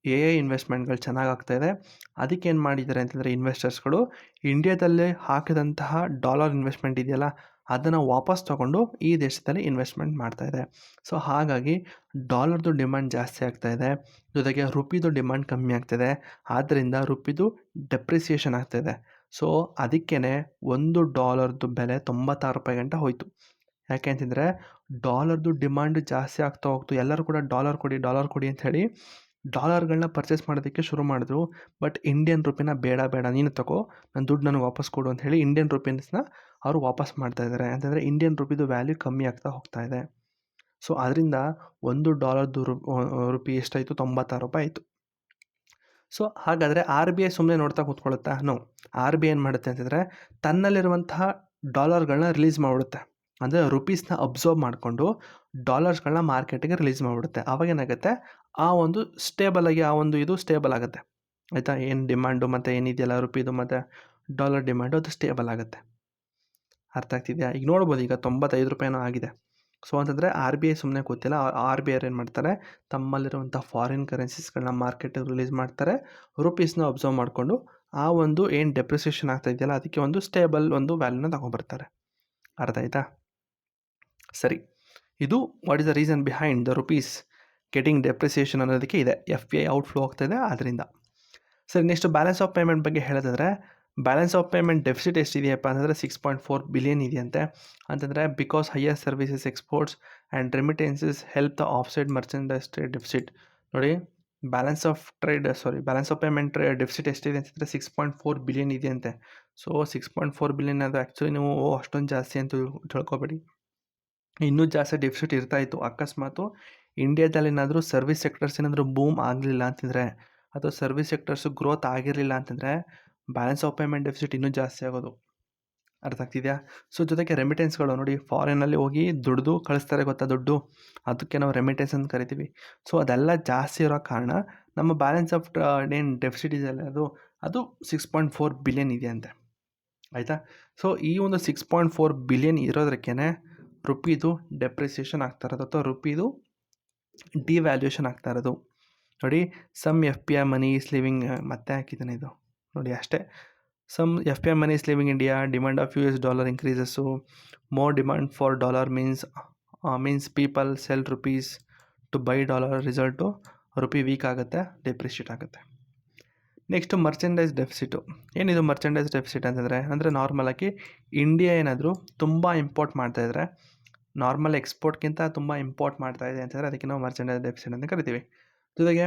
AI ಇನ್ವೆಸ್ಟ್ಮೆಂಟ್ಗಳು ಚೆನ್ನಾಗಿ ಆಗ್ತಾಯಿದೆ. ಅದಕ್ಕೇನು ಮಾಡಿದ್ದಾರೆ ಅಂತಂದರೆ ಇನ್ವೆಸ್ಟರ್ಸ್ಗಳು ಇಂಡಿಯಾದಲ್ಲಿ ಹಾಕಿದಂತಹ ಡಾಲರ್ ಇನ್ವೆಸ್ಟ್ಮೆಂಟ್ ಇದೆಯಲ್ಲ, ಅದನ್ನು ವಾಪಸ್ ತೊಗೊಂಡು ಈ ದೇಶದಲ್ಲಿ ಇನ್ವೆಸ್ಟ್ಮೆಂಟ್ ಮಾಡ್ತಾಯಿದೆ. ಸೊ ಹಾಗಾಗಿ ಡಾಲರ್ದು ಡಿಮಾಂಡ್ ಜಾಸ್ತಿ ಆಗ್ತಾಯಿದೆ, ಜೊತೆಗೆ ರುಪಿದು ಡಿಮಾಂಡ್ ಕಮ್ಮಿ ಆಗ್ತಾಯಿದೆ. ಆದ್ದರಿಂದ ರುಪಿದು ಡೆಪ್ರಿಸಿಯೇಷನ್ ಆಗ್ತಾಯಿದೆ. ಸೊ ಅದಕ್ಕೇ $1 ಬೆಲೆ $96 ಗಂಟ ಹೋಯಿತು. ಯಾಕೆ ಅಂತಂದರೆ ಡಾಲರ್ದು ಡಿಮಾಂಡ್ ಜಾಸ್ತಿ ಆಗ್ತಾ ಹೋಗ್ತು. ಎಲ್ಲರೂ ಕೂಡ ಡಾಲರ್ ಕೊಡಿ, ಡಾಲರ್ ಕೊಡಿ ಅಂತ ಹೇಳಿ ಡಾಲರ್ಗಳನ್ನ ಪರ್ಚೇಸ್ ಮಾಡೋದಕ್ಕೆ ಶುರು ಮಾಡಿದ್ರು. ಬಟ್ ಇಂಡಿಯನ್ ರುಪಿನ ಬೇಡ ನೀನು ತಗೋ, ನನ್ನ ದುಡ್ಡು ನನಗೆ ವಾಪಸ್ ಕೊಡು ಅಂತ ಹೇಳಿ ಇಂಡಿಯನ್ ರುಪೀಸ್ನ ಅವರು ವಾಪಸ್ ಮಾಡ್ತಾಯಿದ್ದಾರೆ. ಅಂತಂದರೆ ಇಂಡಿಯನ್ ರುಪಿದು ವ್ಯಾಲ್ಯೂ ಕಮ್ಮಿ ಆಗ್ತಾ ಹೋಗ್ತಾ ಇದೆ. ಸೊ ಅದರಿಂದ $1 ರುಪಿ ಎಷ್ಟಾಯಿತು? $96 ಆಯಿತು. ಸೊ ಹಾಗಾದರೆ RBI ಸುಮ್ಮನೆ ನೋಡ್ತಾ ಕೂತ್ಕೊಳ್ಳುತ್ತಾ? ನೋ. RBI ಏನು ಮಾಡುತ್ತೆ ಅಂತಂದರೆ ತನ್ನಲ್ಲಿರುವಂತಹ ಡಾಲರ್ಗಳನ್ನ ರಿಲೀಸ್ ಮಾಡಿಬಿಡುತ್ತೆ, ಅಂದರೆ ರುಪೀಸ್ನ ಅಬ್ಸರ್ವ್ ಮಾಡಿಕೊಂಡು ಡಾಲರ್ಸ್ಗಳನ್ನ ಮಾರ್ಕೆಟಿಗೆ ರಿಲೀಸ್ ಮಾಡಿಬಿಡುತ್ತೆ. ಆವಾಗ ಏನಾಗುತ್ತೆ, ಆ ಒಂದು ಸ್ಟೇಬಲಾಗಿ ಆ ಒಂದು ಇದು ಸ್ಟೇಬಲ್ ಆಗುತ್ತೆ, ಆಯಿತಾ. ಏನು ಡಿಮ್ಯಾಂಡು ಮತ್ತು ಏನಿದೆಯಲ್ಲ ರುಪಿದು ಮತ್ತು ಡಾಲರ್ ಡಿಮ್ಯಾಂಡು ಅದು ಸ್ಟೇಬಲ್ ಆಗುತ್ತೆ. ಅರ್ಥ ಆಗ್ತಿದೆಯಾ? ಈಗ ನೋಡ್ಬೋದು, ಈಗ $95 ಆಗಿದೆ. ಸೊ ಅಂತಂದರೆ RBI ಸುಮ್ಮನೆ ಕೂತಿಲ್ಲ. RBI ಅವ್ರು ಏನು ಮಾಡ್ತಾರೆ, ತಮ್ಮಲ್ಲಿರುವಂಥ ಫಾರಿನ್ ಕರೆನ್ಸೀಸ್ಗಳನ್ನ ಮಾರ್ಕೆಟಿಗೆ ರಿಲೀಸ್ ಮಾಡ್ತಾರೆ. ರುಪೀಸ್ನ ಅಬ್ಸರ್ವ್ ಮಾಡಿಕೊಂಡು ಆ ಒಂದು ಏನು ಡೆಪ್ರಿಸಿಯೇಷನ್ ಆಗ್ತಾ ಇದೆಯಲ್ಲ ಅದಕ್ಕೆ ಒಂದು ಸ್ಟೇಬಲ್ ಒಂದು ವ್ಯಾಲ್ಯೂನ ತಗೊಂಡ್ಬರ್ತಾರೆ. ಅರ್ಥ ಆಯ್ತಾ? ಸರಿ, ಇದು what is the reason behind the rupees getting depreciation ಅನ್ನೋದಕ್ಕೆ ಇದೆ. FPI ಔಟ್ಫ್ಲೋ ಆಗ್ತಾಯಿದೆ ಆದ್ದರಿಂದ. ಸರಿ, ನೆಕ್ಸ್ಟ್ ಬ್ಯಾಲೆನ್ಸ್ ಆಫ್ ಪೇಮೆಂಟ್ ಬಗ್ಗೆ ಹೇಳೋದಾದರೆ, ಬ್ಯಾಲೆನ್ಸ್ ಆಫ್ ಪೇಮೆಂಟ್ ಡೆಫಿಸಿಟ್ ಎಷ್ಟಿದೆಯಪ್ಪ ಅಂತಂದರೆ 6.4 ಬಿಲಿಯನ್ ಇದೆಯಂತೆ. ಅಂತಂದರೆ because higher services exports and remittances help the offset merchandise trade deficit. ನೋಡಿ, ಬ್ಯಾಲೆನ್ಸ್ ಆಫ್ ಪೇಮೆಂಟ್ ಡೆಫಿಸಿಟ್ ಎಷ್ಟಿದೆ ಅಂತಂದರೆ 6.4 ಬಿಲಿಯನ್ ಇದೆಯಂತೆ. ಸೊ 6.4 ಬಿಲಿಯನ್ ಅದು ಆ್ಯಕ್ಚುಲಿ ನೀವು ಅಷ್ಟೊಂದು ಜಾಸ್ತಿ ಅಂತ ತಿಳ್ಕೊಬೇಡಿ, ಇನ್ನೂ ಜಾಸ್ತಿ ಡೆಫಿಸಿಟ್ ಇರ್ತಾಯಿತ್ತು. ಅಕಸ್ಮಾತು ಇಂಡಿಯಾದಲ್ಲಿ ಏನಾದರೂ ಸರ್ವಿಸ್ ಸೆಕ್ಟರ್ಸ್ ಏನಾದರೂ ಬೂಮ್ ಆಗಲಿಲ್ಲ ಅಂತಂದರೆ ಅಥವಾ ಸರ್ವಿಸ್ ಸೆಕ್ಟರ್ಸು ಗ್ರೋತ್ ಆಗಿರಲಿಲ್ಲ ಅಂತಂದರೆ ಬ್ಯಾಲೆನ್ಸ್ ಆಫ್ ಪೇಮೆಂಟ್ ಡೆಫಿಸಿಟ್ ಇನ್ನೂ ಜಾಸ್ತಿ ಆಗೋದು. ಅರ್ಥ ಆಗ್ತಿದೆಯಾ? ಸೊ ಜೊತೆಗೆ ರೆಮಿಟೆನ್ಸ್ಗಳು ನೋಡಿ, ಫಾರಿನಲ್ಲಿ ಹೋಗಿ ದುಡ್ದು ಕಳಿಸ್ತಾರೆ ಗೊತ್ತಾ ದುಡ್ಡು, ಅದಕ್ಕೆ ನಾವು ರೆಮಿಟೆನ್ಸ್ ಅಂತ ಕರಿತೀವಿ. ಸೊ ಅದೆಲ್ಲ ಜಾಸ್ತಿ ಇರೋ ಕಾರಣ ನಮ್ಮ ಬ್ಯಾಲೆನ್ಸ್ ಆಫ್ ಏನು ಡೆಫಿಸಿಟ್ ಇದೆಯಲ್ಲ ಅದು 6.4 ಬಿಲಿಯನ್ ಇದೆಯಂತೆ. ಆಯಿತಾ? ಸೊ ಈ ಒಂದು 6.4 ಬಿಲಿಯನ್ ಇರೋದಕ್ಕೇ ರುಪಿದು ಡೆಪ್ರಿಸಿಯೇಷನ್ ಆಗ್ತಾ ಇರೋದು ಅಥವಾ ರುಪಿದು ಡಿವ್ಯಾಲ್ಯೂಯೇಷನ್ ಆಗ್ತಾ ಇರೋದು. ನೋಡಿ, some FPI money is leaving, ಮತ್ತೆ ಹಾಕಿದ್ದಾನೆ ಇದು ನೋಡಿ ಅಷ್ಟೇ. Some FPI money is leaving India, demand of US dollar increases, more demand for dollar means people sell rupees to buy dollar, result rupee weak ಆಗುತ್ತೆ, depreciate ಆಗುತ್ತೆ. Next merchandise deficit. ಏನಿದು merchandise deficit ಅಂದರೆ ನಾರ್ಮಲಾಗಿ India ಏನಾದರೂ ತುಂಬ import ಮಾಡ್ತಾಯಿದ್ರೆ, normal ಎಕ್ಸ್ಪೋರ್ಟ್ಗಿಂತ ತುಂಬ import ಮಾಡ್ತಾಯಿದೆ ಅಂತಂದರೆ ಅದಕ್ಕೆ ನಾವು ಮರ್ಚೆಂಡೈಸ್ ಡೆಫಿಸಿಟ್ ಅಂತ ಕರಿತೀವಿ. ಜೊತೆಗೆ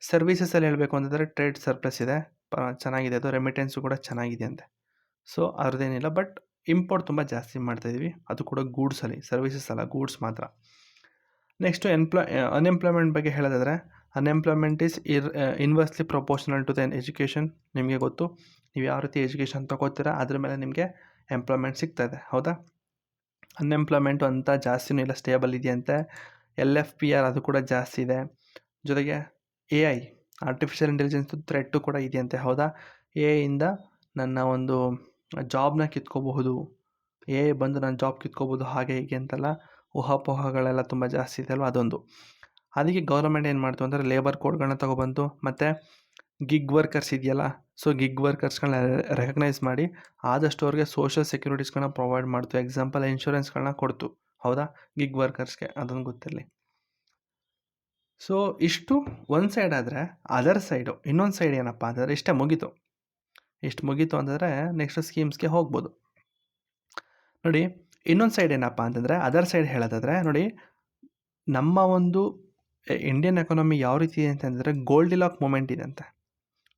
ಸರ್ವೀಸಸಲ್ಲಿ ಹೇಳಬೇಕು ಅಂತಂದರೆ ಟ್ರೇಡ್ ಸರ್ಪ್ಲಸ್ ಇದೆ, ಚೆನ್ನಾಗಿದೆ, ಅದು ರೆಮಿಟೆನ್ಸು ಕೂಡ ಚೆನ್ನಾಗಿದೆ ಅಂತೆ. ಸೊ ಅದ್ರದ್ದೇನಿಲ್ಲ, ಬಟ್ ಇಂಪೋರ್ಟ್ ತುಂಬ ಜಾಸ್ತಿ ಮಾಡ್ತಾಯಿದ್ವಿ, ಅದು ಕೂಡ ಗೂಡ್ಸಲ್ಲಿ, ಸರ್ವೀಸಸ್ ಅಲ್ಲ, ಗೂಡ್ಸ್ ಮಾತ್ರ. ನೆಕ್ಸ್ಟು ಅನ್ಎಂಪ್ಲಾಯ್ಮೆಂಟ್ ಬಗ್ಗೆ ಹೇಳೋದಾದರೆ, unemployment is inversely proportional to the education. ನಿಮಗೆ ಗೊತ್ತು, ನೀವು ಯಾವ ರೀತಿ ಎಜುಕೇಷನ್ ತಗೋತೀರಾ ಅದ್ರ ಮೇಲೆ ನಿಮಗೆ ಎಂಪ್ಲಾಯ್ಮೆಂಟ್ ಸಿಗ್ತಾಯಿದೆ, ಹೌದಾ? ಅನ್ಎಂಪ್ಲಾಯ್ಮೆಂಟು ಅಂತ ಜಾಸ್ತಿನೂ ಇಲ್ಲ, ಸ್ಟೇಬಲ್ ಇದೆಯಂತೆ. LFPR ಅದು ಕೂಡ ಜಾಸ್ತಿ ಇದೆ. ಜೊತೆಗೆ AI ಆರ್ಟಿಫಿಷಿಯಲ್ ಇಂಟೆಲಿಜೆನ್ಸ್ ಥ್ರೆಟ್ಟು ಕೂಡ ಇದೆಯಂತೆ, ಹೌದಾ? AI ನನ್ನ ಒಂದು ಜಾಬ್ನ ಕಿತ್ಕೋಬಹುದು, AI ಬಂದು ನನ್ನ ಜಾಬ್ ಕಿತ್ಕೋಬೋದು, ಹಾಗೆ ಹೀಗೆ ಅಂತೆಲ್ಲ ಊಹಾಪೋಹಗಳೆಲ್ಲ ತುಂಬ ಜಾಸ್ತಿ ಇದೆ ಅಲ್ವ, ಅದೊಂದು. ಅದಕ್ಕೆ ಗೌರ್ಮೆಂಟ್ ಏನು ಮಾಡ್ತು ಅಂದರೆ ಲೇಬರ್ ಕೋಡ್ಗಳನ್ನ ತೊಗೊಬಂತು, ಮತ್ತು ಗಿಗ್ ವರ್ಕರ್ಸ್ ಇದೆಯಲ್ಲ, ಸೊ ಗಿಗ್ ವರ್ಕರ್ಸ್ಗಳನ್ನ ರೆಕಗ್ನೈಸ್ ಮಾಡಿ ಆದಷ್ಟು ಅವ್ರಿಗೆ ಸೋಷಲ್ ಸೆಕ್ಯೂರಿಟೀಸ್ಗಳನ್ನ ಪ್ರೊವೈಡ್ ಮಾಡ್ತು. ಎಕ್ಸಾಂಪಲ್ ಇನ್ಶೂರೆನ್ಸ್ಗಳನ್ನ ಕೊಡ್ತು, ಹೌದಾ, ಗಿಗ್ ವರ್ಕರ್ಸ್ಗೆ, ಅದೊಂದು ಗೊತ್ತಿರಲಿ. ಸೊ ಇಷ್ಟು ಒಂದು ಸೈಡ್ ಆದರೆ, ಅದರ್ ಸೈಡು ಇನ್ನೊಂದು ಸೈಡ್ ಏನಪ್ಪ ಅಂತಂದರೆ ಇಷ್ಟು ಮುಗೀತು ಅಂತಂದರೆ ನೆಕ್ಸ್ಟ್ ಸ್ಕೀಮ್ಸ್ಗೆ ಹೋಗ್ಬೋದು. ನೋಡಿ, ಇನ್ನೊಂದು ಸೈಡ್ ಏನಪ್ಪ ಅಂತಂದರೆ, ಅದರ್ ಸೈಡ್ ಹೇಳೋದಾದರೆ ನೋಡಿ, ನಮ್ಮ ಒಂದು ಇಂಡಿಯನ್ ಎಕಾನಮಿ ಯಾವ ರೀತಿ ಇದೆ ಅಂತಂದರೆ ಗೋಲ್ಡಿಲಾಕ್ ಮೂಮೆಂಟ್ ಇದೆ ಅಂತೆ,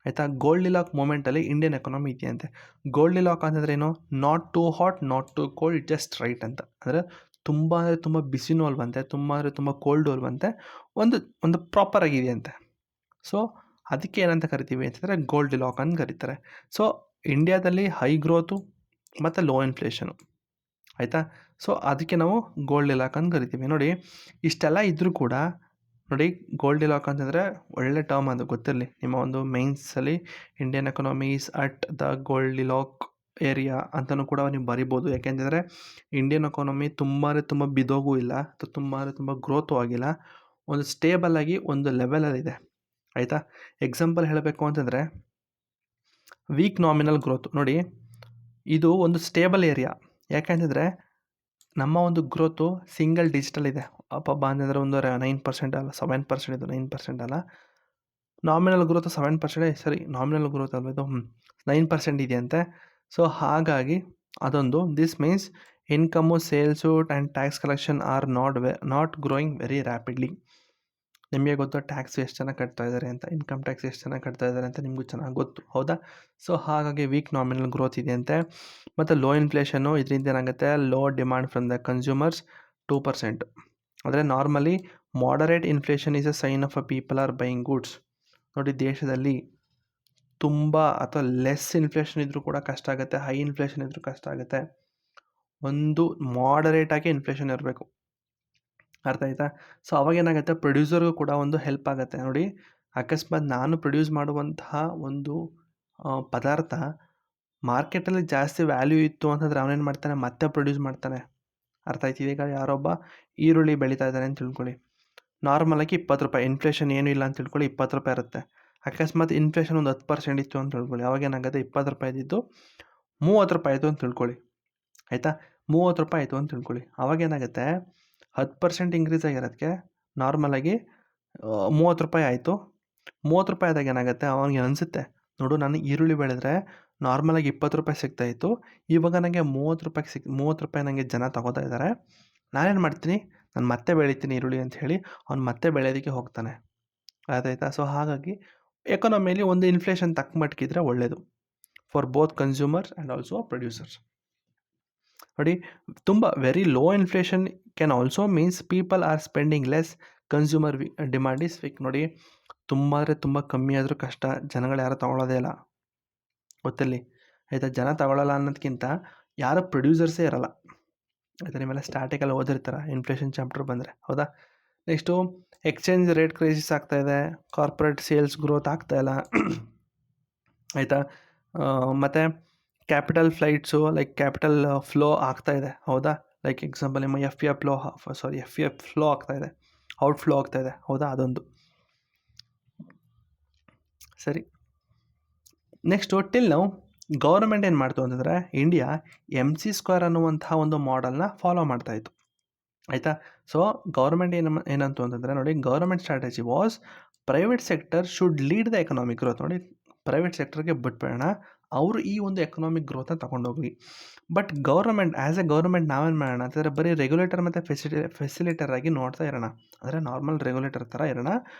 ಆಯಿತಾ? ಗೋಲ್ಡಿಲಾಕ್ ಮೂಮೆಂಟಲ್ಲಿ ಇಂಡಿಯನ್ ಎಕಾನಮಿ ಇದೆಯಂತೆ. ಗೋಲ್ಡಿಲಾಕ್ ಅಂತಂದರೆ ಏನು? Not too hot, not too cold, just right ಅಂತ. ಅಂದರೆ ತುಂಬ ಅಂದರೆ ತುಂಬ ಬಿಸಿನೂ ಅಲ್ವಂತೆ, ತುಂಬ ಅಂದರೆ ತುಂಬ ಕೋಲ್ಡು ಅಲ್ವಂತೆ, ಒಂದು ಪ್ರಾಪರ್ ಆಗಿದೆಯಂತೆ. ಸೊ ಅದಕ್ಕೆ ಏನಂತ ಕರಿತೀವಿ ಅಂತಂದರೆ ಗೋಲ್ಡಿಲಾಕ್ ಅಂತ ಕರೀತಾರೆ. ಸೊ ಇಂಡಿಯಾದಲ್ಲಿ ಹೈ ಗ್ರೋತು ಮತ್ತು ಲೋ ಇನ್ಫ್ಲೇಷನು, ಆಯಿತಾ? ಸೊ ಅದಕ್ಕೆ ನಾವು ಗೋಲ್ಡಿಲಾಕ್ ಅಂತ ಕರಿತೀವಿ. ನೋಡಿ, ಇಷ್ಟೆಲ್ಲ ಇದ್ದರೂ ಕೂಡ ನೋಡಿ, ಗೋಲ್ಡಿಲಾಕ್ ಅಂತಂದರೆ ಒಳ್ಳೆ ಟರ್ಮ್, ಅದು ಗೊತ್ತಿರಲಿ. ನಿಮ್ಮ ಒಂದು ಮೈನ್ಸಲ್ಲಿ Indian economy is at the goldilock area ಅಂತಲೂ ಕೂಡ ನೀವು ಬರಿಬೋದು. ಯಾಕೆಂತಂದರೆ ಇಂಡಿಯನ್ ಎಕಾನಮಿ ತುಂಬ ಬಿದೋಗೂ ಇಲ್ಲ, ತುಂಬ ಗ್ರೋತು ಆಗಿಲ್ಲ, ಒಂದು ಸ್ಟೇಬಲ್ ಆಗಿ ಒಂದು ಲೆವೆಲಲ್ಲಿದೆ, ಆಯಿತಾ? ಎಕ್ಸಾಂಪಲ್ ಹೇಳಬೇಕು ಅಂತಂದರೆ ವೀಕ್ ನಾಮಿನಲ್ ಗ್ರೋತ್. ನೋಡಿ, ಇದು ಒಂದು ಸ್ಟೇಬಲ್ ಏರಿಯಾ. ಯಾಕೆಂತಂದರೆ ನಮ್ಮ ಒಂದು ಗ್ರೋತು ಸಿಂಗಲ್ ಡಿಜಿಟಲ್ ಇದೆ. ಅಂತಂದರೆ ಒಂದು 9% ಅಲ್ಲ, 7%, ಇದು 9% ಅಲ್ಲ, ನಾಮಿನಲ್ ಗ್ರೋತ್ 7%, ಸರಿ, ನಾಮಿನಲ್ ಗ್ರೋತ್ ಅಲ್ವ ಇದು, 9% ಇದೆಯಂತೆ. ಸೊ ಹಾಗಾಗಿ ಅದೊಂದು, this means income, sales and tax collection are not growing very rapidly. ನಿಮಗೆ ಗೊತ್ತು ಟ್ಯಾಕ್ಸ್ ಎಷ್ಟು ಚೆನ್ನಾಗಿ ಕಟ್ತಾ ಇದ್ದಾರೆ ಅಂತ, ಇನ್ಕಮ್ ಟ್ಯಾಕ್ಸ್ ಎಷ್ಟು ಚೆನ್ನಾಗಿ ಕಟ್ತಾ ಇದ್ದಾರೆ ಅಂತ ನಿಮಗೂ ಚೆನ್ನಾಗಿ ಗೊತ್ತು, ಹೌದಾ? ಸೊ ಹಾಗಾಗಿ ವೀಕ್ ನಾಮಿನಲ್ ಗ್ರೋತ್ ಇದೆಯಂತೆ. ಮತ್ತು ಲೋ ಇನ್ಫ್ಲೇಷನ್ನು, ಇದರಿಂದ ಏನಾಗುತ್ತೆ, low demand from the consumers 2%. ಅಂದರೆ normally moderate inflation is a sign of a people are buying goods. ನೋಡಿ, ದೇಶದಲ್ಲಿ ತುಂಬ ಅಥವಾ ಲೆಸ್ ಇನ್ಫ್ಲೇಷನ್ ಇದ್ದರೂ ಕೂಡ ಕಷ್ಟ ಆಗುತ್ತೆ, ಹೈ ಇನ್ಫ್ಲೇಷನ್ ಇದ್ದರೂ ಕಷ್ಟ ಆಗುತ್ತೆ. ಒಂದು ಮಾಡರೇಟಾಗಿ ಇನ್ಫ್ಲೇಷನ್ ಇರಬೇಕು, ಅರ್ಥ ಆಯ್ತಾ? ಸೊ ಅವಾಗೇನಾಗುತ್ತೆ, ಪ್ರೊಡ್ಯೂಸರ್ಗೂ ಕೂಡ ಒಂದು ಹೆಲ್ಪ್ ಆಗುತ್ತೆ. ನೋಡಿ, ಅಕಸ್ಮಾತ್ ನಾನು ಪ್ರೊಡ್ಯೂಸ್ ಮಾಡುವಂತಹ ಒಂದು ಪದಾರ್ಥ ಮಾರ್ಕೆಟಲ್ಲಿ ಜಾಸ್ತಿ ವ್ಯಾಲ್ಯೂ ಇತ್ತು ಅಂತಂದರೆ ಅವನೇನು ಮಾಡ್ತಾನೆ, ಮತ್ತೆ ಪ್ರೊಡ್ಯೂಸ್ ಮಾಡ್ತಾನೆ, ಅರ್ಥ ಆಯ್ತಿದೆ. ಈಗ ಯಾರೊಬ್ಬ ಈರುಳ್ಳಿ ಬೆಳೀತಾ ಇದ್ದಾನೆ ಅಂತ ತಿಳ್ಕೊಳ್ಳಿ, ನಾರ್ಮಲಾಗಿ 20 ರೂಪಾಯಿ, ಇನ್ಫ್ಲೇಷನ್ ಏನೂ ಇಲ್ಲ ಅಂತ ತಿಳ್ಕೊಳ್ಳಿ, 20 ರೂಪಾಯಿ ಇರುತ್ತೆ. ಅಕಸ್ಮಾತ್ ಇನ್ಫ್ಲೇಷನ್ ಒಂದು 10% ಇತ್ತು ಅಂತ ತಿಳ್ಕೊಳ್ಳಿ, ಅವಾಗ ಏನಾಗುತ್ತೆ, 20 ರೂಪಾಯಿ ಇದ್ದಿದ್ದು 30 ರೂಪಾಯಿ ಆಯಿತು ಅಂತ ತಿಳ್ಕೊಳ್ಳಿ, ಆಯಿತಾ. 30 ರೂಪಾಯಿ ಆಯಿತು ಅಂತ ತಿಳ್ಕೊಳ್ಳಿ, ಅವಾಗ ಏನಾಗುತ್ತೆ, 10% ಇಂಕ್ರೀಸ್ ಆಗಿರೋದಕ್ಕೆ ನಾರ್ಮಲಾಗಿ 30 ರೂಪಾಯಿ ಆಯಿತು. 30 ರೂಪಾಯಿ ಆದಾಗ ಏನಾಗುತ್ತೆ, ಅವನಿಗೆ ಅನಿಸುತ್ತೆ, ನೋಡು ನಾನು ಈರುಳ್ಳಿ ಬೆಳೆದ್ರೆ ನಾರ್ಮಲಾಗಿ 20 ರೂಪಾಯಿ ಸಿಗ್ತಾಯಿತ್ತು, ಇವಾಗ ನನಗೆ 30 ರೂಪಾಯಿ ನನಗೆ ಜನ ತಗೋತಾ ಇದ್ದಾರೆ, ನಾನೇನು ಮಾಡ್ತೀನಿ, ನಾನು ಮತ್ತೆ ಬೆಳಿತೀನಿ ಈರುಳ್ಳಿ ಅಂತ ಹೇಳಿ ಅವ್ನು ಮತ್ತೆ ಬೆಳೆಯೋದಕ್ಕೆ ಹೋಗ್ತಾನೆ. ಅದಾಯ್ತಾ. ಸೊ ಹಾಗಾಗಿ ಎಕಾನಮಿಲಿ ಒಂದು ಇನ್ಫ್ಲೇಷನ್ ತಕ್ಕ ಮಟ್ಟಿಗಿದ್ರೆ ಒಳ್ಳೆಯದು for both consumers and also producers. ನೋಡಿ, ತುಂಬ very low inflation can also means people are spending less, consumer demand is weak. ನೋಡಿ, ತುಂಬ ಅಂದರೆ ತುಂಬ ಕಮ್ಮಿ ಆದರೂ ಕಷ್ಟ, ಜನಗಳು ಯಾರು ತೊಗೊಳ್ಳೋದೇ ಇಲ್ಲ, ಗೊತ್ತಿರಲಿ ಆಯಿತಾ. ಜನ ತಗೊಳ್ಳಲ್ಲ ಅನ್ನೋದಕ್ಕಿಂತ ಯಾರು ಪ್ರೊಡ್ಯೂಸರ್ಸೇ ಇರಲ್ಲ, ಆಯಿತಾ. ನಿಮ್ಮೆಲ್ಲ ಸ್ಟಾರ್ಟಿಂಗಲ್ಲಿ ಓದಿರ್ತಾರೆ ಇನ್ಫ್ಲೇಷನ್ ಚಾಪ್ಟರ್ ಬಂದರೆ, ಹೌದಾ. ನೆಕ್ಸ್ಟು ಎಕ್ಸ್ಚೇಂಜ್ ರೇಟ್ ಕ್ರೈಸಿಸ್ ಆಗ್ತಾಯಿದೆ, ಕಾರ್ಪೊರೇಟ್ ಸೇಲ್ಸ್ ಗ್ರೋತ್ ಆಗ್ತಾಯಿಲ್ಲ, ಆಯಿತಾ. ಮತ್ತು capital flights like capital flow ಆಗ್ತಾಯಿದೆ, ಹೌದಾ. ಲೈಕ್ ಎಕ್ಸಾಂಪಲ್ ನಿಮ್ಮ ಎಫ್ ಇ ಎಫ್ ಫ್ಲೋ ಆಗ್ತಾಯಿದೆ, ಔಟ್ಫ್ಲೋ ಆಗ್ತಾಯಿದೆ, ಹೌದಾ, ಅದೊಂದು ಸರಿ. ನೆಕ್ಸ್ಟು ಟಿಲ್ ನಾವು ಗೌರ್ಮೆಂಟ್ ಏನು ಮಾಡ್ತು ಅಂತಂದರೆ, ಇಂಡಿಯಾ MC² ಅನ್ನುವಂತಹ ಒಂದು ಮಾಡೆಲ್ನ ಫಾಲೋ ಮಾಡ್ತಾಯಿತ್ತು, ಆಯಿತಾ. ಸೊ ಗೌರ್ಮೆಂಟ್ ಏನಂತು ಅಂತಂದರೆ, ನೋಡಿ, government strategy was private sector should lead the economic growth. ನೋಡಿ, ಪ್ರೈವೇಟ್ ಸೆಕ್ಟರ್ಗೆ ಬಿಟ್ಬೇಡ, ಅವರು ಈ ಒಂದು ಎಕನಾಮಿಕ್ ಗ್ರೋತ್ನ ತೊಗೊಂಡೋಗ್ಲಿ. But government as a government ನಾವೇನು ಮಾಡೋಣ ಅಂತಂದರೆ, ಬರೀ ರೆಗ್ಯುಲೇಟರ್ ಮತ್ತು ಫೆಸಿಲೇಟರ್ ಆಗಿ ನೋಡ್ತಾ ಇರೋಣ, ಅಂದರೆ ನಾರ್ಮಲ್ ರೆಗ್ಯುಲೇಟರ್ ಥರ ಇರೋಣ.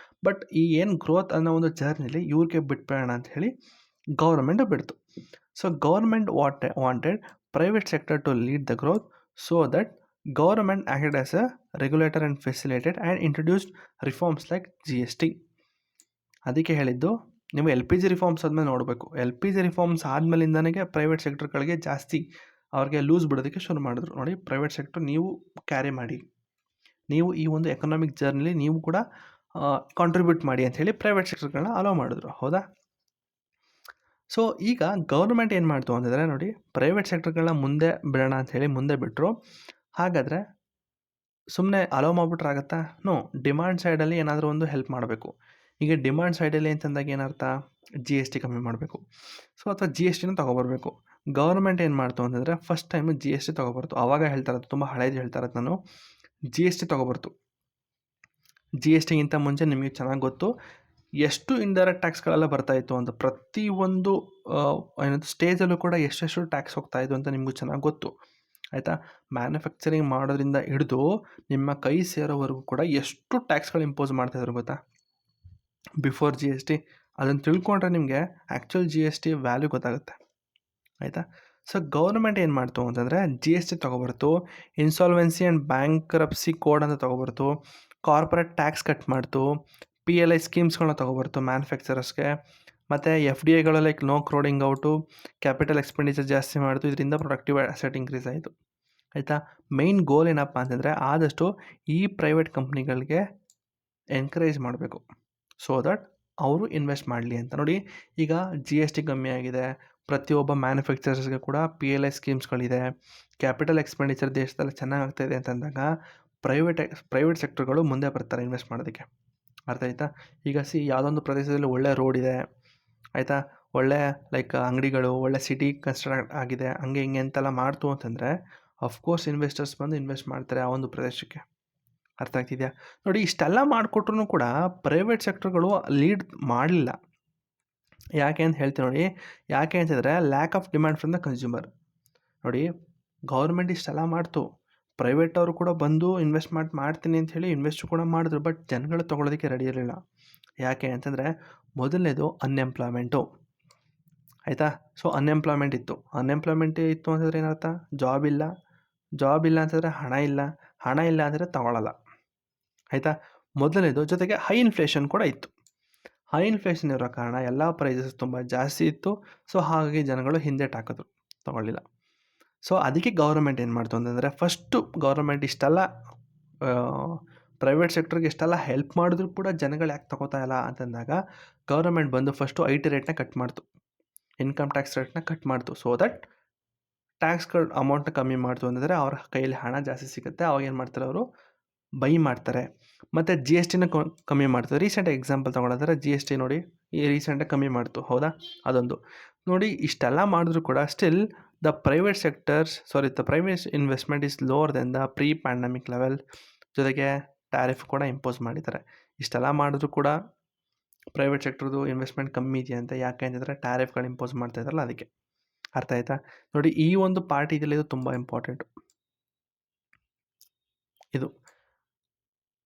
ಬಟ್ ಈ ಏನು ಗ್ರೋತ್ ಅನ್ನೋ ಒಂದು ಜರ್ನಿಲಿ ಇವ್ರಿಗೆ ಬಿಟ್ಬೇಡ ಅಂತ ಹೇಳಿ ಗೌರ್ಮೆಂಟ್ ಬಿಡ್ತು. So government wanted private sector to lead the growth, so that government acted as a regulator and facilitated and introduced reforms like GST. ಅದಕ್ಕೆ ಹೇಳಿದ್ದು, ನೀವು LPG ರಿಫಾರ್ಮ್ಸ್ ಆದಮೇಲೆ ನೋಡಬೇಕು. LPG ರಿಫಾರ್ಮ್ಸ್ ಆದಮೇಲಿಂದನೇ ಪ್ರೈವೇಟ್ ಸೆಕ್ಟರ್ಗಳಿಗೆ ಜಾಸ್ತಿ ಅವ್ರಿಗೆ ಲೂಸ್ ಬಿಡೋದಕ್ಕೆ ಶುರು ಮಾಡಿದ್ರು. ನೋಡಿ, ಪ್ರೈವೇಟ್ ಸೆಕ್ಟರ್ ನೀವು ಕ್ಯಾರಿ ಮಾಡಿ, ನೀವು ಈ ಒಂದು ಎಕನಾಮಿಕ್ ಜರ್ನಿಲಿ ನೀವು ಕೂಡ ಕಾಂಟ್ರಿಬ್ಯೂಟ್ ಮಾಡಿ ಅಂಥೇಳಿ ಪ್ರೈವೇಟ್ ಸೆಕ್ಟರ್ಗಳನ್ನ ಅಲೋ ಮಾಡಿದ್ರು, ಹೌದಾ. ಸೊ ಈಗ ಗೌರ್ಮೆಂಟ್ ಏನು ಮಾಡ್ತು ಅಂತಂದರೆ, ನೋಡಿ, ಪ್ರೈವೇಟ್ ಸೆಕ್ಟರ್ಗಳನ್ನ ಮುಂದೆ ಬಿಡೋಣ ಅಂಥೇಳಿ ಮುಂದೆ ಬಿಟ್ಟರು. ಹಾಗಾದರೆ ಸುಮ್ಮನೆ ಅಲೋ ಮಾಡಿಬಿಟ್ರೆ ಆಗುತ್ತಾ? ನೋ, ಡಿಮಾಂಡ್ ಸೈಡಲ್ಲಿ ಏನಾದರೂ ಒಂದು ಹೆಲ್ಪ್ ಮಾಡಬೇಕು. ಈಗ ಡಿಮಾಂಡ್ ಸೈಡಲ್ಲಿ ಅಂತಂದಾಗ ಏನರ್ಥ, GST ಕಮ್ಮಿ ಮಾಡಬೇಕು. ಸೊ ಅಥವಾ GSTನ ತೊಗೊಬರ್ಬೇಕು. ಗೌರ್ಮೆಂಟ್ ಏನು ಮಾಡ್ತು ಅಂತಂದರೆ, ಫಸ್ಟ್ ಟೈಮು GST ತೊಗೊಬರ್ತು. ಆವಾಗ ಹೇಳ್ತಾ ಇರೋದು, ತುಂಬ ಹಳೇದು ಹೇಳ್ತಾ ಇರೋದು ನಾನು, GST ತೊಗೊಬರ್ತು. GSTಗಿಂತ ಮುಂಚೆ ನಿಮಗೆ ಚೆನ್ನಾಗಿ ಗೊತ್ತು ಎಷ್ಟು ಇಂಡೈರೆಕ್ಟ್ ಟ್ಯಾಕ್ಸ್ಗಳೆಲ್ಲ ಬರ್ತಾಯಿತ್ತು ಅಂತ. ಪ್ರತಿಯೊಂದು ಏನಂತ ಸ್ಟೇಜಲ್ಲೂ ಕೂಡ ಎಷ್ಟೆಷ್ಟು ಟ್ಯಾಕ್ಸ್ ಹೋಗ್ತಾಯಿದ್ದು ಅಂತ ನಿಮಗೂ ಚೆನ್ನಾಗಿ ಗೊತ್ತು, ಆಯಿತಾ. ಮ್ಯಾನುಫ್ಯಾಕ್ಚರಿಂಗ್ ಮಾಡೋದ್ರಿಂದ ಹಿಡಿದು ನಿಮ್ಮ ಕೈ ಸೇರೋವರೆಗೂ ಕೂಡ ಎಷ್ಟು ಟ್ಯಾಕ್ಸ್ಗಳು ಇಂಪೋಸ್ ಮಾಡ್ತಾಯಿದ್ರು ಗೊತ್ತಾ, ಬಿಫೋರ್ GST. ಅದನ್ನು ತಿಳ್ಕೊಂಡ್ರೆ ನಿಮಗೆ ಆ್ಯಕ್ಚುಯಲ್ GST ವ್ಯಾಲ್ಯೂ ಗೊತ್ತಾಗುತ್ತೆ, ಆಯಿತಾ. ಸೊ ಗೌರ್ಮೆಂಟ್ ಏನು ಮಾಡ್ತು ಅಂತಂದರೆ, GST ತೊಗೊಬರ್ತು, ಇನ್ಸಾಲ್ವೆನ್ಸಿ ಆ್ಯಂಡ್ ಬ್ಯಾಂಕ್ರಪ್ಸಿ ಕೋಡ್ ಅಂತ ತೊಗೊಬರ್ತು, ಕಾರ್ಪೊರೇಟ್ ಟ್ಯಾಕ್ಸ್ ಕಟ್ ಮಾಡ್ತು, PLI ಸ್ಕೀಮ್ಸ್ಗಳನ್ನ ತೊಗೊಬರ್ತು ಮ್ಯಾನುಫ್ಯಾಕ್ಚರರ್ಸ್ಗೆ, ಮತ್ತು FDIಗಳು like no crowding out, capital expenditure ಜಾಸ್ತಿ ಮಾಡ್ತು. ಇದರಿಂದ ಪ್ರೊಡಕ್ಟಿವ್ ಅಸೆಟ್ ಇನ್ಕ್ರೀಸ್ ಆಯಿತು, ಆಯಿತಾ. ಮೇಯ್ನ್ ಗೋಲ್ ಏನಪ್ಪ ಅಂತಂದರೆ, ಆದಷ್ಟು ಈ ಪ್ರೈವೇಟ್ ಕಂಪ್ನಿಗಳಿಗೆ ಎನ್ಕರೇಜ್ ಮಾಡಬೇಕು, ಸೊ ದಟ್ ಅವರು ಇನ್ವೆಸ್ಟ್ ಮಾಡಲಿ ಅಂತ. ನೋಡಿ, ಈಗ GST ಕಮ್ಮಿ ಆಗಿದೆ, ಪ್ರತಿಯೊಬ್ಬ ಮ್ಯಾನುಫ್ಯಾಕ್ಚರರ್ಸ್ಗೆ ಕೂಡ PLI ಸ್ಕೀಮ್ಸ್ಗಳಿದೆ, ಕ್ಯಾಪಿಟಲ್ ಎಕ್ಸ್ಪೆಂಡಿಚರ್ ದೇಶದಲ್ಲಿ ಚೆನ್ನಾಗಿ ಆಗ್ತಾಯಿದೆ ಅಂತಂದಾಗ ಪ್ರೈವೇಟ್ ಸೆಕ್ಟರ್ಗಳು ಮುಂದೆ ಬರ್ತಾರೆ ಇನ್ವೆಸ್ಟ್ ಮಾಡೋದಕ್ಕೆ, ಅರ್ಥ ಆಯ್ತಾ. ಈಗ ಯಾವುದೊಂದು ಪ್ರದೇಶದಲ್ಲಿ ಒಳ್ಳೆ ರೋಡ್ ಇದೆ, ಆಯಿತಾ, ಒಳ್ಳೆ ಲೈಕ್ ಅಂಗಡಿಗಳು, ಒಳ್ಳೆ ಸಿಟಿ ಕನ್ಸ್ಟ್ರಕ್ಟ್ ಆಗಿದೆ, ಹಂಗೆ ಹಿಂಗೆ ಅಂತೆಲ್ಲ ಮಾಡ್ತು ಅಂತಂದರೆ ಅಫ್ಕೋರ್ಸ್ ಇನ್ವೆಸ್ಟರ್ಸ್ ಬಂದು ಇನ್ವೆಸ್ಟ್ ಮಾಡ್ತಾರೆ ಆ ಒಂದು ಪ್ರದೇಶಕ್ಕೆ, ಅರ್ಥ ಆಗ್ತಿದೆಯಾ. ನೋಡಿ, ಇಷ್ಟೆಲ್ಲ ಮಾಡಿಕೊಟ್ರು ಕೂಡ ಪ್ರೈವೇಟ್ ಸೆಕ್ಟರ್ಗಳು ಲೀಡ್ ಮಾಡಲಿಲ್ಲ. ಯಾಕೆ ಅಂತ ಹೇಳ್ತೀನಿ ನೋಡಿ. ಯಾಕೆ ಅಂತಂದರೆ, lack of demand from the consumer. ನೋಡಿ, ಗೌರ್ಮೆಂಟ್ ಇಷ್ಟೆಲ್ಲ ಮಾಡ್ತು, ಪ್ರೈವೇಟ್ ಅವರು ಕೂಡ ಬಂದು ಇನ್ವೆಸ್ಟ್ ಮಾಡ್ತೀನಿ ಅಂತ ಹೇಳಿ ಇನ್ವೆಸ್ಟ್ ಕೂಡ ಮಾಡಿದ್ರು, ಬಟ್ ಜನಗಳು ತೊಗೊಳೋದಕ್ಕೆ ರೆಡಿ ಇರಲಿಲ್ಲ. ಯಾಕೆ ಅಂತಂದರೆ, ಮೊದಲನೇದು ಅನ್ಎಂಪ್ಲಾಯ್ಮೆಂಟು, ಆಯಿತಾ. ಸೊ ಅನ್ಎಂಪ್ಲಾಯ್ಮೆಂಟ್ ಇತ್ತು ಅಂತಂದರೆ ಏನರ್ಥ, ಜಾಬ್ ಇಲ್ಲ ಅಂತಂದರೆ ಹಣ ಇಲ್ಲ ಅಂದರೆ ತಗೊಳ್ಳಲ್ಲ, ಆಯಿತಾ. ಮೊದಲನೇದು, ಜೊತೆಗೆ ಹೈ ಇನ್ಫ್ಲೇಷನ್ ಕೂಡ ಇತ್ತು. ಹೈ ಇನ್ಫ್ಲೇಷನ್ ಇರೋ ಕಾರಣ ಎಲ್ಲ ಪ್ರೈಸಸ್ ತುಂಬ ಜಾಸ್ತಿ ಇತ್ತು. ಸೊ ಹಾಗಾಗಿ ಜನಗಳು ಹಿಂದೇಟಾಕಿದ್ರು, ತೊಗೊಳ್ಳಿಲ್ಲ. ಸೊ ಅದಕ್ಕೆ ಗೌರ್ಮೆಂಟ್ ಏನು ಮಾಡ್ತು ಅಂತಂದರೆ, ಫಸ್ಟು ಗೌರ್ಮೆಂಟ್ ಇಷ್ಟೆಲ್ಲ ಪ್ರೈವೇಟ್ ಸೆಕ್ಟರ್ಗೆ ಇಷ್ಟೆಲ್ಲ ಹೆಲ್ಪ್ ಮಾಡಿದ್ರು ಕೂಡ ಜನಗಳು ಯಾಕೆ ತೊಗೋತಾ ಇಲ್ಲ ಅಂತಂದಾಗ, ಗೌರ್ಮೆಂಟ್ ಬಂದು ಫಸ್ಟು IT ರೇಟ್ನ ಕಟ್ ಮಾಡ್ತು, ಇನ್ಕಮ್ ಟ್ಯಾಕ್ಸ್ ರೇಟ್ನ ಕಟ್ ಮಾಡ್ತು, ಸೊ ದಟ್ ಟ್ಯಾಕ್ಸ್ಗಳು ಅಮೌಂಟ್ನ ಕಮ್ಮಿ ಮಾಡ್ತು ಅಂತಂದರೆ ಅವ್ರ ಕೈಯಲ್ಲಿ ಹಣ ಜಾಸ್ತಿ ಸಿಗುತ್ತೆ. ಅವಾಗ ಏನು ಮಾಡ್ತಾರೆ ಅವರು ಬೈ ಮಾಡ್ತಾರೆ. ಮತ್ತು ಜಿ ಎಸ್ ಟಿನ ಕಮ್ಮಿ ಮಾಡ್ತಾರೆ. ರೀಸೆಂಟಾಗಿ ಎಕ್ಸಾಂಪಲ್ ತೊಗೊಳೋದಾದ್ರೆ ಜಿ ಎಸ್ ಟಿ ನೋಡಿ ಈ ರೀಸೆಂಟಾಗಿ ಕಮ್ಮಿ ಮಾಡ್ತು, ಹೌದಾ? ಅದೊಂದು ನೋಡಿ. ಇಷ್ಟೆಲ್ಲ ಮಾಡಿದ್ರು ಕೂಡ still the private investment is lower than the pre pandemic level. ಜೊತೆಗೆ ಟ್ಯಾರಿಫ್ ಕೂಡ ಇಂಪೋಸ್ ಮಾಡಿದ್ದಾರೆ. ಇಷ್ಟೆಲ್ಲ ಮಾಡಿದ್ರು ಕೂಡ ಪ್ರೈವೇಟ್ ಸೆಕ್ಟರ್ದು ಇನ್ವೆಸ್ಟ್ಮೆಂಟ್ ಕಮ್ಮಿ ಇದೆಯಂತೆ. ಯಾಕೆ ಅಂತಂದರೆ ಟ್ಯಾರಿಫ್ಗಳು ಇಂಪೋಸ್ ಮಾಡ್ತಾ ಇದ್ದಾರಲ್ಲ, ಅದಕ್ಕೆ. ಅರ್ಥ ಆಯ್ತಾ? ನೋಡಿ, ಈ ಒಂದು ಪಾರ್ಟ್ ಇದೆಯಲ್ಲ, ಇದು ತುಂಬ ಇಂಪಾರ್ಟೆಂಟು. ಇದು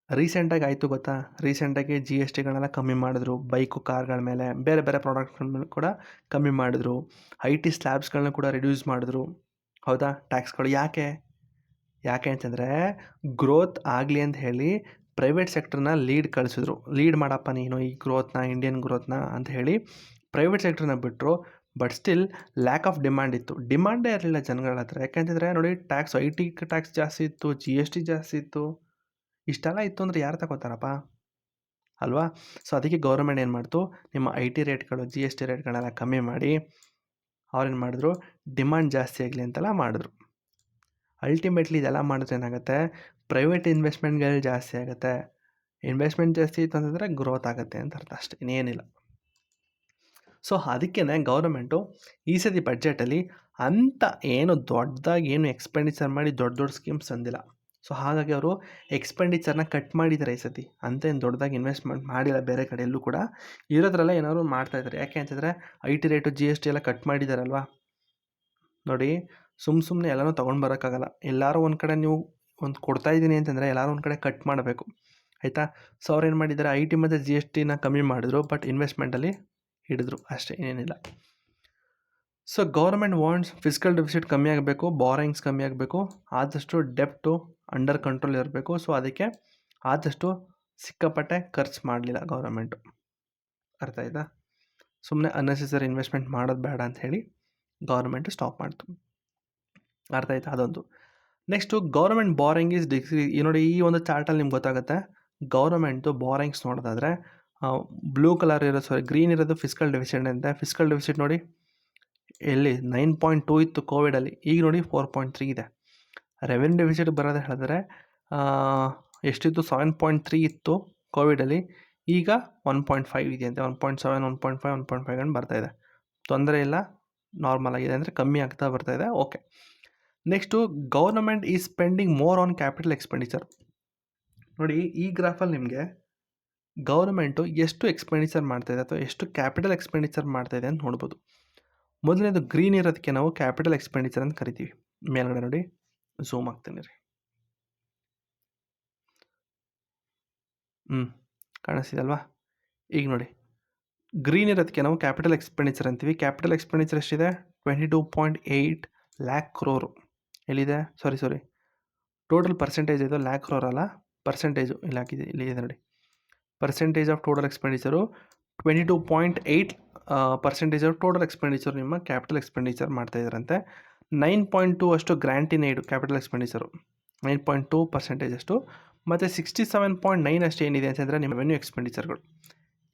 ರೀಸೆಂಟಾಗಿ ಆಯಿತು ಗೊತ್ತಾ? ರೀಸೆಂಟಾಗಿ ಜಿ ಎಸ್ ಟಿಗಳನ್ನೆಲ್ಲ ಕಮ್ಮಿ ಮಾಡಿದ್ರು. ಬೈಕು, ಕಾರ್ಗಳ ಮೇಲೆ ಬೇರೆ ಬೇರೆ ಪ್ರಾಡಕ್ಟ್ಗಳ ಮೇಲೆ ಕೂಡ ಕಮ್ಮಿ ಮಾಡಿದ್ರು. ಐ ಟಿ ಸ್ಲ್ಯಾಬ್ಸ್ಗಳನ್ನ ಕೂಡ ರಿಡ್ಯೂಸ್ ಮಾಡಿದ್ರು, ಹೌದಾ? ಟ್ಯಾಕ್ಸ್ಗಳು ಯಾಕೆ ಅಂತಂದರೆ ಗ್ರೋತ್ ಆಗಲಿ ಅಂತ ಹೇಳಿ ಪ್ರೈವೇಟ್ ಸೆಕ್ಟರ್ನ ಲೀಡ್ ಮಾಡಪ್ಪ ನೀನು ಈ ಗ್ರೋತ್ನ, ಇಂಡಿಯನ್ ಗ್ರೋತ್ನ ಅಂತ ಹೇಳಿ ಪ್ರೈವೇಟ್ ಸೆಕ್ಟರ್ನ ಬಿಟ್ಟರು. But still lack of demand ಇತ್ತು. ಡಿಮ್ಯಾಂಡೇ ಇರಲಿಲ್ಲ ಜನಗಳ ಹತ್ರ. ಯಾಕೆಂತಂದರೆ ನೋಡಿ, ಐ ಟಿ ಟ್ಯಾಕ್ಸ್ ಜಾಸ್ತಿ ಇತ್ತು, ಜಿ ಎಸ್ ಟಿ ಜಾಸ್ತಿ ಇತ್ತು. ಇಷ್ಟೆಲ್ಲ ಇತ್ತು ಅಂದರೆ ಯಾರು ತಗೋತಾರಪ್ಪ, ಅಲ್ವಾ? ಸೊ ಅದಕ್ಕೆ ಗೌರ್ಮೆಂಟ್ ಏನು ಮಾಡ್ತು, ನಿಮ್ಮ ಐ ಟಿ ರೇಟ್ಗಳು, ಜಿ ಎಸ್ ಟಿ ರೇಟ್ಗಳನ್ನೆಲ್ಲ ಕಮ್ಮಿ ಮಾಡಿ ಅವ್ರೇನು ಮಾಡಿದ್ರು, ಡಿಮ್ಯಾಂಡ್ ಜಾಸ್ತಿ ಆಗಲಿ ಅಂತೆಲ್ಲ ಮಾಡಿದ್ರು. ಅಲ್ಟಿಮೇಟ್ಲಿ ಇದೆಲ್ಲ ಮಾಡಿದ್ರೆ ಏನಾಗುತ್ತೆ, ಪ್ರೈವೇಟ್ ಇನ್ವೆಸ್ಟ್ಮೆಂಟ್ಗಳು ಜಾಸ್ತಿ ಆಗುತ್ತೆ. ಇನ್ವೆಸ್ಟ್ಮೆಂಟ್ ಜಾಸ್ತಿ ಇತ್ತು ಅಂತಂದರೆ ಗ್ರೋತ್ ಆಗುತ್ತೆ ಅಂತ ಅರ್ಥ, ಅಷ್ಟೇ, ಇನ್ನೇನಿಲ್ಲ. ಸೊ ಅದಕ್ಕೇ ಗೌರ್ಮೆಂಟು ಈ ಸತಿ ಬಡ್ಜೆಟಲ್ಲಿ ಅಂಥ ದೊಡ್ಡದಾಗಿ ಎಕ್ಸ್ಪೆಂಡಿಚರ್ ಮಾಡಿ ದೊಡ್ಡ ಸ್ಕೀಮ್ಸ್ ತಂದಿಲ್ಲ. ಸೊ ಹಾಗಾಗಿ ಅವರು ಎಕ್ಸ್ಪೆಂಡಿಚರ್ನ ಕಟ್ ಮಾಡಿದ್ದಾರೆ ಈ ಸತಿ. ಅಂತೇನು ದೊಡ್ಡದಾಗಿ ಇನ್ವೆಸ್ಟ್ಮೆಂಟ್ ಮಾಡಿಲ್ಲ ಬೇರೆ ಕಡೆ ಎಲ್ಲೂ ಕೂಡ. ಇರೋದ್ರಲ್ಲ ಏನಾದ್ರು ಮಾಡ್ತಾಯಿದ್ದಾರೆ. ಯಾಕೆ ಅಂತಂದರೆ I T rate, G S T ಎಲ್ಲ ಕಟ್ ಮಾಡಿದ್ದಾರಲ್ವಾ. ನೋಡಿ, ಸುಮ್ಮನೆ ಎಲ್ಲನೂ ತೊಗೊಂಡು ಬರೋಕ್ಕಾಗಲ್ಲ. ಎಲ್ಲರೂ ಒಂದು ಕಡೆ ನೀವು ಒಂದು ಕೊಡ್ತಾಯಿದ್ದೀನಿ ಅಂತಂದರೆ ಎಲ್ಲರೂ ಒಂದು ಕಡೆ ಕಟ್ ಮಾಡಬೇಕು, ಆಯಿತಾ? ಸೊ ಅವ್ರು ಏನು ಮಾಡಿದ್ದಾರೆ, ಐ ಟಿ ಮತ್ತು ಜಿ ಎಸ್ ಟಿನ ಕಮ್ಮಿ ಮಾಡಿದ್ರು, ಬಟ್ ಇನ್ವೆಸ್ಟ್ಮೆಂಟಲ್ಲಿ ಹಿಡಿದ್ರು, ಅಷ್ಟೇ, ಏನಿಲ್ಲ. So government wants fiscal deficit ಕಮ್ಮಿ ಆಗಬೇಕು, ಬಾರೋಯಿಂಗ್ಸ್ ಕಮ್ಮಿ ಆಗಬೇಕು, ಆದಷ್ಟು ಡೆಪ್ಟು ಅಂಡರ್ ಕಂಟ್ರೋಲ್ ಇರಬೇಕು. ಸೊ ಅದಕ್ಕೆ ಆದಷ್ಟು ಸಿಕ್ಕಾಪಟ್ಟೆ ಖರ್ಚು ಮಾಡಲಿಲ್ಲ ಗೌರ್ಮೆಂಟು. ಅರ್ಥ ಆಯ್ತಾ? ಸುಮ್ಮನೆ ಅನ್ನೆಸೆಸರಿ ಇನ್ವೆಸ್ಟ್ಮೆಂಟ್ ಮಾಡೋದು ಬೇಡ ಅಂತ ಹೇಳಿ ಗೌರ್ಮೆಂಟು ಸ್ಟಾಪ್ ಮಾಡ್ತು. ಅರ್ಥ ಆಯ್ತಾ? ಅದೊಂದು. Next government borrowing is decrease. ನೋಡಿ, ಈ ಒಂದು ಚಾರ್ಟಲ್ಲಿ ನಿಮ್ಗೆ ಗೊತ್ತಾಗುತ್ತೆ. ಗೌರ್ಮೆಂಟ್ದು ಬಾರೋಯಿಂಗ್ಸ್ ನೋಡೋದಾದರೆ ಬ್ಲೂ ಕಲರ್ ಗ್ರೀನ್ ಇರೋದು ಫಿಸ್ಕಲ್ ಡೆಫಿಸಿಟ್ ಅಂತೆ. ಫಿಸ್ಕಲ್ ಡೆಫಿಸಿಟ್ ನೋಡಿ, ಎಲ್ಲಿ 9.2 ಇತ್ತು ಕೋವಿಡಲ್ಲಿ, ಈಗ ನೋಡಿ 4.3 ಇದೆ. ರೆವೆನ್ಯೂ ಡೆಫಿಸಿಟ್ ಬರೋದು ಹೇಳಿದ್ರೆ ಎಷ್ಟಿತ್ತು, 7.3 ಇತ್ತು ಕೋವಿಡಲ್ಲಿ, ಈಗ 1.5 ಇದೆಯಂತೆ. 1.7, 1.5, 1.5 ಗಂಟು ಬರ್ತಾಯಿದೆ. ತೊಂದರೆ ಇಲ್ಲ, ನಾರ್ಮಲ್ ಆಗಿದೆ, ಅಂದರೆ ಕಮ್ಮಿ ಆಗ್ತಾ ಬರ್ತಾಯಿದೆ. Okay. Next government is spending more on capital expenditure. ನೋಡಿ, ಈ ಗ್ರಾಫಲ್ಲಿ ನಿಮಗೆ ಗೌರ್ಮೆಂಟು ಎಷ್ಟು ಎಕ್ಸ್ಪೆಂಡಿಚರ್ ಮಾಡ್ತಾಯಿದೆ ಅಥವಾ ಎಷ್ಟು ಕ್ಯಾಪಿಟಲ್ ಎಕ್ಸ್ಪೆಂಡಿಚರ್ ಮಾಡ್ತಾಯಿದೆ ಅಂತ ನೋಡ್ಬೋದು. ಮೊದಲನೇದು ಗ್ರೀನ್ ಇರೋದಕ್ಕೆ ನಾವು ಕ್ಯಾಪಿಟಲ್ ಎಕ್ಸ್ಪೆಂಡಿಚರ್ ಅಂತ ಕರಿತೀವಿ. ಮೇಲ್ಗಡೆ ನೋಡಿ, ಝೂಮ್ ಆಗ್ತೀನಿ ರೀ. ಕಾಣಿಸ್ತಿದಲ್ವಾ? ಈಗ ನೋಡಿ, ಗ್ರೀನ್ ಇರೋದಕ್ಕೆ ನಾವು ಕ್ಯಾಪಿಟಲ್ ಎಕ್ಸ್ಪೆಂಡಿಚರ್ ಅಂತೀವಿ. ಕ್ಯಾಪಿಟಲ್ ಎಕ್ಸ್ಪೆಂಡಿಚರ್ ಎಷ್ಟಿದೆ, 22.8 ಲ್ಯಾಕ್ ಕ್ರೋರು. ಎಲ್ಲಿದೆ, ಸಾರಿ, ಟೋಟಲ್ ಪರ್ಸೆಂಟೇಜ್ ಇದು, ಲ್ಯಾಕ್ ಕ್ರೋರ್ ಅಲ್ಲ, ಪರ್ಸೆಂಟೇಜು ಇಲ್ಲಿ ಹಾಕಿದೆ, ಇಲ್ಲಿ ಇದೆ ನೋಡಿ. Percentage of total expenditure 22.8% of total expenditure ನಿಮ್ಮ ಕ್ಯಾಪಿಟಲ್ ಎಕ್ಸ್ಪೆಂಡಿಚರ್ ಮಾಡ್ತಾಯಿದ್ದಾರಂತೆ. 9.2 ಅಷ್ಟು ಗ್ರ್ಯಾಂಟ್ ಇನ್ ಏಡು ಕ್ಯಾಪಿಟಲ್ ಎಕ್ಸ್ಪೆಂಡಿಚರು, 9.2% ಅಷ್ಟು. ಮತ್ತು 67.9 ಅಷ್ಟು ಏನಿದೆ ಅಂತಂದರೆ ನಿಮ್ಮ ರೆವೆನ್ಯೂ ಎಕ್ಸ್ಪೆಂಡಿಚರ್ಗಳು.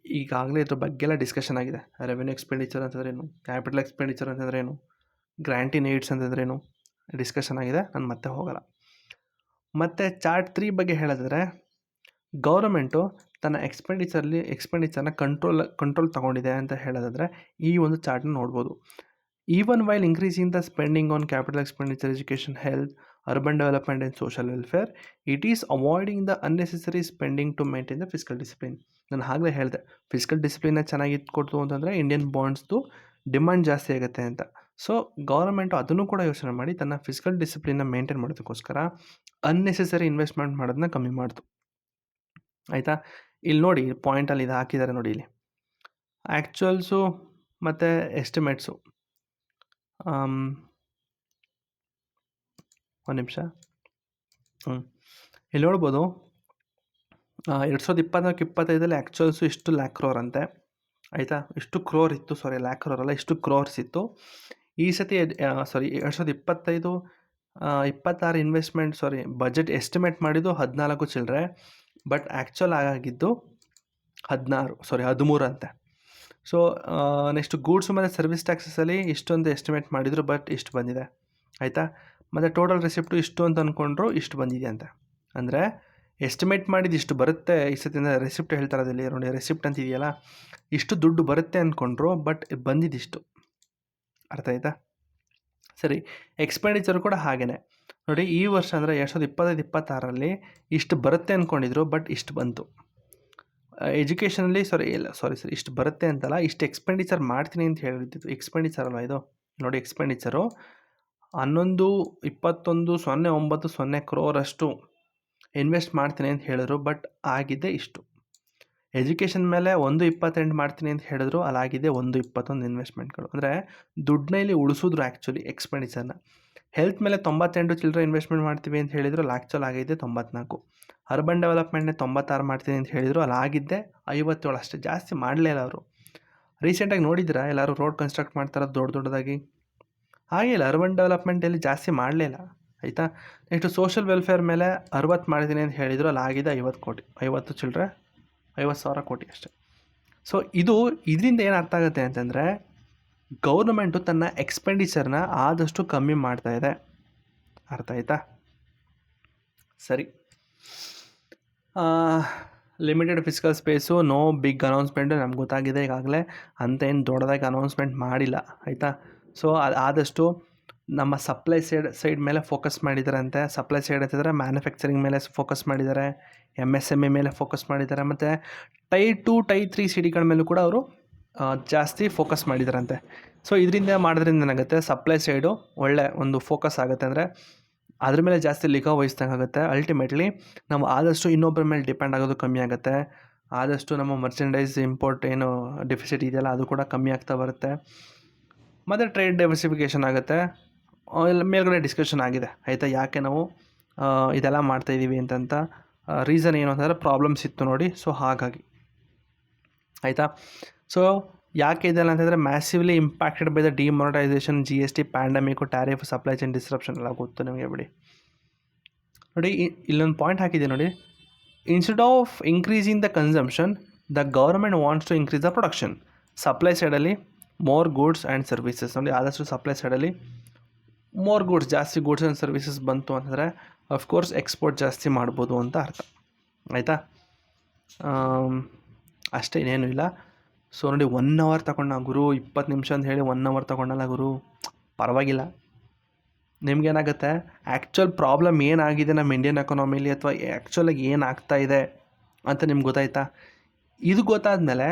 ಈಗಾಗಲೇ ಇದ್ರ ಬಗ್ಗೆ ಎಲ್ಲ ಡಿಸ್ಕಷನ್ ಆಗಿದೆ. ರೆವೆನ್ಯೂ ಎಕ್ಸ್ಪೆಂಡಿಚರ್ ಅಂತಂದ್ರೇನು, ಕ್ಯಾಪಿಟಲ್ ಎಕ್ಸ್ಪೆಂಡಿಚರ್ ಅಂತಂದ್ರೇನು, ಗ್ರ್ಯಾಂಟ್ ಇನ್ ಏಡ್ಸ್ ಅಂತಂದ್ರೇನು, ಡಿಸ್ಕಷನ್ ಆಗಿದೆ, ನಾನು ಮತ್ತೆ ಹೋಗಲ್ಲ. ಮತ್ತು ಚಾರ್ಟ್ 3 ಬಗ್ಗೆ ಹೇಳೋದಾದರೆ, ಗೌರ್ಮೆಂಟು ತನ್ನ ಎಕ್ಸ್ಪೆಂಡಿಚರ್ನ ಕಂಟ್ರೋಲ್ ತಗೊಂಡಿದೆ ಅಂತ ಹೇಳೋದಾದರೆ ಈ ಒಂದು ಚಾರ್ಟ್ನ ನೋಡ್ಬೋದು. Even while increasing the spending on capital expenditure, education, health, urban development and social welfare, it is avoiding the unnecessary spending to maintain the fiscal discipline. ನಾನು ಆಗಲೇ ಹೇಳಿದೆ, ಫಿಸ್ಕಲ್ ಡಿಸಿಪ್ಲಿನ್ನ ಚೆನ್ನಾಗಿ ಇಟ್ಕೊಡ್ತು ಅಂತಂದರೆ ಇಂಡಿಯನ್ ಬಾಂಡ್ಸ್ದು ಡಿಮ್ಯಾಂಡ್ ಜಾಸ್ತಿ ಆಗುತ್ತೆ ಅಂತ. ಸೊ ಗೌರ್ಮೆಂಟು ಅದನ್ನು ಕೂಡ ಯೋಚನೆ ಮಾಡಿ ತನ್ನ ಫಿಸ್ಕಲ್ ಡಿಸಿಪ್ಲಿನ್ನ ಮೇಂಟೈನ್ ಮಾಡೋದಕ್ಕೋಸ್ಕರ ಅನ್ನೆಸೆಸರಿ ಇನ್ವೆಸ್ಟ್ಮೆಂಟ್ ಮಾಡೋದನ್ನ ಕಮ್ಮಿ ಮಾಡ್ತು, ಆಯಿತಾ? ಇಲ್ಲಿ ನೋಡಿ, ಪಾಯಿಂಟಲ್ಲಿ ಇದು ಹಾಕಿದ್ದಾರೆ ನೋಡಿ, ಇಲ್ಲಿ ಆ್ಯಕ್ಚುಯಲ್ಸು ಮತ್ತು ಎಸ್ಟಿಮೇಟ್ಸು. ಒಂದು ನಿಮಿಷ. ಇಲ್ಲಿ ನೋಡ್ಬೋದು, 2024-25 ಆ್ಯಕ್ಚುಯಲ್ಸು ಇಷ್ಟು ಲ್ಯಾಕ್ ಕ್ರೋರ್ ಅಂತೆ, ಆಯಿತಾ? ಇಷ್ಟು ಕ್ರೋರ್ ಇತ್ತು, ಲ್ಯಾಕ್ ಕ್ರೋರ್ ಅಲ್ಲ, ಇಷ್ಟು ಕ್ರೋರ್ಸ್ ಇತ್ತು. ಈ ಸತಿ 2025-26 ಇನ್ವೆಸ್ಟ್ಮೆಂಟ್ ಬಜೆಟ್ ಎಸ್ಟಿಮೇಟ್ ಮಾಡಿದ್ದು 14 ಚಿಲ್ಲರೆ, ಬಟ್ ಆ್ಯಕ್ಚುಲ್ ಆಗಿದ್ದು 13 ಅಂತೆ. ಸೊ ನೆಕ್ಸ್ಟ್ ಗೂಡ್ಸು ಮತ್ತು ಸರ್ವಿಸ್ ಟ್ಯಾಕ್ಸಸಲ್ಲಿ ಇಷ್ಟೊಂದು ಎಸ್ಟಿಮೇಟ್ ಮಾಡಿದರು, ಬಟ್ ಇಷ್ಟು ಬಂದಿದೆ, ಆಯಿತಾ. ಮತ್ತು ಟೋಟಲ್ ರೆಸಿಪ್ಟು ಇಷ್ಟು ಅಂತ ಅಂದ್ಕೊಂಡ್ರು ಇಷ್ಟು ಬಂದಿದೆ ಅಂತ. ಅಂದರೆ ಎಸ್ಟಿಮೇಟ್ ಮಾಡಿದ್ದು ಇಷ್ಟು ಬರುತ್ತೆ ಈ ಸತಿ ರೆಸಿಪ್ಟ್ ಹೇಳ್ತಾರೆ ಅದಲ್ಲಿ ನೋಡಿ, ರೆಸಿಪ್ಟ್ ಅಂತ ಇದೆಯಲ್ಲ, ಇಷ್ಟು ದುಡ್ಡು ಬರುತ್ತೆ ಅಂದ್ಕೊಂಡ್ರು, ಬಟ್ ಬಂದಿದ್ದಿಷ್ಟು. ಅರ್ಥ ಆಯ್ತಾ? ಸರಿ, ಎಕ್ಸ್ಪೆಂಡಿಚರ್ ಕೂಡ ಹಾಗೇ ನೋಡಿ. ಈ ವರ್ಷ ಅಂದರೆ 2025-26ರಲ್ಲಿ ಇಷ್ಟು ಬರುತ್ತೆ ಅಂದ್ಕೊಂಡಿದ್ರು, ಬಟ್ ಇಷ್ಟು ಬಂತು. ಎಜುಕೇಷನಲ್ಲಿ ಸಾರಿ ಇಷ್ಟು ಬರುತ್ತೆ ಅಂತಲ್ಲ, ಇಷ್ಟು ಎಕ್ಸ್ಪೆಂಡಿಚರ್ ಮಾಡ್ತೀನಿ ಅಂತ ಹೇಳಿದ್ದು. ಎಕ್ಸ್ಪೆಂಡಿಚರ್ ಅಲ್ಲ ಇದು ನೋಡಿ, ಎಕ್ಸ್ಪೆಂಡಿಚರು 11,21,09,0 ಕ್ರೋರಷ್ಟು ಇನ್ವೆಸ್ಟ್ ಮಾಡ್ತೀನಿ ಅಂತ ಹೇಳಿದ್ರು, ಬಟ್ ಆಗಿದೆ ಇಷ್ಟು. ಎಜುಕೇಷನ್ ಮೇಲೆ 1.28 ಮಾಡ್ತೀನಿ ಅಂತ ಹೇಳಿದ್ರು, ಅಲ್ಲಾಗಿದೆ 1.21 ಇನ್ವೆಸ್ಟ್ಮೆಂಟ್ಗಳು. ಅಂದರೆ ದುಡ್ಡನ್ನ ಇಲ್ಲಿ ಉಳಿಸಿದ್ರು ಆ್ಯಕ್ಚುಲಿ ಎಕ್ಸ್ಪೆಂಡಿಚರ್ನ. ಹೆಲ್ತ್ ಮೇಲೆ 98 ಚಿಲ್ಲರೆ ಇನ್ವೆಸ್ಟ್ಮೆಂಟ್ ಮಾಡ್ತೀವಿ ಅಂತ ಹೇಳಿದ್ರು, ಅಲ್ಲಿ ಆ್ಯಕ್ಚುಲ್ ಆಗಿದೆ 94. ಅರ್ಬನ್ ಡೆವಲಪ್ಮೆಂಟ್ನೇ 96 ಮಾಡ್ತೀನಿ ಅಂತ ಹೇಳಿದ್ರು, ಅಲ್ಲಾಗಿದ್ದೆ 57 ಅಷ್ಟೇ, ಜಾಸ್ತಿ ಮಾಡಲೇ ಇಲ್ಲ ಅವರು. ರೀಸೆಂಟಾಗಿ ನೋಡಿದ್ದೀರಾ ಎಲ್ಲರೂ ರೋಡ್ ಕನ್ಸ್ಟ್ರಕ್ಟ್ ಮಾಡ್ತಾರೋದು ದೊಡ್ಡದಾಗಿ? ಹಾಗೆ ಇಲ್ಲ, ಅರ್ಬನ್ ಡೆವಲಪ್ಮೆಂಟಲ್ಲಿ ಜಾಸ್ತಿ ಮಾಡಲೇ ಇಲ್ಲ. ಆಯಿತಾ. ನೆಕ್ಸ್ಟು ಸೋಷಲ್ ವೆಲ್ಫೇರ್ ಮೇಲೆ 60 ಮಾಡ್ತೀನಿ ಅಂತ ಹೇಳಿದ್ರು, ಅಲ್ಲಾಗಿದೆ 50 ಕೋಟಿ, 50,000 ಕೋಟಿ ಅಷ್ಟೇ. ಸೊ ಇದರಿಂದ ಏನು ಅರ್ಥ ಆಗುತ್ತೆ ಅಂತಂದರೆ, ಗೌರ್ಮೆಂಟು ತನ್ನ ಎಕ್ಸ್ಪೆಂಡಿಚರ್ನ ಆದಷ್ಟು ಕಮ್ಮಿ ಮಾಡ್ತಾ ಇದೆ. ಅರ್ಥ ಆಯ್ತಾ? ಸರಿ, limited physical space, no big announcement ನಮ್ಗೆ ಗೊತ್ತಾಗಿದೆ ಈಗಾಗಲೇ, ಅಂತ ಏನು ದೊಡ್ಡದಾಗಿ ಅನೌನ್ಸ್ಮೆಂಟ್ ಮಾಡಿಲ್ಲ. ಆಯಿತಾ. ಸೊ ಆದಷ್ಟು ನಮ್ಮ ಸಪ್ಲೈ ಸೈಡ್ ಮೇಲೆ ಫೋಕಸ್ ಮಾಡಿದ್ದಾರೆ ಅಂತೆ. ಸಪ್ಲೈ ಸೈಡ್ ಅಂತಂದರೆ ಮ್ಯಾನುಫ್ಯಾಕ್ಚರಿಂಗ್ ಮೇಲೆ ಫೋಕಸ್ ಮಾಡಿದ್ದಾರೆ, MSME ಮೇಲೆ ಫೋಕಸ್ ಮಾಡಿದ್ದಾರೆ, ಮತ್ತು ಟೈರ್ 2 ಟೈರ್ 3 ಸಿಟಿಗಳ ಮೇಲೂ ಕೂಡ ಅವರು ಜಾಸ್ತಿ ಫೋಕಸ್ ಮಾಡಿದಾರಂತೆ. ಸೊ ಇದರಿಂದ ಮಾಡೋದ್ರಿಂದ ಏನಾಗುತ್ತೆ, ಸಪ್ಲೈ ಸೈಡು ಒಳ್ಳೆ ಒಂದು ಫೋಕಸ್ ಆಗುತ್ತೆ. ಅಂದರೆ ಅದ್ರ ಮೇಲೆ ಜಾಸ್ತಿ ನಿಗಾ ವಹಿಸ್ದಂಗೆ ಆಗುತ್ತೆ. ಅಲ್ಟಿಮೇಟ್ಲಿ ನಾವು ಆದಷ್ಟು ಇನ್ನೊಬ್ಬರ ಮೇಲೆ ಡಿಪೆಂಡ್ ಆಗೋದು ಕಮ್ಮಿ ಆಗುತ್ತೆ. ಆದಷ್ಟು ನಮ್ಮ ಮರ್ಚೆಂಡೈಸ್ ಇಂಪೋರ್ಟ್ ಏನು ಡೆಫಿಸಿಟ್ ಇದೆಯಲ್ಲ, ಅದು ಕೂಡ ಕಮ್ಮಿ ಆಗ್ತಾ ಬರುತ್ತೆ. ಮತ್ತು ಟ್ರೇಡ್ ಡೈವರ್ಸಿಫಿಕೇಷನ್ ಆಗುತ್ತೆ. ಮೇಲ್ಗಡೆ ಡಿಸ್ಕಷನ್ ಆಗಿದೆ. ಆಯಿತಾ, ಯಾಕೆ ನಾವು ಇದೆಲ್ಲ ಮಾಡ್ತಾಯಿದ್ದೀವಿ ಅಂತಂತ. ರೀಸನ್ ಏನು ಅಂತಂದರೆ ಪ್ರಾಬ್ಲಮ್ಸ್ ಇತ್ತು ನೋಡಿ. ಸೊ ಹಾಗಾಗಿ ಆಯಿತಾ. ಸೊ ಯಾಕೆ ಇದೆಲ್ಲ ಅಂತಂದರೆ, massively impacted by the demonetisation, GST, pandemic, tariff, supply chain disruption ಎಲ್ಲ ಗೊತ್ತು ನಿಮಗೆ ಬಿಡಿ. ನೋಡಿ ಇಲ್ಲೊಂದು ಪಾಯಿಂಟ್ ಹಾಕಿದೆ ನೋಡಿ, instead of increasing the consumption, the government wants to increase the production. Supply ಸೈಡಲ್ಲಿ ಮೋರ್ ಗೂಡ್ಸ್ ಆ್ಯಂಡ್ ಸರ್ವಿಸಸ್. ನೋಡಿ ಆದಷ್ಟು ಸಪ್ಲೈ ಸೈಡಲ್ಲಿ ಮೋರ್ ಗೂಡ್ಸ್, ಜಾಸ್ತಿ ಗೂಡ್ಸ್ ಆ್ಯಂಡ್ ಸರ್ವಿಸಸ್ ಬಂತು ಅಂತಂದರೆ ಅಫ್ಕೋರ್ಸ್ ಎಕ್ಸ್ಪೋರ್ಟ್ ಜಾಸ್ತಿ ಮಾಡ್ಬೋದು ಅಂತ ಅರ್ಥ. ಆಯಿತಾ. ಅಷ್ಟೇ, ಇನ್ನೇನು ಇಲ್ಲ. ಸೊ ನೋಡಿ 1 ಅವರ್ ತಗೊಂಡ ಗುರು, 20 ನಿಮಿಷ ಅಂತ ಹೇಳಿ 1 ಅವರ್ ತಗೊಂಡಲ್ಲ ಗುರು, ಪರವಾಗಿಲ್ಲ. ನಿಮ್ಗೇನಾಗುತ್ತೆ, ಆ್ಯಕ್ಚುಲ್ ಪ್ರಾಬ್ಲಮ್ ಏನಾಗಿದೆ ನಮ್ಮ ಇಂಡಿಯನ್ ಎಕಾನಮಿಲಿ, ಅಥವಾ ಆ್ಯಕ್ಚುಲಾಗಿ ಏನಾಗ್ತಾ ಇದೆ ಅಂತ ನಿಮ್ಗೆ ಗೊತ್ತಾಯ್ತಾ. ಇದು ಗೊತ್ತಾದಮೇಲೆ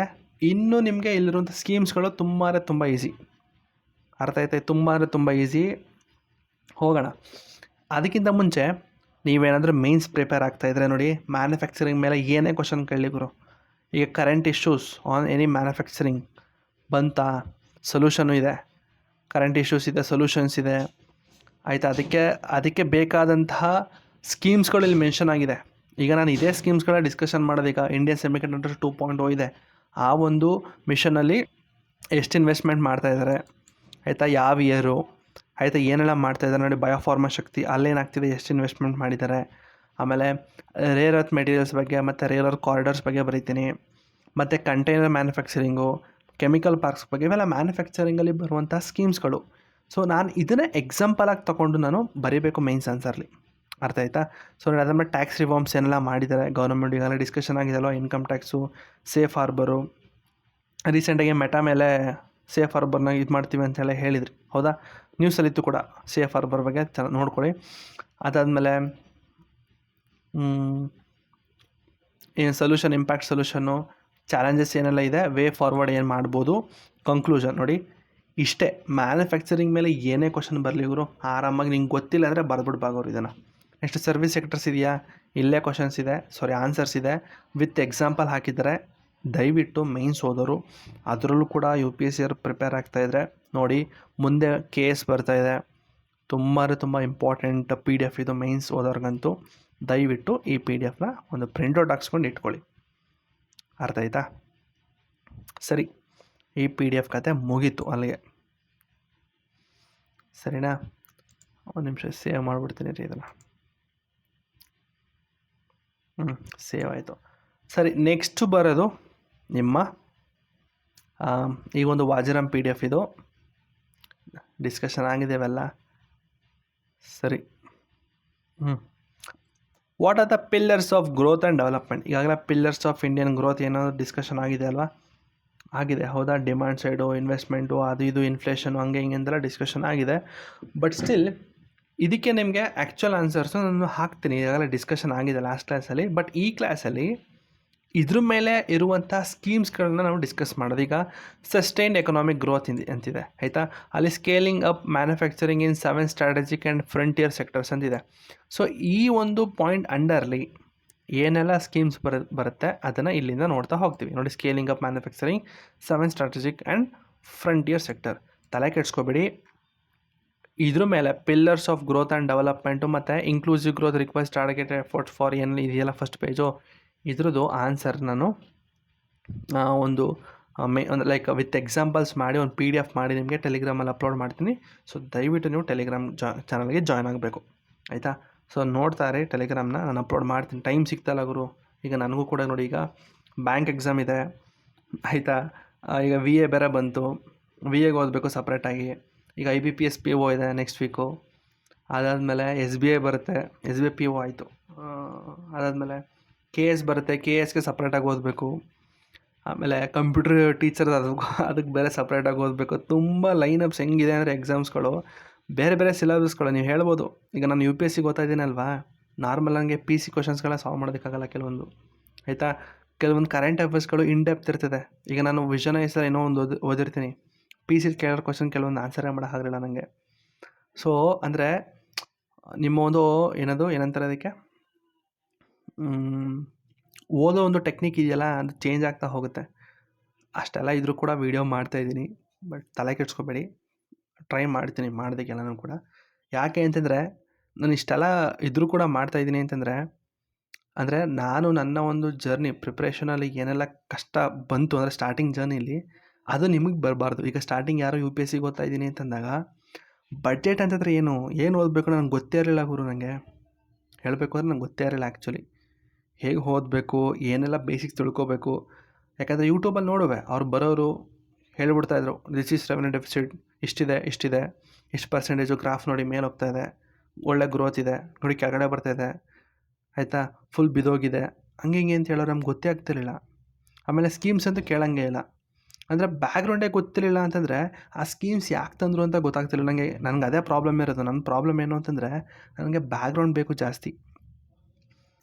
ಇನ್ನೂ ನಿಮಗೆ ಇಲ್ಲಿರುವಂಥ ಸ್ಕೀಮ್ಸ್ಗಳು ತುಂಬ ಈಸಿ. ಅರ್ಥ ಆಯ್ತಾ, ತುಂಬ ಈಸಿ. ಹೋಗೋಣ. ಅದಕ್ಕಿಂತ ಮುಂಚೆ ನೀವೇನಾದರೂ ಮೇನ್ಸ್ ಪ್ರಿಪೇರ್ ಆಗ್ತಾಯಿದ್ರೆ ನೋಡಿ, ಮ್ಯಾನುಫ್ಯಾಕ್ಚರಿಂಗ್ ಮೇಲೆ ಏನೇ ಕ್ವಶನ್ ಕೇಳಲಿ ಗುರು, ಈಗ current issues on any manufacturing ಬಂತಾ, ಸೊಲ್ಯೂಷನು ಇದೆ. ಕರೆಂಟ್ ಇಶ್ಯೂಸ್ ಇದೆ, ಸೊಲ್ಯೂಷನ್ಸ್ ಇದೆ. ಆಯಿತಾ. ಅದಕ್ಕೆ ಬೇಕಾದಂತಹ ಸ್ಕೀಮ್ಸ್ಗಳು ಇಲ್ಲಿ ಮೆನ್ಷನ್ ಆಗಿದೆ. ಈಗ ನಾನು ಇದೇ ಸ್ಕೀಮ್ಸ್ಗಳ ಡಿಸ್ಕಷನ್ ಮಾಡೋದೀಗ. ಇಂಡಿಯನ್ ಸೆಮಿಕಂಡಕ್ಟರ್ 2.0 ಇದೆ. ಆ ಒಂದು ಮಿಷನಲ್ಲಿ ಎಷ್ಟು ಇನ್ವೆಸ್ಟ್ಮೆಂಟ್ ಮಾಡ್ತಾಯಿದ್ದಾರೆ, ಆಯಿತಾ, ಯಾವ ಇಯರು, ಆಯಿತಾ, ಏನೆಲ್ಲ ಮಾಡ್ತಾಯಿದ್ದಾರೆ ನೋಡಿ. ಬಯೋಫಾರ್ಮಾ ಶಕ್ತಿ ಅಲ್ಲೇನಾಗ್ತಿದೆ, ಎಷ್ಟು ಇನ್ವೆಸ್ಟ್ಮೆಂಟ್ ಮಾಡಿದ್ದಾರೆ. ಆಮೇಲೆ ರೇರ್ ಅರ್ತ್ ಮೆಟೀರಿಯಲ್ಸ್ ಬಗ್ಗೆ ಮತ್ತು ರೇರ್ ಅರ್ತ್ ಕಾರಿಡಾರ್ಸ್ ಬಗ್ಗೆ ಬರೀತೀನಿ. ಮತ್ತು ಕಂಟೈನರ್ ಮ್ಯಾನುಫ್ಯಾಕ್ಚರಿಂಗು, ಕೆಮಿಕಲ್ ಪಾರ್ಕ್ಸ್ ಬಗ್ಗೆ, ಇವೆಲ್ಲ ಮ್ಯಾನುಫ್ಯಾಕ್ಚರಿಂಗಲ್ಲಿ ಬರುವಂಥ ಸ್ಕೀಮ್ಸ್ಗಳು. ಸೊ ನಾನು ಇದನ್ನೇ ಎಕ್ಸಾಂಪಲಾಗಿ ತೊಗೊಂಡು ನಾನು ಬರೀಬೇಕು ಮೇನ್ಸ್ ಆನ್ಸರ್ಲಿ. ಅರ್ಥ ಆಯ್ತಾ. ಸೊ ನೋಡಿ, ಅದಾದ್ಮೇಲೆ ಟ್ಯಾಕ್ಸ್ ರಿಫಾರ್ಮ್ಸ್ ಏನೆಲ್ಲ ಮಾಡಿದ್ದಾರೆ ಗೌರ್ಮೆಂಟ್, ಈಗೆಲ್ಲ ಡಿಸ್ಕಷನ್ ಆಗಿದೆಯಲ್ಲ, ಇನ್ಕಮ್ ಟ್ಯಾಕ್ಸು, ಸೇಫ್ ಹಾರ್ಬರು. ರೀಸೆಂಟಾಗಿ ಮೆಟಾ ಮೇಲೆ ಸೇಫ್ ಹಾರ್ಬರ್ನ ಇದು ಮಾಡ್ತೀವಿ ಅಂತೆಲ್ಲ ಹೇಳಿದ್ರಿ, ಹೌದಾ. ನ್ಯೂಸಲ್ಲಿತ್ತು ಕೂಡ ಸೇಫ್ ಹಾರ್ಬರ್ ಬಗ್ಗೆ, ಚೆನ್ನಾಗಿ ನೋಡ್ಕೊಳ್ಳಿ. ಅದಾದಮೇಲೆ ಏನು ಸೊಲ್ಯೂಷನ್, ಇಂಪ್ಯಾಕ್ಟ್ ಸೊಲ್ಯೂಷನ್ನು, ಚಾಲೆಂಜಸ್ ಏನೆಲ್ಲ ಇದೆ, ವೇ ಫಾರ್ವರ್ಡ್ ಏನು ಮಾಡ್ಬೋದು, ಕಂಕ್ಲೂಷನ್. ನೋಡಿ ಇಷ್ಟೇ. ಮ್ಯಾನುಫ್ಯಾಕ್ಚರಿಂಗ್ ಮೇಲೆ ಏನೇ ಕ್ವಶನ್ ಬರಲಿ ಇವರು ಆರಾಮಾಗಿ ನಿಂಗೆ ಗೊತ್ತಿಲ್ಲ ಅಂದರೆ ಬರೆದ್ಬಿಡ್ಬಾಗೋರು ಇದನ್ನು. ನೆಕ್ಸ್ಟ್ ಸರ್ವಿಸ್ ಸೆಕ್ಟರ್ಸ್ ಇದೆಯಾ, ಇಲ್ಲೇ ಕ್ವಶನ್ಸ್ ಇದೆ, ಆನ್ಸರ್ಸ್ ಇದೆ, ವಿತ್ ಎಕ್ಸಾಂಪಲ್ ಹಾಕಿದ್ದಾರೆ. ದಯವಿಟ್ಟು ಮೈನ್ಸ್ ಓದೋರು, ಅದರಲ್ಲೂ ಕೂಡ UPSC ಪ್ರಿಪೇರ್ ಆಗ್ತಾಯಿದ್ರೆ ನೋಡಿ, ಮುಂದೆ KS ಬರ್ತಾಯಿದೆ. ತುಂಬ ಇಂಪಾರ್ಟೆಂಟ್ PDF ಇದು ಮೈನ್ಸ್ ಓದೋರ್ಗಂತೂ. ದಯವಿಟ್ಟು ಈ PDF ಒಂದು ಪ್ರಿಂಟೌಟ್ ಹಾಕ್ಸ್ಕೊಂಡು ಇಟ್ಕೊಳ್ಳಿ. ಅರ್ಥ ಆಯ್ತಾ. ಸರಿ, ಈ PDF ಕತೆ ಮುಗೀತು ಅಲ್ಲಿಗೆ. ಸರಿನಾ, ಒಂದು ನಿಮಿಷ ಸೇವ್ ಮಾಡಿಬಿಡ್ತೀನಿ ರೀ ಇದನ್ನು. ಸೇವ್ ಆಯಿತು. ಸರಿ, ನೆಕ್ಸ್ಟು ಬರೋದು ನಿಮ್ಮ ಈ ಒಂದು ವಾಜರಾಮ್ PDF. ಇದು ಡಿಸ್ಕಷನ್ ಆಗಿದೆವೆಲ್ಲ. ಸರಿ. What are the pillars of growth and development? ಈಗಾಗಲೇ ಪಿಲ್ಲರ್ಸ್ ಆಫ್ ಇಂಡಿಯನ್ ಗ್ರೋತ್ ಏನೋ ಡಿಸ್ಕಷನ್ ಆಗಿದೆ ಅಲ್ವಾ? ಆಗಿದೆ, ಹೌದಾ? ಡಿಮ್ಯಾಂಡ್ ಸೈಡು, ಇನ್ವೆಸ್ಟ್ಮೆಂಟು, ಅದು ಇದು, ಇನ್ಫ್ಲೇಷನು, ಹಂಗೆ ಹಿಂಗೆ ಅಂತೆಲ್ಲ ಡಿಸ್ಕಷನ್ ಆಗಿದೆ. ಬಟ್ ಸ್ಟಿಲ್ ಇದಕ್ಕೆ ನಿಮಗೆ ಆ್ಯಕ್ಚುಯಲ್ ಆನ್ಸರ್ಸು ನಾನು ಹಾಕ್ತೀನಿ. ಈಗಾಗಲೇ ಡಿಸ್ಕಷನ್ ಆಗಿದೆ ಲಾಸ್ಟ್ ಕ್ಲಾಸಲ್ಲಿ. ಬಟ್ ಈ ಕ್ಲಾಸಲ್ಲಿ ಇದ್ರ ಮೇಲೆ ಇರುವಂಥ ಸ್ಕೀಮ್ಸ್ಗಳನ್ನ ನಾವು ಡಿಸ್ಕಸ್ ಮಾಡೋದು. ಈಗ ಸಸ್ಟೈನ್ಡ್ ಎಕನಾಮಿಕ್ ಗ್ರೋತ್ ಅಂತಿದೆ, ಆಯಿತಾ? ಅಲ್ಲಿ scaling up manufacturing in 7 strategic and frontier sectors ಅಂತಿದೆ. ಸೊ ಈ ಒಂದು ಪಾಯಿಂಟ್ ಅಂಡರ್ಲಿ ಏನೆಲ್ಲ ಸ್ಕೀಮ್ಸ್ ಬರುತ್ತೆ ಅದನ್ನು ಇಲ್ಲಿಂದ ನೋಡ್ತಾ ಹೋಗ್ತೀವಿ. ನೋಡಿ, scaling up manufacturing, 7 strategic and frontier sector. ತಲೆ ಕೆಡಿಸ್ಕೋಬೇಡಿ, ಇದ್ರ ಮೇಲೆ pillars of growth and development ಮತ್ತು inclusive growth request targeted efforts for ಏನು ಇದೆಯಲ್ಲ ಫಸ್ಟ್ ಪೇಜು, ಇದ್ರದ್ದು ಆನ್ಸರ್ ನಾನು ಒಂದು ಲೈಕ್ ವಿತ್ ಎಕ್ಸಾಂಪಲ್ಸ್ ಮಾಡಿ ಒಂದು PDF ಮಾಡಿ ನಿಮಗೆ ಟೆಲಿಗ್ರಾಮಲ್ಲಿ ಅಪ್ಲೋಡ್ ಮಾಡ್ತೀನಿ. ಸೊ ದಯವಿಟ್ಟು ನೀವು ಟೆಲಿಗ್ರಾಮ್ ಚಾನಲ್ಗೆ ಜಾಯ್ನ್ ಆಗಬೇಕು, ಆಯಿತಾ? ಸೊ ನೋಡ್ತಾ ಇರಿ ಟೆಲಿಗ್ರಾಮ್ನ, ನಾನು ಅಪ್ಲೋಡ್ ಮಾಡ್ತೀನಿ. ಟೈಮ್ ಸಿಗ್ತಲ್ಲ ಗುರು, ಈಗ ನನಗೂ ಕೂಡ ನೋಡಿ, ಈಗ ಬ್ಯಾಂಕ್ ಎಕ್ಸಾಮ್ ಇದೆ, ಆಯಿತಾ? ಈಗ VA ಬೇರೆ ಬಂತು, VAಗೆ ಓದಬೇಕು ಸಪ್ರೇಟಾಗಿ. ಈಗ IBPS PO ಇದೆ ನೆಕ್ಸ್ಟ್ ವೀಕು. ಅದಾದಮೇಲೆ SBI ಬರುತ್ತೆ, SBI PO ಆಯಿತು. ಅದಾದಮೇಲೆ KS ಬರುತ್ತೆ, KSಗೆ ಸಪ್ರೇಟಾಗಿ ಓದಬೇಕು. ಆಮೇಲೆ ಕಂಪ್ಯೂಟರ್ ಟೀಚರ್ ಅದಕ್ಕೆ ಬೇರೆ ಸಪ್ರೇಟಾಗಿ ಓದಬೇಕು. ತುಂಬ ಲೈನಪ್ಸ್ ಹೆಂಗಿದೆ ಅಂದರೆ ಎಕ್ಸಾಮ್ಸ್ಗಳು ಬೇರೆ ಬೇರೆ ಸಿಲೆಬಸ್ಗಳು. ನೀವು ಹೇಳ್ಬೋದು, ಈಗ ನಾನು UPSCಗೆ ಓದ್ತಾ ಇದ್ದೀನಲ್ವಾ, ನಾರ್ಮಲ್ ನನಗೆ PC ಕ್ವಶನ್ಸ್ಗಳನ್ನ ಸಾಲ್ವ್ ಮಾಡೋದಕ್ಕಾಗಲ್ಲ ಕೆಲವೊಂದು, ಆಯಿತಾ? ಕೆಲವೊಂದು ಕರೆಂಟ್ ಅಫೇರ್ಸ್ಗಳು ಇನ್ ಡೆಪ್ತ್ ಇರ್ತದೆ. ಈಗ ನಾನು ವಿಷನೈಸರ್ ಏನೋ ಒಂದು ಓದಿರ್ತೀನಿ, PC ಕೇಳೋ ಕ್ವಶನ್ ಕೆಲವೊಂದು ಆನ್ಸರೇ ಮಾಡೋಕ್ಕಾಗಲಿಲ್ಲ ನನಗೆ. ಸೊ ಅಂದರೆ ನಿಮ್ಮ ಒಂದು ಏನಂತಾರೆ ಅದಕ್ಕೆ, ಓದೋ ಒಂದು ಟೆಕ್ನಿಕ್ ಇದೆಯಲ್ಲ, ಅದು ಚೇಂಜ್ ಆಗ್ತಾ ಹೋಗುತ್ತೆ. ಅಷ್ಟೆಲ್ಲ ಇದ್ರೂ ಕೂಡ ವೀಡಿಯೋ ಮಾಡ್ತಾಯಿದ್ದೀನಿ. ಬಟ್ ತಲೆ ಕೆಡಿಸ್ಕೋಬೇಡಿ, ಟ್ರೈ ಮಾಡ್ತೀನಿ ಮಾಡೋದಕ್ಕೆಲ್ಲನೂ ಕೂಡ. ಯಾಕೆ ಅಂತಂದರೆ ನಾನು ಇಷ್ಟೆಲ್ಲ ಇದ್ರೂ ಕೂಡ ಮಾಡ್ತಾಯಿದ್ದೀನಿ ಅಂತಂದರೆ, ಅಂದರೆ ನಾನು ನನ್ನ ಒಂದು ಜರ್ನಿ ಪ್ರಿಪ್ರೇಷನಲ್ಲಿ ಏನೆಲ್ಲ ಕಷ್ಟ ಬಂತು ಅಂದರೆ ಸ್ಟಾರ್ಟಿಂಗ್ ಜರ್ನಿಲಿ, ಅದು ನಿಮಗೆ ಬರಬಾರ್ದು. ಈಗ ಸ್ಟಾರ್ಟಿಂಗ್ ಯಾರೋ UPSCಗೆ ಓದ್ತಾ ಇದ್ದೀನಿ ಅಂತಂದಾಗ ಬಡ್ಜೆಟ್ ಅಂತಂದರೆ ಏನು ಓದಬೇಕು ನನಗೆ ಗೊತ್ತೇ ಇರಲಿಲ್ಲ ಗುರು. ನನಗೆ ಹೇಳಬೇಕು ಅಂದರೆ ನಂಗೆ ಗೊತ್ತೇ ಇರಲಿಲ್ಲ ಆ್ಯಕ್ಚುಲಿ, ಹೇಗೆ ಓದಬೇಕು, ಏನೆಲ್ಲ ಬೇಸಿಕ್ಸ್ ತಿಳ್ಕೊಬೇಕು. ಯಾಕಂದರೆ ಯೂಟ್ಯೂಬಲ್ಲಿ ನೋಡುವೆ, ಅವ್ರು ಬರೋರು ಹೇಳಿಬಿಡ್ತಾಯಿದ್ರು, ದಿಸ್ ಈಸ್ ರೆವೆನ್ಯೂ ಡೆಫಿಸಿಟ್, ಇಷ್ಟಿದೆ, ಇಷ್ಟು ಪರ್ಸೆಂಟೇಜು, ಗ್ರಾಫ್ ನೋಡಿ ಮೇಲೆ ಹೋಗ್ತಾಯಿದೆ, ಒಳ್ಳೆ ಗ್ರೋತ್ ಇದೆ, ನೋಡಿ ಕೆಳಗಡೆ ಬರ್ತಾಯಿದೆ, ಆಯಿತಾ? ಫುಲ್ ಬಿದೋಗಿದೆ, ಹಂಗೆ ಹಿಂಗೆ ಅಂತ ಹೇಳೋರು ನಮ್ಗೆ ಗೊತ್ತೇ ಆಗ್ತಿರಲಿಲ್ಲ. ಆಮೇಲೆ ಸ್ಕೀಮ್ಸ್ ಅಂತೂ ಕೇಳಂಗೆ ಇಲ್ಲ. ಅಂದರೆ ಬ್ಯಾಕ್ಗ್ರೌಂಡೇ ಗೊತ್ತಿರಲಿಲ್ಲ ಅಂತಂದರೆ ಆ ಸ್ಕೀಮ್ಸ್ ಯಾಕೆ ತಂದರು ಅಂತ ಗೊತ್ತಾಗ್ತಿಲ್ಲ ನನಗೆ ಅದೇ ಪ್ರಾಬ್ಲಮ್ ಇರೋದು. ನನ್ನ ಪ್ರಾಬ್ಲಮ್ ಏನು ಅಂತಂದರೆ ನನಗೆ ಬ್ಯಾಕ್ಗ್ರೌಂಡ್ ಬೇಕು ಜಾಸ್ತಿ.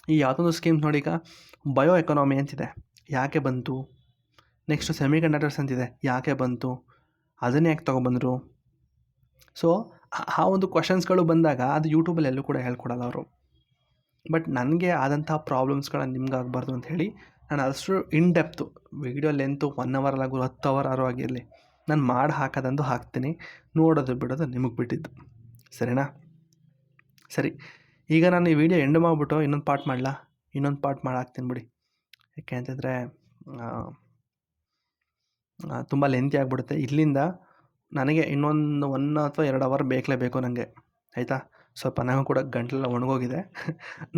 ಈ ಯಾವುದೊಂದು ಸ್ಕೀಮ್ಸ್ ನೋಡಿ, ಈಗ ಬಯೋ ಎಕಾನಮಿ ಅಂತಿದೆ, ಯಾಕೆ ಬಂತು? ನೆಕ್ಸ್ಟು ಸೆಮಿ ಕಂಡಕ್ಟರ್ಸ್ ಅಂತಿದೆ, ಯಾಕೆ ಬಂತು? ಅದನ್ನೇ ಯಾಕೆ ತೊಗೊಬಂದರು? ಸೊ ಆ ಒಂದು ಕ್ವಶನ್ಸ್ಗಳು ಬಂದಾಗ ಅದು ಯೂಟ್ಯೂಬಲ್ಲಿ ಎಲ್ಲೂ ಕೂಡ ಹೇಳ್ಕೊಡಲ್ಲ ಅವರು. ಬಟ್ ನನಗೆ ಆದಂಥ ಪ್ರಾಬ್ಲಮ್ಸ್ಗಳನ್ನ ನಿಮ್ಗೆ ಆಗಬಾರ್ದು ಅಂತ ಹೇಳಿ ನಾನು ಅಷ್ಟು ಇನ್ ಡೆಪ್ತು ವೀಡಿಯೋ ಲೆಂತು 1 ಅವರ್ ಆಗು 10 ಅವರ್ ಆರು ಆಗಿರಲಿ, ನಾನು ಮಾಡಿ ಹಾಕೋದಂದು ಹಾಕ್ತೀನಿ. ನೋಡೋದು ಬಿಡೋದು ನಿಮಗೆ ಬಿಟ್ಟಿದ್ದು, ಸರಿನಾ? ಸರಿ, ಈಗ ನಾನು ಈ ವಿಡಿಯೋ ಎಂಡ್ ಮಾಡಿಬಿಟ್ಟು ಇನ್ನೊಂದು ಪಾರ್ಟ್ ಮಾಡಲಾ? ಇನ್ನೊಂದು ಪಾರ್ಟ್ ಮಾಡಿ ಹಾಕ್ತೀನಿ ಬಿಡಿ. ಯಾಕೆ ಅಂತಂದರೆ ತುಂಬ ಲೆಂತಿ ಆಗಿಬಿಡುತ್ತೆ. ಇಲ್ಲಿಂದ ನನಗೆ ಇನ್ನೊಂದು 1 ಅಥವಾ 2 ಅವರ್ ಬೇಕು ನನಗೆ, ಆಯಿತಾ? ಸ್ವಲ್ಪ ನನಗೂ ಕೂಡ ಗಂಟಲೆಲ್ಲ ಒಣಗೋಗಿದೆ.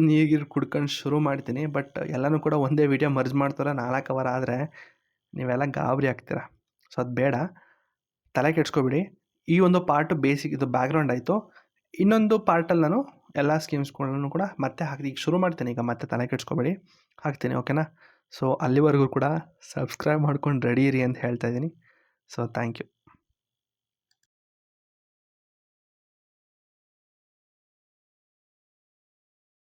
ನೀರು ಕುಡ್ಕೊಂಡು ಶುರು ಮಾಡ್ತೀನಿ. ಬಟ್ ಎಲ್ಲನೂ ಕೂಡ ಒಂದೇ ವೀಡಿಯೋ ಮರ್ಜ್ ಮಾಡ್ತಾರೆ 4 ಅವರ್ ಆದರೆ ನೀವೆಲ್ಲ ಗಾಬರಿ ಆಗ್ತೀರ. ಸೊ ಅದು ಬೇಡ, ತಲೆ ಕೆಡಿಸ್ಕೊಬಿಡಿ. ಈ ಒಂದು ಪಾರ್ಟು ಬೇಸಿಕ್, ಇದು ಬ್ಯಾಕ್ಗ್ರೌಂಡ್ ಆಯಿತು. ಇನ್ನೊಂದು ಪಾರ್ಟಲ್ಲಿ ನಾನು ಎಲ್ಲ ಸ್ಕೀಮ್ಸ್ಗಳನ್ನು ಕೂಡ ಮತ್ತೆ ಹಾಕ್ತೀನಿ. ಈಗ ಶುರು ಮಾಡ್ತೀನಿ, ಈಗ ಮತ್ತೆ ತಲೆ ಕೆಡಿಸ್ಕೊಬೇಡಿ, ಹಾಕ್ತೀನಿ, ಓಕೆನಾ? ಸೊ ಅಲ್ಲಿವರೆಗೂ ಕೂಡ ಸಬ್ಸ್ಕ್ರೈಬ್ ಮಾಡ್ಕೊಂಡು ರೆಡಿ ಇರಿ ಅಂತ ಹೇಳ್ತಾ ಇದ್ದೀನಿ. So thank you.